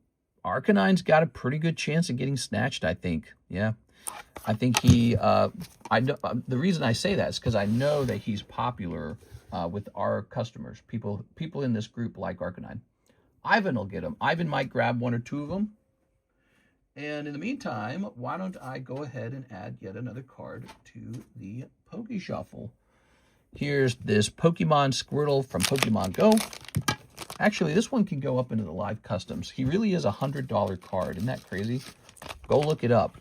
S1: Arcanine's got a pretty good chance of getting snatched, I think. Yeah. I think he, I know, the reason I say that is because I know that he's popular with our customers. People in this group like Arcanine. Ivan will get him. Ivan might grab 1 or 2 of them. And in the meantime, why don't I go ahead and add yet another card to the Pokeshuffle. Here's this Pokemon Squirtle from Pokemon Go. Actually, this one can go up into the live customs. He really is a $100 card. Isn't that crazy? Go look it up.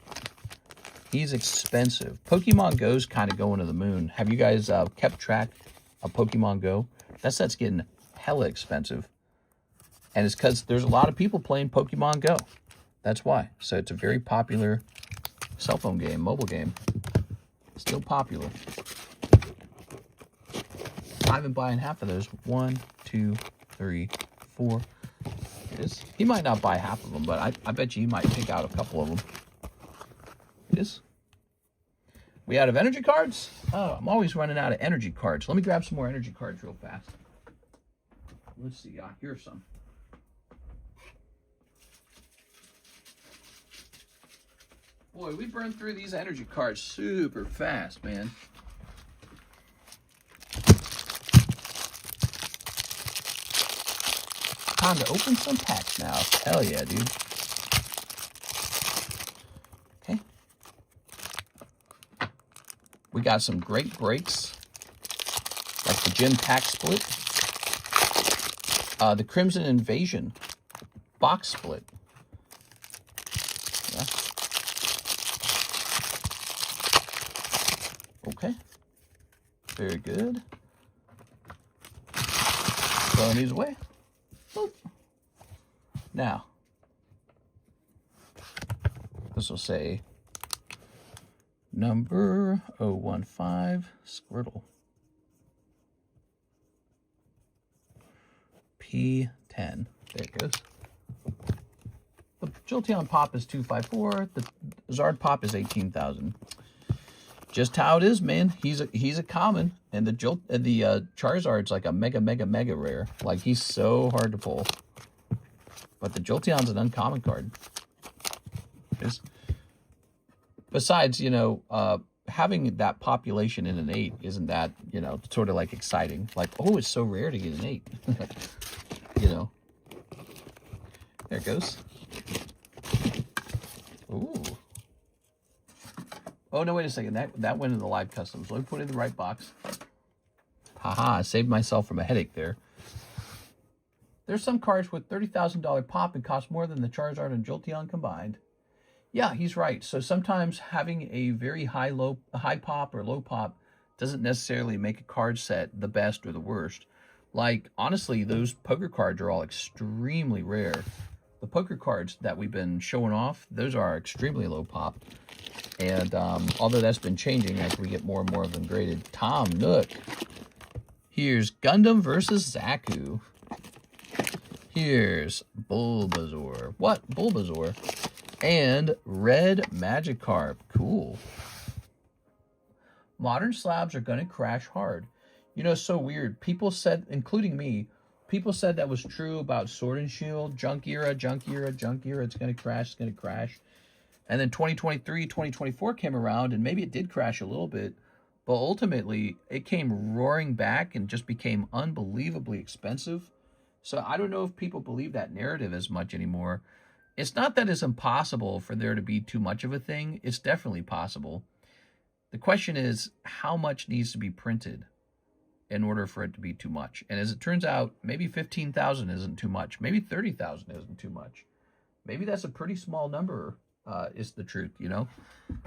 S1: He's expensive. Pokemon Go's kind of going to the moon. Have you guys kept track of Pokemon Go? That set's getting hella expensive. And it's because there's a lot of people playing Pokemon Go. That's why. So it's a very popular cell phone game, mobile game. Still popular. I've been buying half of those. 1, 2, 3, 4. It is. He might not buy half of them, but I bet you he might pick out a couple of them. It is. We out of energy cards? Oh, I'm always running out of energy cards. Let me grab some more energy cards real fast. Let's see. Here's some. Boy, we burned through these energy cards super fast, man. Time to open some packs now. Hell yeah, dude. Okay. We got some great breaks. Like the Gym Pack Split. The Crimson Invasion Box Split. Yeah. Okay. Very good. Throwing these away. Boop. Now, this will say number 015 Squirtle. P10. There it goes. The Jolteon Pop is 254. The Zard Pop is 18,000. Just how it is, man. He's a common, and the Charizard's like a mega rare. Like, he's so hard to pull. But the Jolteon's an uncommon card. Besides, having that population in an 8 isn't that, sort of like exciting. Like, oh, it's so rare to get an 8. There it goes. Ooh. Oh, no, wait a second. That went in the live customs. Let me put it in the right box. Haha, I saved myself from a headache there. There's some cards with $30,000 pop and cost more than the Charizard and Jolteon combined. Yeah, he's right. So sometimes having a very high pop or low pop doesn't necessarily make a card set the best or the worst. Like, honestly, those poker cards are all extremely rare. The poker cards that we've been showing off, those are extremely low pop. And although that's been changing as we get more and more of them graded. Tom Nook. Here's Gundam versus Zaku. Here's Bulbasaur. What? Bulbasaur. And Red Magikarp. Cool. Modern slabs are going to crash hard. You know, it's so weird. People said, including me, people said that was true about Sword and Shield, junk era, junk era, junk era. It's going to crash, it's going to crash. And then 2023, 2024 came around, and maybe it did crash a little bit, but ultimately it came roaring back and just became unbelievably expensive. So I don't know if people believe that narrative as much anymore. It's not that it's impossible for there to be too much of a thing. It's definitely possible. The question is, how much needs to be printed in order for it to be too much? And as it turns out, maybe 15,000 isn't too much. Maybe 30,000 isn't too much. Maybe that's a pretty small number, is the truth, you know?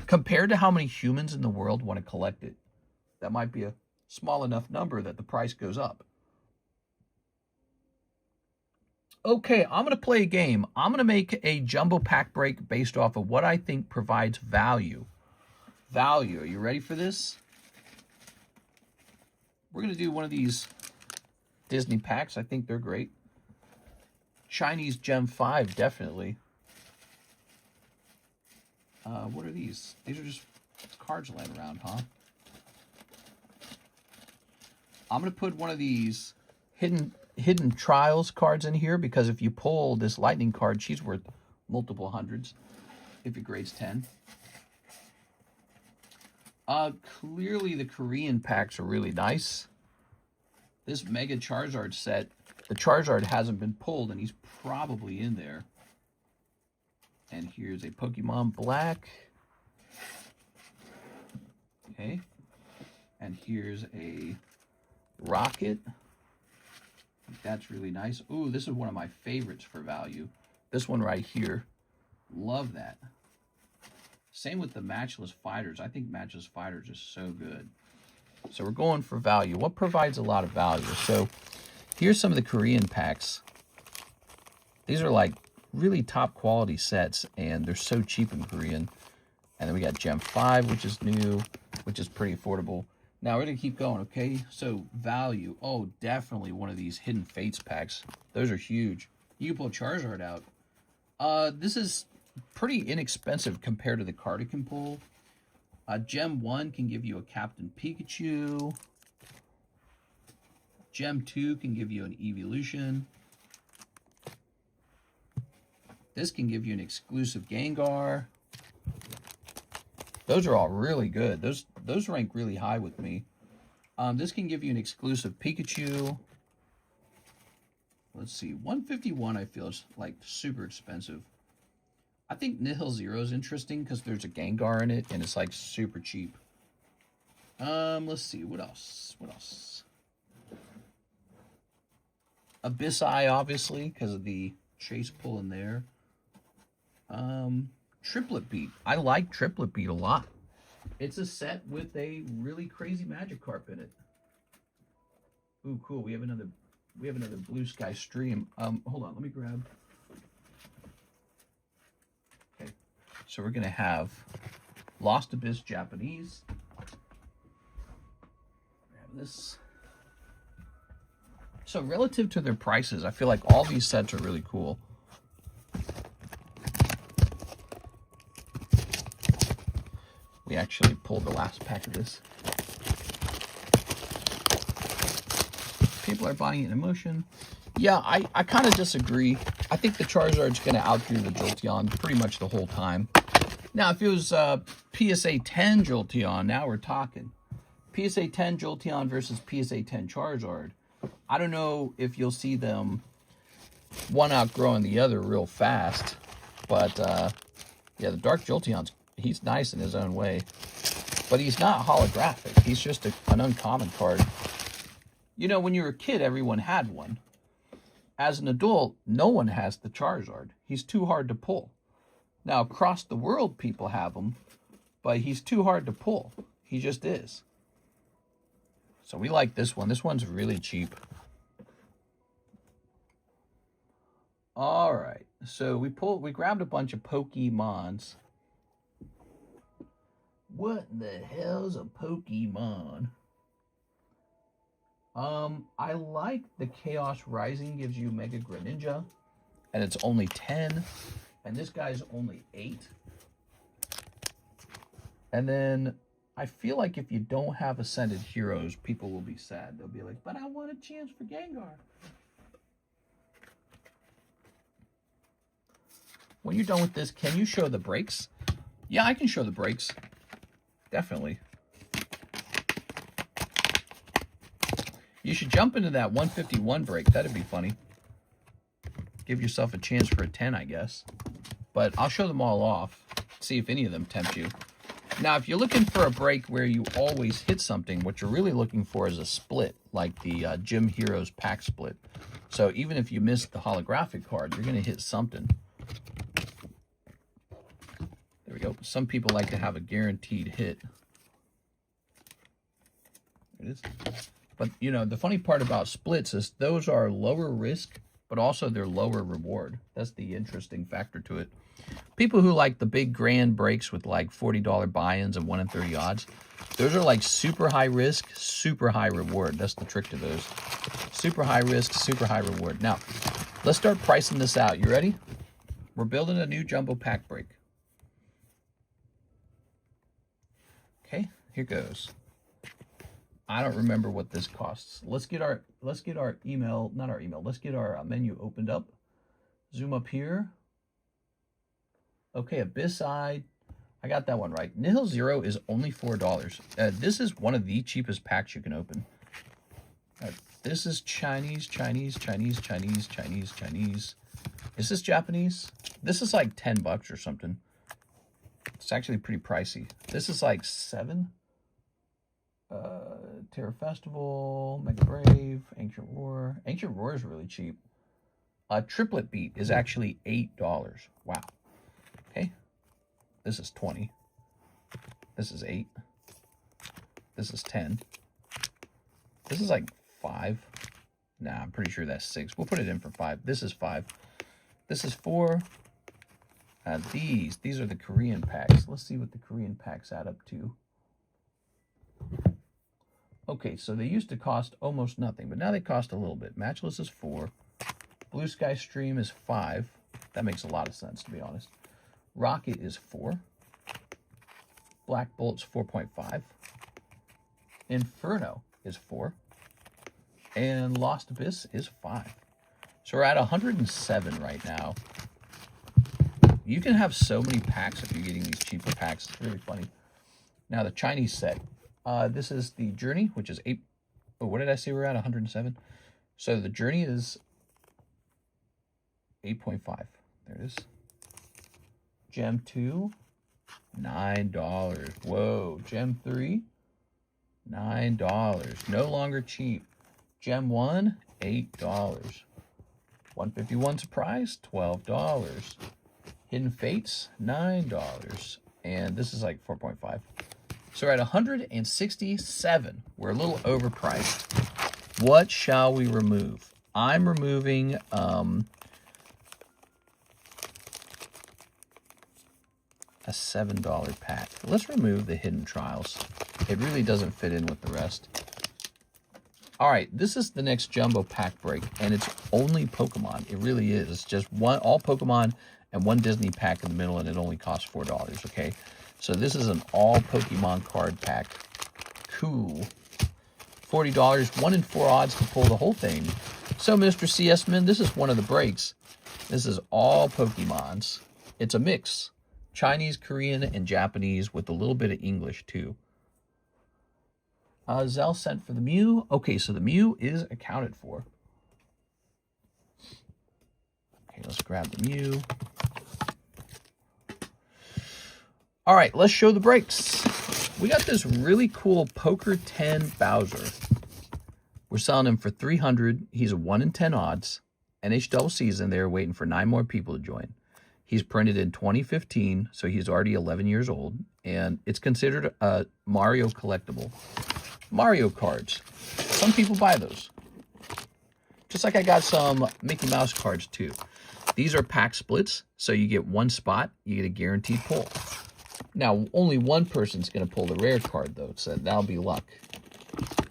S1: Compared to how many humans in the world want to collect it, that might be a small enough number that the price goes up. Okay, I'm going to play a game. I'm going to make a jumbo pack break based off of what I think provides value. Value. Are you ready for this? We're going to do one of these Disney packs. I think they're great. Chinese Gem 5, definitely. What are these? These are just cards laying around, huh? I'm going to put one of these hidden trials cards in here, because if you pull this lightning card, she's worth multiple hundreds if it grades 10. Clearly the Korean packs are really nice. This Mega Charizard set, the Charizard hasn't been pulled, and he's probably in there. And here's a Pokemon Black. Okay. And here's a Rocket. That's really nice. Ooh, this is one of my favorites for value. This one right here. Love that. Same with the Matchless Fighters. I think Matchless Fighters is so good. So we're going for value. What provides a lot of value? So here's some of the Korean packs. These are like really top quality sets, and they're so cheap in Korean. And then we got Gem 5, which is new, which is pretty affordable. Now we're going to keep going, okay? So value. Oh, definitely one of these Hidden Fates packs. Those are huge. You can pull Charizard out. This is pretty inexpensive compared to the card it can pull. Gem 1 can give you a Captain Pikachu. Gem 2 can give you an Evolution. This can give you an exclusive Gengar. Those are all really good. Those rank really high with me. This can give you an exclusive Pikachu. Let's see, 151 I feel is like super expensive. I think Nihil Zero is interesting because there's a Gengar in it and it's like super cheap. Let's see, what else? What else? Abyssai, obviously, because of the chase pull in there. Triplet Beat. I like Triplet Beat a lot. It's a set with a really crazy Magikarp in it. Ooh, cool. We have another Blue Sky Stream. Hold on, let me grab. Okay. So we're gonna have Lost Abyss Japanese. Grab this. So relative to their prices, I feel like all these sets are really cool. We actually pulled the last pack of this. People are buying it in motion. Yeah, I kind of disagree. I think the Charizard's going to outdo the Jolteon pretty much the whole time. Now, if it was PSA 10 Jolteon, now we're talking. PSA 10 Jolteon versus PSA 10 Charizard. I don't know if you'll see them one outgrowing the other real fast. But, yeah, the Dark Jolteon's, he's nice in his own way. But he's not holographic. He's just an uncommon card. You know, when you were a kid, everyone had one. As an adult, no one has the Charizard. He's too hard to pull. Now, across the world, people have him, but he's too hard to pull. He just is. So we like this one. This one's really cheap. All right. So we grabbed a bunch of Pokemons. What the hell's a Pokemon? I like the Chaos Rising gives you Mega Greninja, and it's only 10, and this guy's only 8. And then I feel like if you don't have Ascended Heroes, people will be sad. They'll be like, but I want a chance for Gengar. When you're done with this, can you show the breaks? Yeah, I can show the breaks. Definitely. You should jump into that 151 break. That'd be funny. Give yourself a chance for a 10, I guess. But I'll show them all off. See if any of them tempt you. Now, if you're looking for a break where you always hit something, what you're really looking for is a split, like the Gym Heroes pack split. So even if you miss the holographic card, you're going to hit something. There we go. Some people like to have a guaranteed hit. It is. But, you know, the funny part about splits is those are lower risk, but also they're lower reward. That's the interesting factor to it. People who like the big grand breaks with like $40 buy-ins and 1 in 30 odds, those are like super high risk, super high reward. That's the trick to those. Super high risk, super high reward. Now, let's start pricing this out. You ready? We're building a new jumbo pack break. Okay, here goes. I don't remember what this costs. Let's get our email, not our email. Let's get our menu opened up. Zoom up here. Okay, Abysside. I got that one right. Nihil Zero is only $4. This is one of the cheapest packs you can open. This is Chinese. Is this Japanese? This is like $10 or something. It's actually pretty pricey. This is like $7. Terror Festival, Mega Brave, Ancient Roar. Ancient Roar is really cheap. Triplet Beat is actually $8. Wow. Okay. This is 20. This is 8. This is 10. This is like 5. Nah, I'm pretty sure that's 6. We'll put it in for 5. This is 5. This is 4. These are the Korean packs. Let's see what the Korean packs add up to. Okay, so they used to cost almost nothing, but now they cost a little bit. Matchless is 4. Blue Sky Stream is 5. That makes a lot of sense, to be honest. Rocket is 4. Black Bolt's 4.5. Inferno is 4. And Lost Abyss is 5. So we're at 107 right now. You can have so many packs if you're getting these cheaper packs. It's really funny. Now the Chinese set. This is the Journey, which is 8. Oh, what did I say we're at? 107. So the Journey is 8.5. There it is. Gem 2, $9. Whoa. Gem 3, $9. No longer cheap. Gem 1, $8. 151 Surprise, $12. Hidden Fates, $9. And this is like 4.5. So we're at 167. We're a little overpriced. What shall we remove? I'm removing a $7 pack. Let's remove the Hidden Trials. It really doesn't fit in with the rest. All right, this is the next jumbo pack break, and it's only Pokemon. It really is. It's just all Pokemon and one Disney pack in the middle, and it only costs $4, okay? So this is an all Pokemon card pack. Cool. $40, 1 in 4 odds to pull the whole thing. So, Mr. CS-Man, this is one of the breaks. This is all Pokemons. It's a mix. Chinese, Korean, and Japanese with a little bit of English, too. ZELLE sent for the Mew. Okay, so the Mew is accounted for. Okay, let's grab the Mew. All right, let's show the breaks. We got this really cool Poker 10 Bowser. We're selling him for $300. He's a 1 in 10 odds. NH double season. They're waiting for 9 more people to join. He's printed in 2015, so he's already 11 years old. And it's considered a Mario collectible. Mario cards. Some people buy those. Just like I got some Mickey Mouse cards, too. These are pack splits, so you get 1 spot. You get a guaranteed pull. Now, only one person's going to pull the rare card, though, so that'll be luck.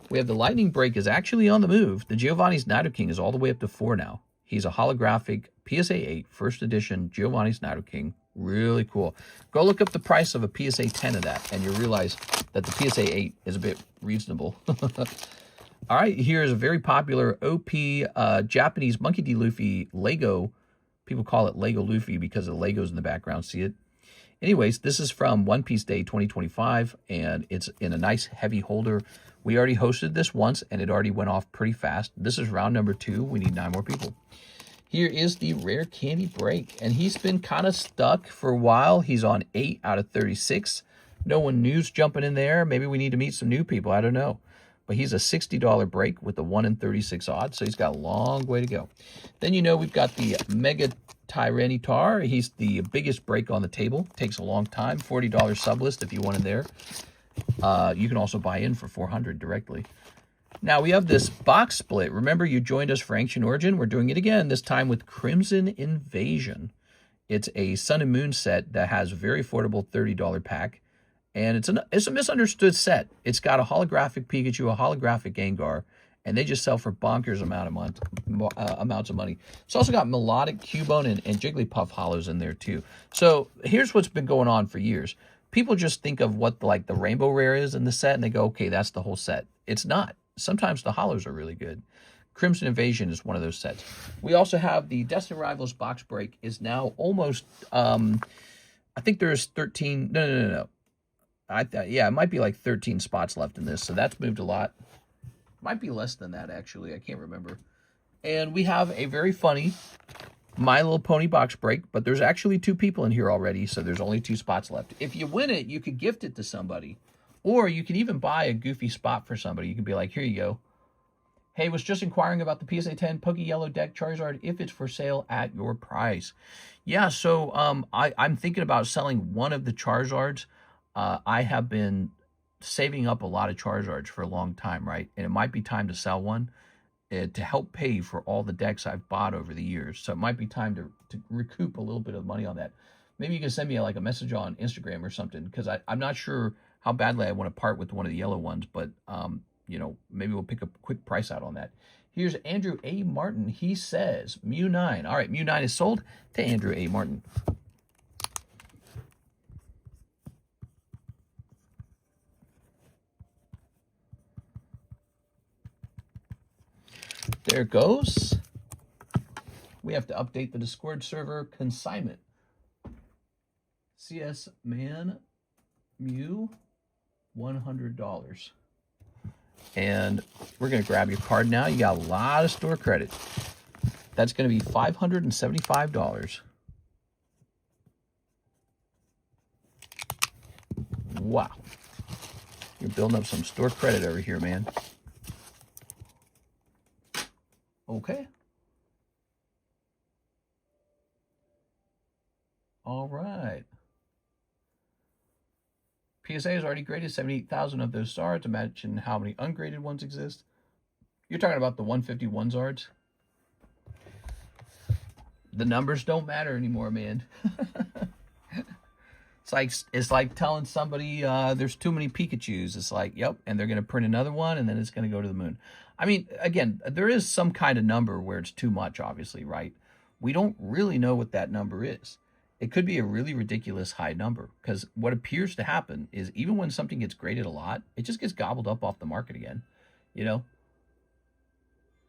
S1: We have the Lightning Break is actually on the move. The Giovanni's Nidoking is all the way up to 4 now. He's a holographic PSA 8 first edition Giovanni's Nidoking Really cool. Go look up the price of a PSA 10 of that, and you'll realize that the PSA 8 is a bit reasonable. All right, here's a very popular OP Japanese Monkey D. Luffy Lego. People call it Lego Luffy because of the Legos in the background. See it? Anyways, this is from One Piece Day 2025, and it's in a nice heavy holder. We already hosted this once, and it already went off pretty fast. This is round number 2. We need 9 more people. Here is the Rare Candy Break, and he's been kind of stuck for a while. He's on 8 out of 36. No one new's jumping in there. Maybe we need to meet some new people. I don't know. But he's a $60 break with a 1 in 36 odds, so he's got a long way to go. Then we've got the Mega Tyranitar. He's the biggest break on the table. Takes a long time. $40 sub list if you want in there. You can also buy in for $400 directly. Now, we have this box split. Remember, you joined us for Ancient Origin. We're doing it again, this time with Crimson Invasion. It's a Sun and Moon set that has a very affordable $30 pack. And it's a misunderstood set. It's got a holographic Pikachu, a holographic Gengar, and they just sell for bonkers amounts of money. It's also got melodic Cubone and Jigglypuff hollows in there, too. So here's what's been going on for years. People just think of what the Rainbow Rare is in the set, and they go, okay, that's the whole set. It's not. Sometimes the hollows are really good. Crimson Invasion is one of those sets. We also have the Destined Rivals box break is now almost, I think there's 13, no. Yeah, it might be like 13 spots left in this, so that's moved a lot. Might be less than that, actually. I can't remember. And we have a very funny My Little Pony box break, but there's actually 2 people in here already, so there's only 2 spots left. If you win it, you could gift it to somebody. Or you can even buy a goofy spot for somebody. You can be like, here you go. Hey, was just inquiring about the PSA 10 Poké Yellow Deck Charizard if it's for sale at your price. Yeah, so I'm thinking about selling one of the Charizards. I have been saving up a lot of Charizards for a long time, right? And it might be time to sell one to help pay for all the decks I've bought over the years. So it might be time to recoup a little bit of money on that. Maybe you can send me a message on Instagram or something, because I'm not sure how badly I want to part with one of the yellow ones, but maybe we'll pick a quick price out on that. Here's Andrew A. Martin. He says Mew 9. All right, Mew 9 is sold to Andrew A. Martin. There it goes. We have to update the Discord server consignment. CS Man Mew, $100. And we're going to grab your card now. You got a lot of store credit. That's going to be $575. Wow. You're building up some store credit over here, man. Okay. All right. PSA has already graded 78,000 of those Zards. Imagine how many ungraded ones exist. You're talking about the 151 Zards? The numbers don't matter anymore, man. It's like telling somebody there's too many Pikachus. It's like, yep, and they're going to print another one, and then it's going to go to the moon. I mean, again, there is some kind of number where it's too much, obviously, right? We don't really know what that number is. It could be a really ridiculous high number, because what appears to happen is even when something gets graded a lot, it just gets gobbled up off the market again, you know?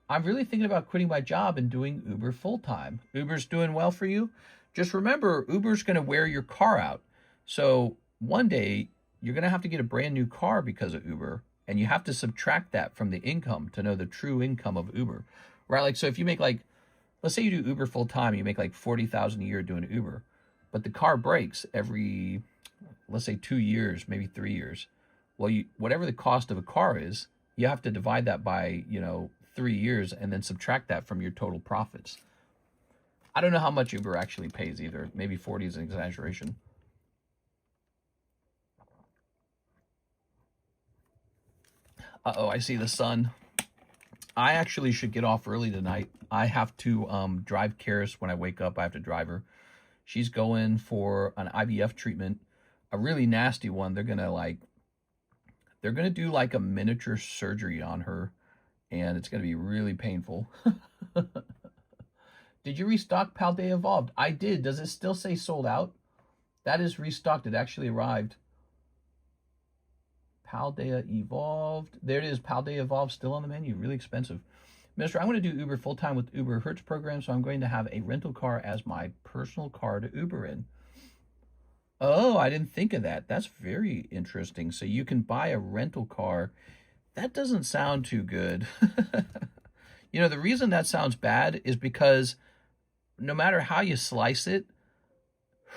S1: I'm really thinking about quitting my job and doing Uber full-time. Uber's doing well for you? Just remember, Uber's going to wear your car out. So one day, you're going to have to get a brand new car because of Uber, and you have to subtract that from the income to know the true income of Uber, right? Like, so if you make let's say you do Uber full-time, you make $40,000 a year doing Uber, but the car breaks every, let's say 2 years, maybe 3 years. Well, whatever the cost of a car is, you have to divide that by, 3 years and then subtract that from your total profits. I don't know how much Uber actually pays either. Maybe 40 is an exaggeration. Uh-oh, I see the sun. I actually should get off early tonight. I have to drive Karis when I wake up. I have to drive her. She's going for an IVF treatment, a really nasty one. They're gonna do like a miniature surgery on her, and it's gonna be really painful. Did you restock Paldea Evolved? I did. Does it still say sold out? That is restocked. It actually arrived. Paldea Evolved. There it is. Paldea Evolved still on the menu. Really expensive. Mister, I'm going to do Uber full-time with Uber Hertz program, so I'm going to have a rental car as my personal car to Uber in. Oh, I didn't think of that. That's very interesting. So you can buy a rental car. That doesn't sound too good. You know, the reason that sounds bad is because no matter how you slice it,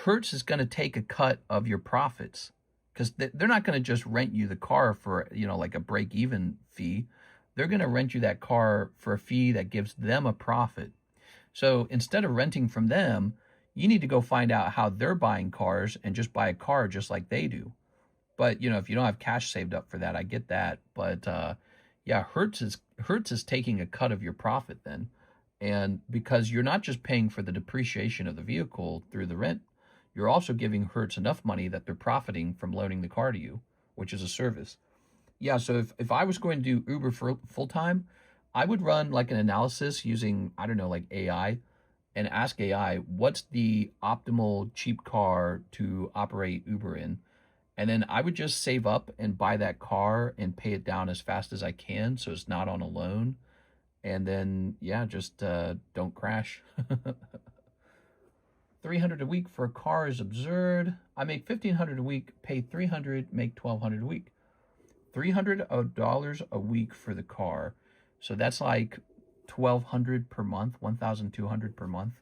S1: Hertz is going to take a cut of your profits, because they're not going to just rent you the car for, you know, like a break-even fee. They're going to rent you that car for a fee that gives them a profit. So instead of renting from them, you need to go find out how they're buying cars and just buy a car just like they do. But, you know, if you don't have cash saved up for that, I get that. But, yeah, Hertz is taking a cut of your profit then. And because you're not just paying for the depreciation of the vehicle through the rent, you're also giving Hertz enough money that they're profiting from loaning the car to you, which is a service. Yeah, so if I was going to do Uber for full-time, I would run like an analysis using, I don't know, like AI, and ask AI, what's the optimal cheap car to operate Uber in? And then I would just save up and buy that car and pay it down as fast as I can so it's not on a loan. And then, yeah, just don't crash. 300 a week for a car is absurd. I make 1,500 a week, pay 300, make 1,200 a week. $300 a week for the car. So that's like 1,200 per month, 1,200 per month.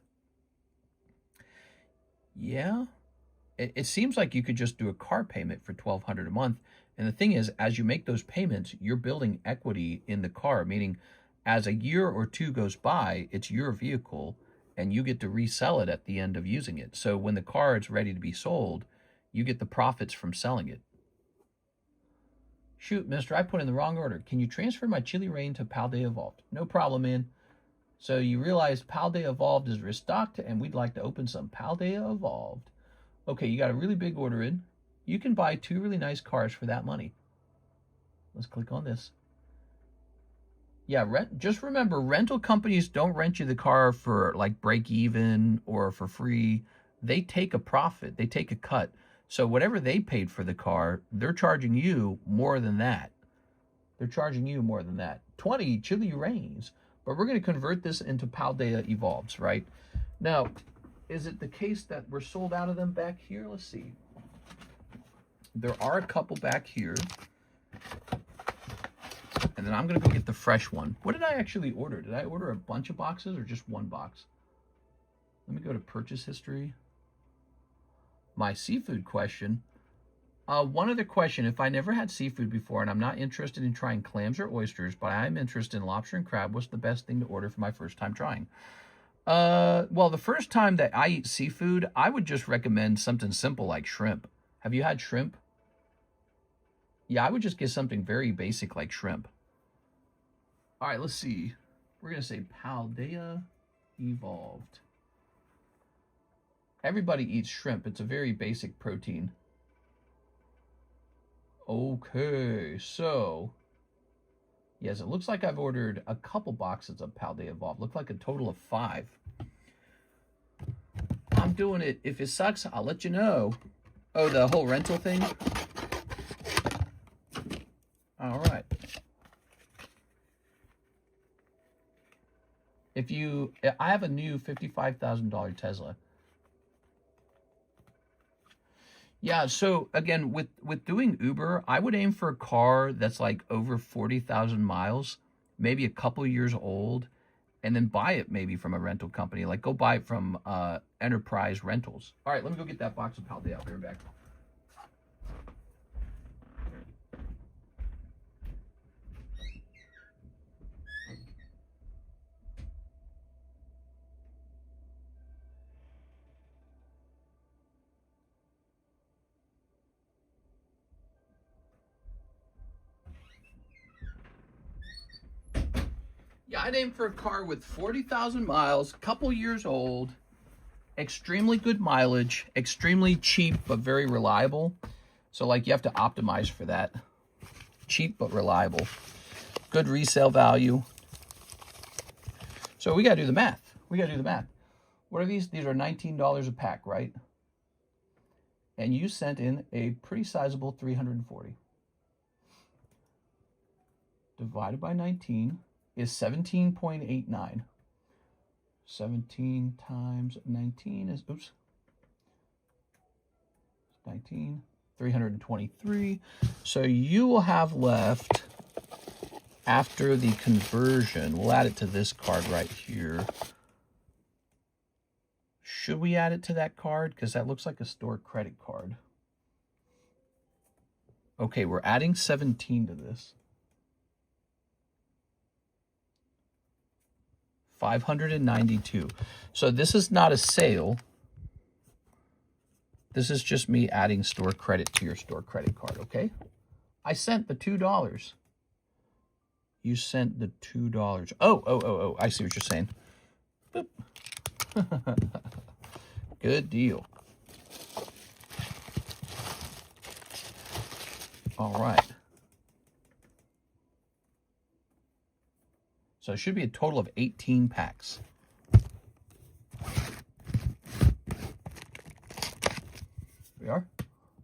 S1: Yeah. It seems like you could just do a car payment for 1,200 a month. And the thing is, as you make those payments, you're building equity in the car, meaning as a year or two goes by, it's your vehicle and you get to resell it at the end of using it. So when the car is ready to be sold, you get the profits from selling it. Shoot, mister, I put in the wrong order. Can you transfer my Chili Rain to Paldea Evolved? No problem, man. So you realize Paldea Evolved is restocked and we'd like to open some Paldea Evolved. Okay, you got a really big order in. You can buy 2 really nice cars for that money. Let's click on this. Yeah, just remember, rental companies don't rent you the car for like break even or for free. They take a profit. They take a cut. So whatever they paid for the car, they're charging you more than that. They're charging you more than that. 20 Chili Rains. But we're going to convert this into Paldea Evolves, right? Now, is it the case that we're sold out of them back here? Let's see. There are a couple back here. And then I'm going to go get the fresh one. What did I actually order? Did I order a bunch of boxes or just one box? Let me go to purchase history. My seafood question. One other question. If I never had seafood before and I'm not interested in trying clams or oysters, but I'm interested in lobster and crab, what's the best thing to order for my first time trying? Well, the first time that I eat seafood, I would just recommend something simple like shrimp. Have you had shrimp? Yeah, I would just get something very basic like shrimp. All right, let's see. We're going to say Paldea Evolved. Everybody eats shrimp. It's a very basic protein. Okay, so yes, it looks like I've ordered a couple boxes of Paldea Evolved. Look like a total of 5. I'm doing it. If it sucks, I'll let you know. Oh, the whole rental thing? All right. I have a new $55,000 Tesla. Yeah, so again, with doing Uber, I would aim for a car that's like over 40,000 miles, maybe a couple years old, and then buy it maybe from a rental company. Like go buy it from Enterprise Rentals. All right, let me go get that box of Paldea. I'll be right back. Yeah, I'd aim for a car with 40,000 miles, couple years old, extremely good mileage, extremely cheap but very reliable. So like you have to optimize for that. Cheap but reliable. Good resale value. So we got to do the math. What are these? These are $19 a pack, right? and you sent in a pretty sizable 340. Divided by 19 is 17.89. 17 times 19 is, oops, 19, 323. So you will have left, after the conversion, we'll add it to this card right here. Should we add it to that card? Because that looks like a store credit card. Okay, we're adding 17 to this. 592. So this is not a sale. This is just me adding store credit to your store credit card, okay? I sent the $2. You sent the $2. Oh, I see what you're saying. Boop. Good deal. All right. So it should be a total of 18 packs. Here we are.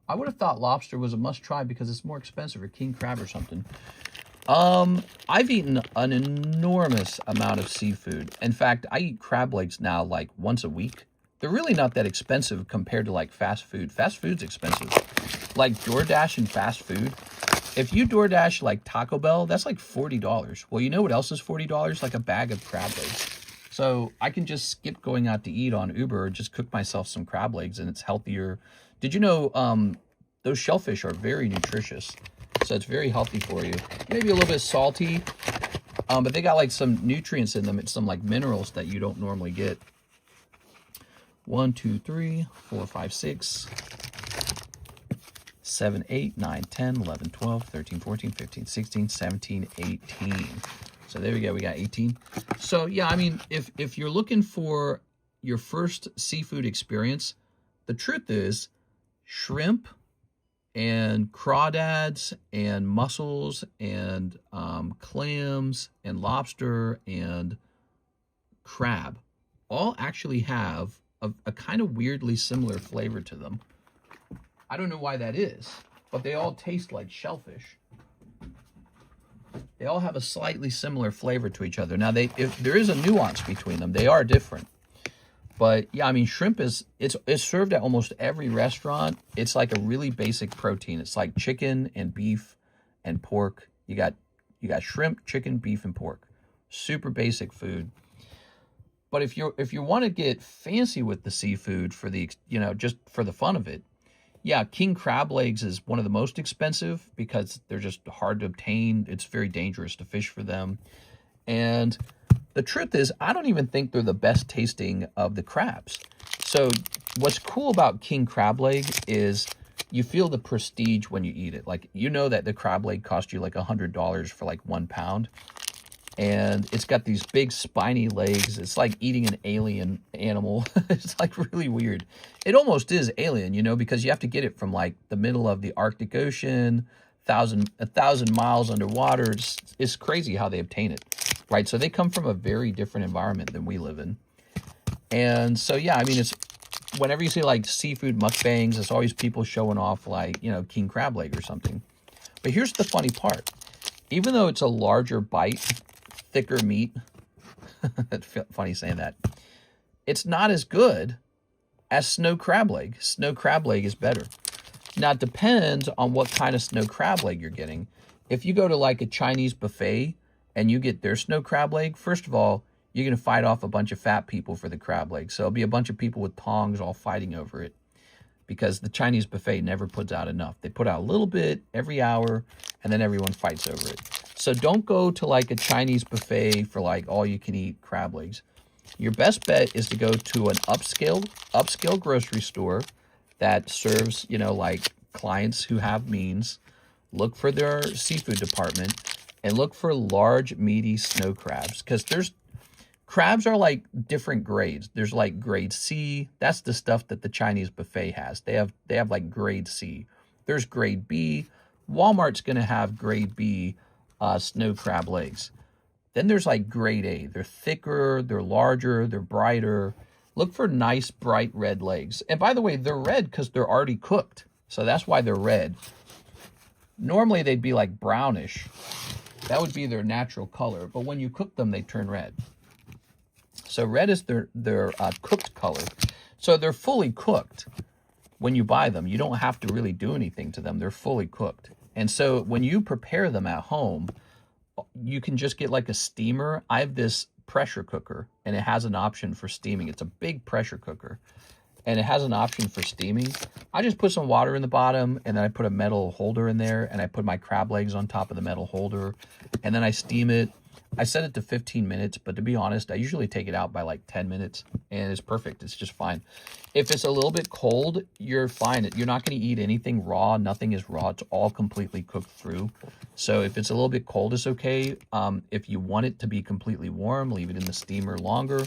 S1: I would have thought lobster was a must-try because it's more expensive, or king crab or something. I've eaten an enormous amount of seafood. In fact, I eat crab legs now like once a week. They're really not that expensive compared to like fast food. Fast food's expensive. Like DoorDash and fast food. If you DoorDash like Taco Bell, that's like $40. Well, you know what else is $40? Like a bag of crab legs. So I can just skip going out to eat on Uber or just cook myself some crab legs, and it's healthier. Did you know those shellfish are very nutritious? So it's very healthy for you. Maybe a little bit salty, but they got like some nutrients in them. It's some like minerals that you don't normally get. 1, 2, 3, 4, 5, 6, 7, 8, 9, 10, 11, 12, 13, 14, 15, 16, 17, 18. So there we go. We got 18. So yeah, I mean, if you're looking for your first seafood experience, the truth is shrimp and crawdads and mussels and clams and lobster and crab all actually have a kind of weirdly similar flavor to them. I don't know why that is, but they all taste like shellfish. They all have a slightly similar flavor to each other. Now, if there is a nuance between them, they are different. But yeah, I mean, shrimp it's served at almost every restaurant. It's like a really basic protein. It's like chicken and beef and pork. You got shrimp, chicken, beef, and pork. Super basic food. But if you want to get fancy with the seafood for the, just for the fun of it, yeah, king crab legs is one of the most expensive because they're just hard to obtain. It's very dangerous to fish for them. And the truth is, I don't even think they're the best tasting of the crabs. So what's cool about king crab leg is you feel the prestige when you eat it. Like, you know that the crab leg cost you like $100 for like 1 pound. And it's got these big spiny legs. It's like eating an alien animal. It's like really weird. It almost is alien, because you have to get it from like the middle of the Arctic Ocean, 1,000 miles underwater. It's crazy how they obtain it, right? So they come from a very different environment than we live in. And so, yeah, I mean, it's whenever you see like seafood mukbangs, it's always people showing off like, king crab leg or something. But here's the funny part. Even though it's a larger bite, thicker meat, it's funny saying that, it's not as good as snow crab leg. Snow crab leg is better. Now, it depends on what kind of snow crab leg you're getting. If you go to like a Chinese buffet and you get their snow crab leg, first of all, you're going to fight off a bunch of fat people for the crab leg. So it'll be a bunch of people with tongs all fighting over it because the Chinese buffet never puts out enough. They put out a little bit every hour and then everyone fights over it. So don't go to like a Chinese buffet for like all you can eat crab legs. Your best bet is to go to an upscale grocery store that serves, like clients who have means. Look for their seafood department and look for large, meaty snow crabs, because crabs are like different grades. There's like grade C. That's the stuff that the Chinese buffet has. They have like grade C. There's grade B. Walmart's going to have grade B snow crab legs. Then there's like grade A. They're thicker, they're larger, they're brighter. Look for nice, bright red legs. And by the way, they're red because they're already cooked. So that's why they're red. Normally, they'd be like brownish. That would be their natural color. But when you cook them, they turn red. So red is their cooked color. So they're fully cooked when you buy them. You don't have to really do anything to them. They're fully cooked. And so when you prepare them at home, you can just get like a steamer. I have this pressure cooker, and it has an option for steaming. It's a big pressure cooker, and it has an option for steaming. I just put some water in the bottom, and then I put a metal holder in there, and I put my crab legs on top of the metal holder, and then I steam it. I set it to 15 minutes, but to be honest, I usually take it out by like 10 minutes, and it's perfect. It's just fine. If it's a little bit cold, you're fine. You're not going to eat anything raw. Nothing is raw. It's all completely cooked through. So if it's a little bit cold, it's okay. If you want it to be completely warm, leave it in the steamer longer.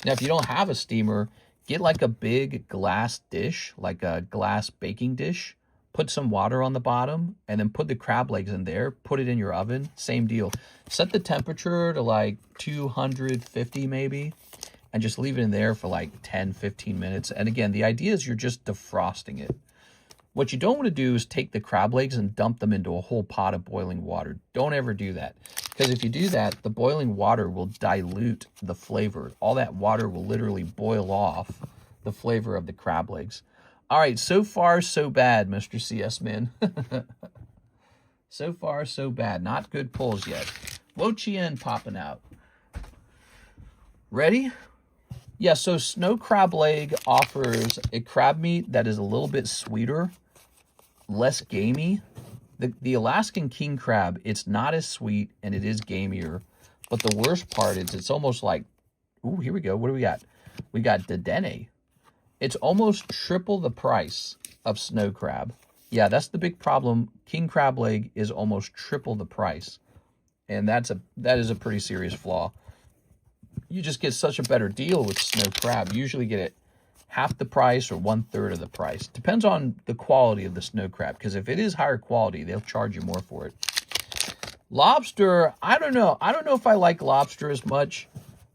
S1: Now, if you don't have a steamer, get like a big glass dish, like a glass baking dish. Put some water on the bottom, and then put the crab legs in there. Put it in your oven. Same deal. Set the temperature to like 250 maybe, and just leave it in there for like 10, 15 minutes. And again, the idea is you're just defrosting it. What you don't want to do is take the crab legs and dump them into a whole pot of boiling water. Don't ever do that. Because if you do that, the boiling water will dilute the flavor. All that water will literally boil off the flavor of the crab legs. All right, so far, so bad, Mr. CS Man. So far, so bad. Not good pulls yet. Wo Chien popping out. Ready? Yeah, so snow crab leg offers a crab meat that is a little bit sweeter, less gamey. The Alaskan king crab, it's not as sweet, and it is gamier. But the worst part is it's almost like, ooh, here we go. What do we got? We got Dedenne. It's almost triple the price of snow crab. Yeah, that's the big problem. King crab leg is almost triple the price. And that is a pretty serious flaw. You just get such a better deal with snow crab. You usually get it half the price or 1/3 of the price. Depends on the quality of the snow crab, because if it is higher quality, they'll charge you more for it. Lobster, I don't know. I don't know if I like lobster as much.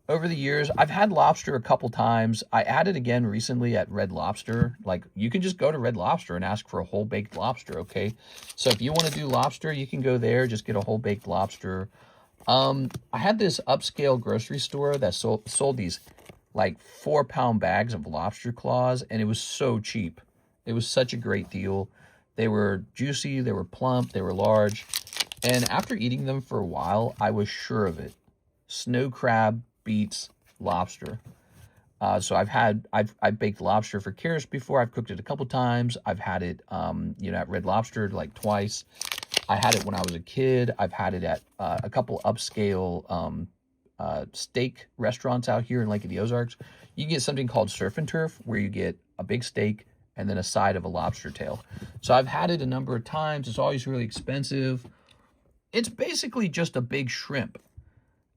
S1: Over the years, I've had lobster a couple times. I added again recently at Red Lobster. Like, you can just go to Red Lobster and ask for a whole baked lobster, okay? So if you want to do lobster, you can go there, just get a whole baked lobster. I had this upscale grocery store that sold these like 4-pound bags of lobster claws, and it was so cheap. It was such a great deal. They were juicy, they were plump, they were large. And after eating them for a while, I was sure of it. Snow crab beats lobster. So I've baked lobster for Karis before. I've cooked it a couple times. I've had it, at Red Lobster like twice. I had it when I was a kid. I've had it at a couple upscale steak restaurants out here in Lake of the Ozarks. You can get something called Surf and Turf, where you get a big steak and then a side of a lobster tail. So I've had it a number of times. It's always really expensive. It's basically just a big shrimp.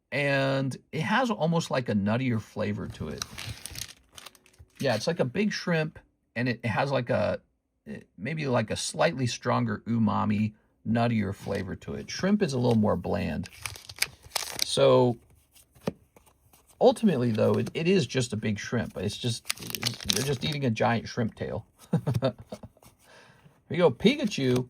S1: And it has almost like a nuttier flavor to it. Yeah, it's like a big shrimp, and it has like maybe like a slightly stronger umami, nuttier flavor to it. Shrimp is a little more bland. So ultimately, though, it is just a big shrimp. You're just eating a giant shrimp tail. Here you go, Pikachu.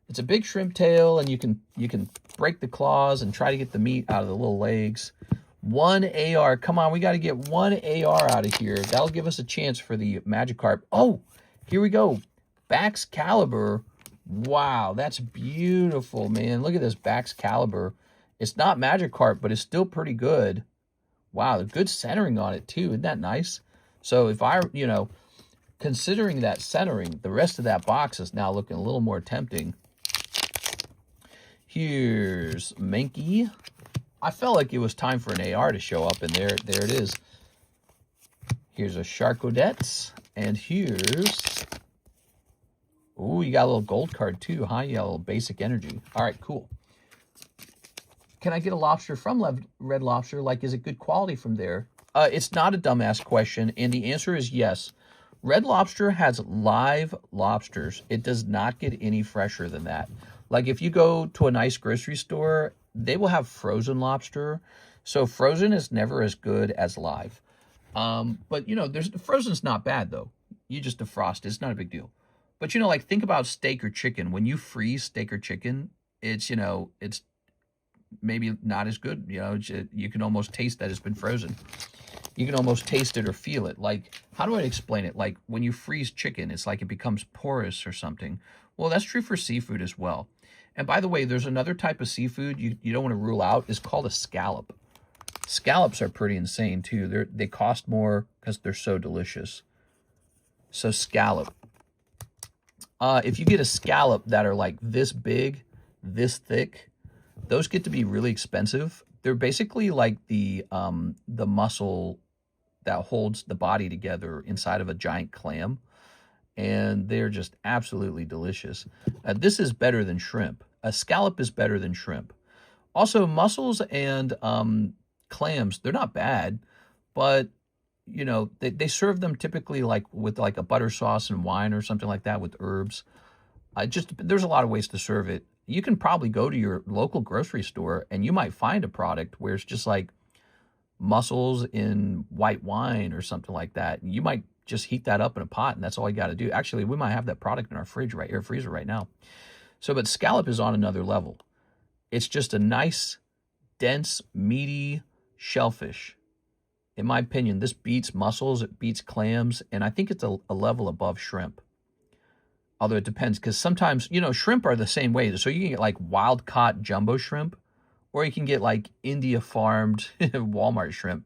S1: It's a big shrimp tail, and you can break the claws and try to get the meat out of the little legs. 1 AR. Come on, we got to get 1 AR out of here. That'll give us a chance for the Magikarp. Oh, here we go. Baxcalibur. Wow, that's beautiful, man. Look at this Baxcalibur. It's not Magikarp, but it's still pretty good. Wow, good centering on it, too. Isn't that nice? So if considering that centering, the rest of that box is now looking a little more tempting. Here's Mankey. I felt like it was time for an AR to show up, and there it is. Here's a Charcodette, and here's... Ooh, you got a little gold card too, huh? You got a little basic energy. All right, cool. Can I get a lobster from Red Lobster? Like, is it good quality from there? It's not a dumbass question, and the answer is yes. Red Lobster has live lobsters. It does not get any fresher than that. Like, if you go to a nice grocery store, they will have frozen lobster. So frozen is never as good as live. But you know, frozen's not bad though. You just defrost it. It's not a big deal. But you know, like think about steak or chicken. When you freeze steak or chicken, it's, you know, it's maybe not as good. You know, you can almost taste that it's been frozen. You can almost taste it or feel it. Like, how do I explain it? Like when you freeze chicken, it's like it becomes porous or something. Well, that's true for seafood as well. And by the way, there's another type of seafood you don't want to rule out. It's called a scallop. Scallops are pretty insane too. They cost more because they're so delicious. So scallop. If you get a scallop that are like this big, this thick, those get to be really expensive. They're basically like the muscle that holds the body together inside of a giant clam. And they're just absolutely delicious. This is better than shrimp. A scallop is better than shrimp. Also, mussels and clams, they're not bad, but you know, they serve them typically like with like a butter sauce and wine or something like that with herbs. There's a lot of ways to serve it. You can probably go to your local grocery store and you might find a product where it's just like mussels in white wine or something like that. You might just heat that up in a pot and that's all you got to do. Actually, we might have that product in our freezer right now. So, but scallop is on another level. It's just a nice, dense, meaty shellfish. In my opinion, this beats mussels, it beats clams, and I think it's a level above shrimp. Although it depends, because sometimes, you know, shrimp are the same way. So you can get like wild-caught jumbo shrimp, or you can get like India-farmed Walmart shrimp,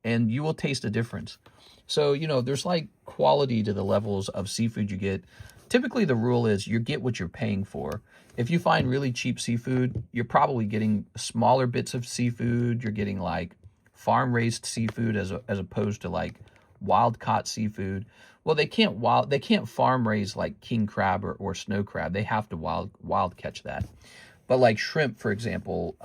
S1: and you will taste a difference. So, you know, there's like quality to the levels of seafood you get. Typically, the rule is you get what you're paying for. If you find really cheap seafood, you're probably getting smaller bits of seafood. You're getting like farm-raised seafood as opposed to like wild-caught seafood. Well, they can't farm-raise like king crab or snow crab. They have to wild catch that. But like shrimp, for example,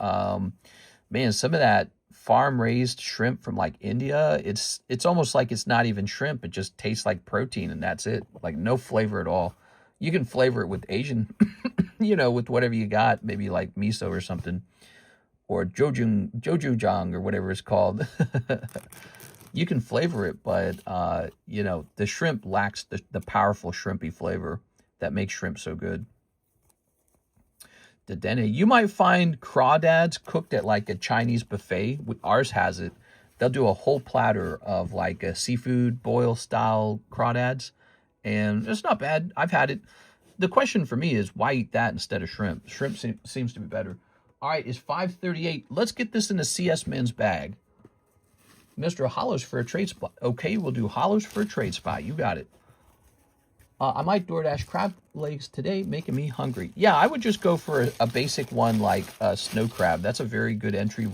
S1: man, some of that farm-raised shrimp from like India, it's almost like it's not even shrimp. It just tastes like protein and that's it. Like no flavor at all. You can flavor it with Asian, you know, with whatever you got, maybe like miso or something, or gochujang or whatever it's called. You can flavor it, but you know, the shrimp lacks the powerful shrimpy flavor that makes shrimp so good. The dene, you might find crawdads cooked at like a Chinese buffet. Ours has it. They'll do a whole platter of like a seafood boil style crawdads, and it's not bad. I've had it. The question for me is why eat that instead of shrimp? Shrimp seems to be better. All right, it's 5:38. Let's get this in the CS Men's bag. Mr. Hollows for a trade spot. Okay, we'll do hollows for a trade spot. You got it. I might DoorDash crab legs today, making me hungry. Yeah, I would just go for a basic one like snow crab. That's a very good entry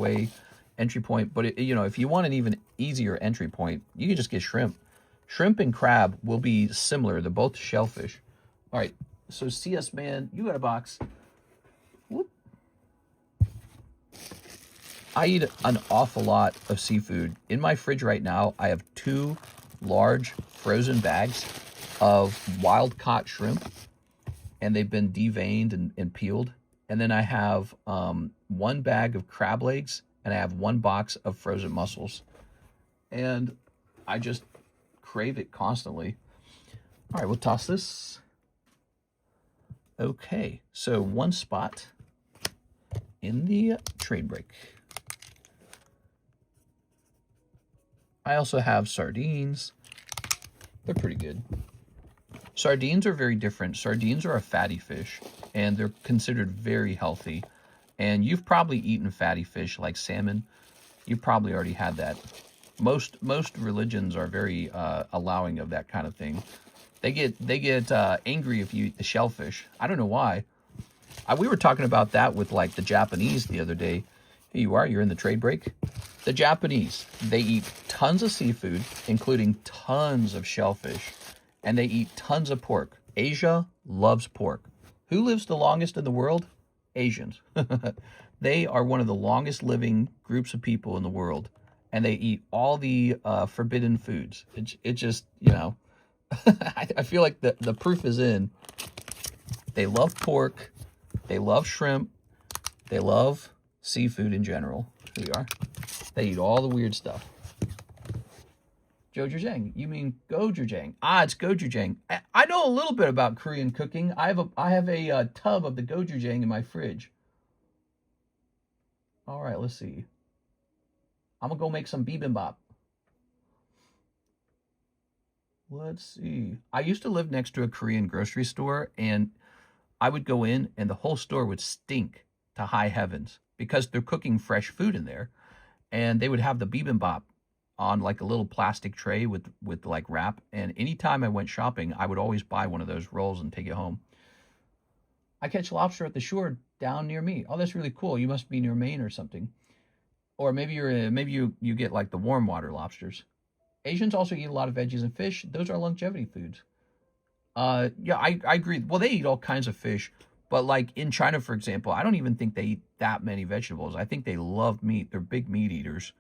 S1: point. But, you know, if you want an even easier entry point, you can just get shrimp. Shrimp and crab will be similar. They're both shellfish. All right, so CS Man, you got a box. Whoop. I eat an awful lot of seafood. In my fridge right now, I have 2 large frozen bags of wild-caught shrimp, and they've been deveined and peeled. And then I have 1 bag of crab legs, and I have 1 box of frozen mussels. And I just crave it constantly. All right, we'll toss this. Okay, so 1 spot in the trade break. I also have sardines. They're pretty good. Sardines are very different. Sardines are a fatty fish, and they're considered very healthy. And you've probably eaten fatty fish like salmon. You've probably already had that. Most religions are very allowing of that kind of thing. They get angry if you eat the shellfish. I don't know why. We were talking about that with like the Japanese the other day. Here you are, you're in the trade break. The Japanese, they eat tons of seafood, including tons of shellfish, and they eat tons of pork. Asia loves pork. Who lives the longest in the world? Asians. They are one of the longest living groups of people in the world, and they eat all the forbidden foods. It just, you know, I feel like the proof is in. They love pork. They love shrimp. They love seafood in general. Here we are. They eat all the weird stuff. Gochujang. You mean gochujang? Ah, it's gochujang. I know a little bit about Korean cooking. I have a tub of the gochujang in my fridge. All right, let's see. I'm gonna go make some bibimbap. Let's see. I used to live next to a Korean grocery store, and I would go in, and the whole store would stink to high heavens because they're cooking fresh food in there, and they would have the bibimbap on like a little plastic tray with like wrap. And anytime I went shopping, I would always buy one of those rolls and take it home. I catch lobster at the shore down near me. Oh, that's really cool. You must be near Maine or something. Or maybe you get like the warm water lobsters. Asians also eat a lot of veggies and fish. Those are longevity foods. Yeah, I agree. Well, they eat all kinds of fish, but like in China, for example, I don't even think they eat that many vegetables. I think they love meat. They're big meat eaters.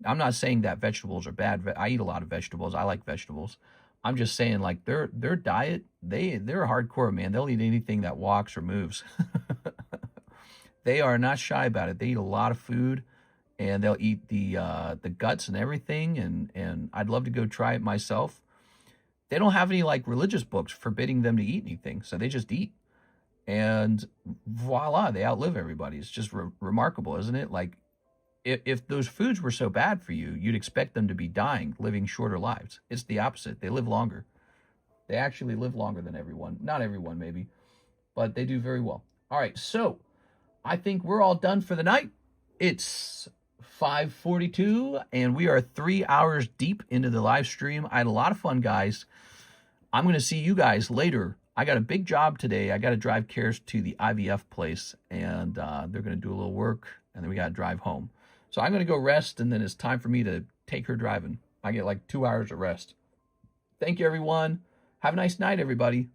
S1: I'm not saying that vegetables are bad. I eat a lot of vegetables. I like vegetables. I'm just saying like their diet, they're hardcore, man. They'll eat anything that walks or moves. They are not shy about it. They eat a lot of food, and they'll eat the guts and everything. And I'd love to go try it myself. They don't have any like religious books forbidding them to eat anything, so they just eat. And voila, they outlive everybody. It's just remarkable, isn't it? Like if those foods were so bad for you, you'd expect them to be dying, living shorter lives. It's the opposite. They live longer. They actually live longer than everyone. Not everyone, maybe, but they do very well. All right, so I think we're all done for the night. It's 5:42, and we are 3 hours deep into the live stream. I had a lot of fun, guys. I'm going to see you guys later. I got a big job today. I got to drive Karis to the IVF place, and they're going to do a little work, and then we got to drive home. So I'm going to go rest, and then it's time for me to take her driving. I get like 2 hours of rest. Thank you, everyone. Have a nice night, everybody.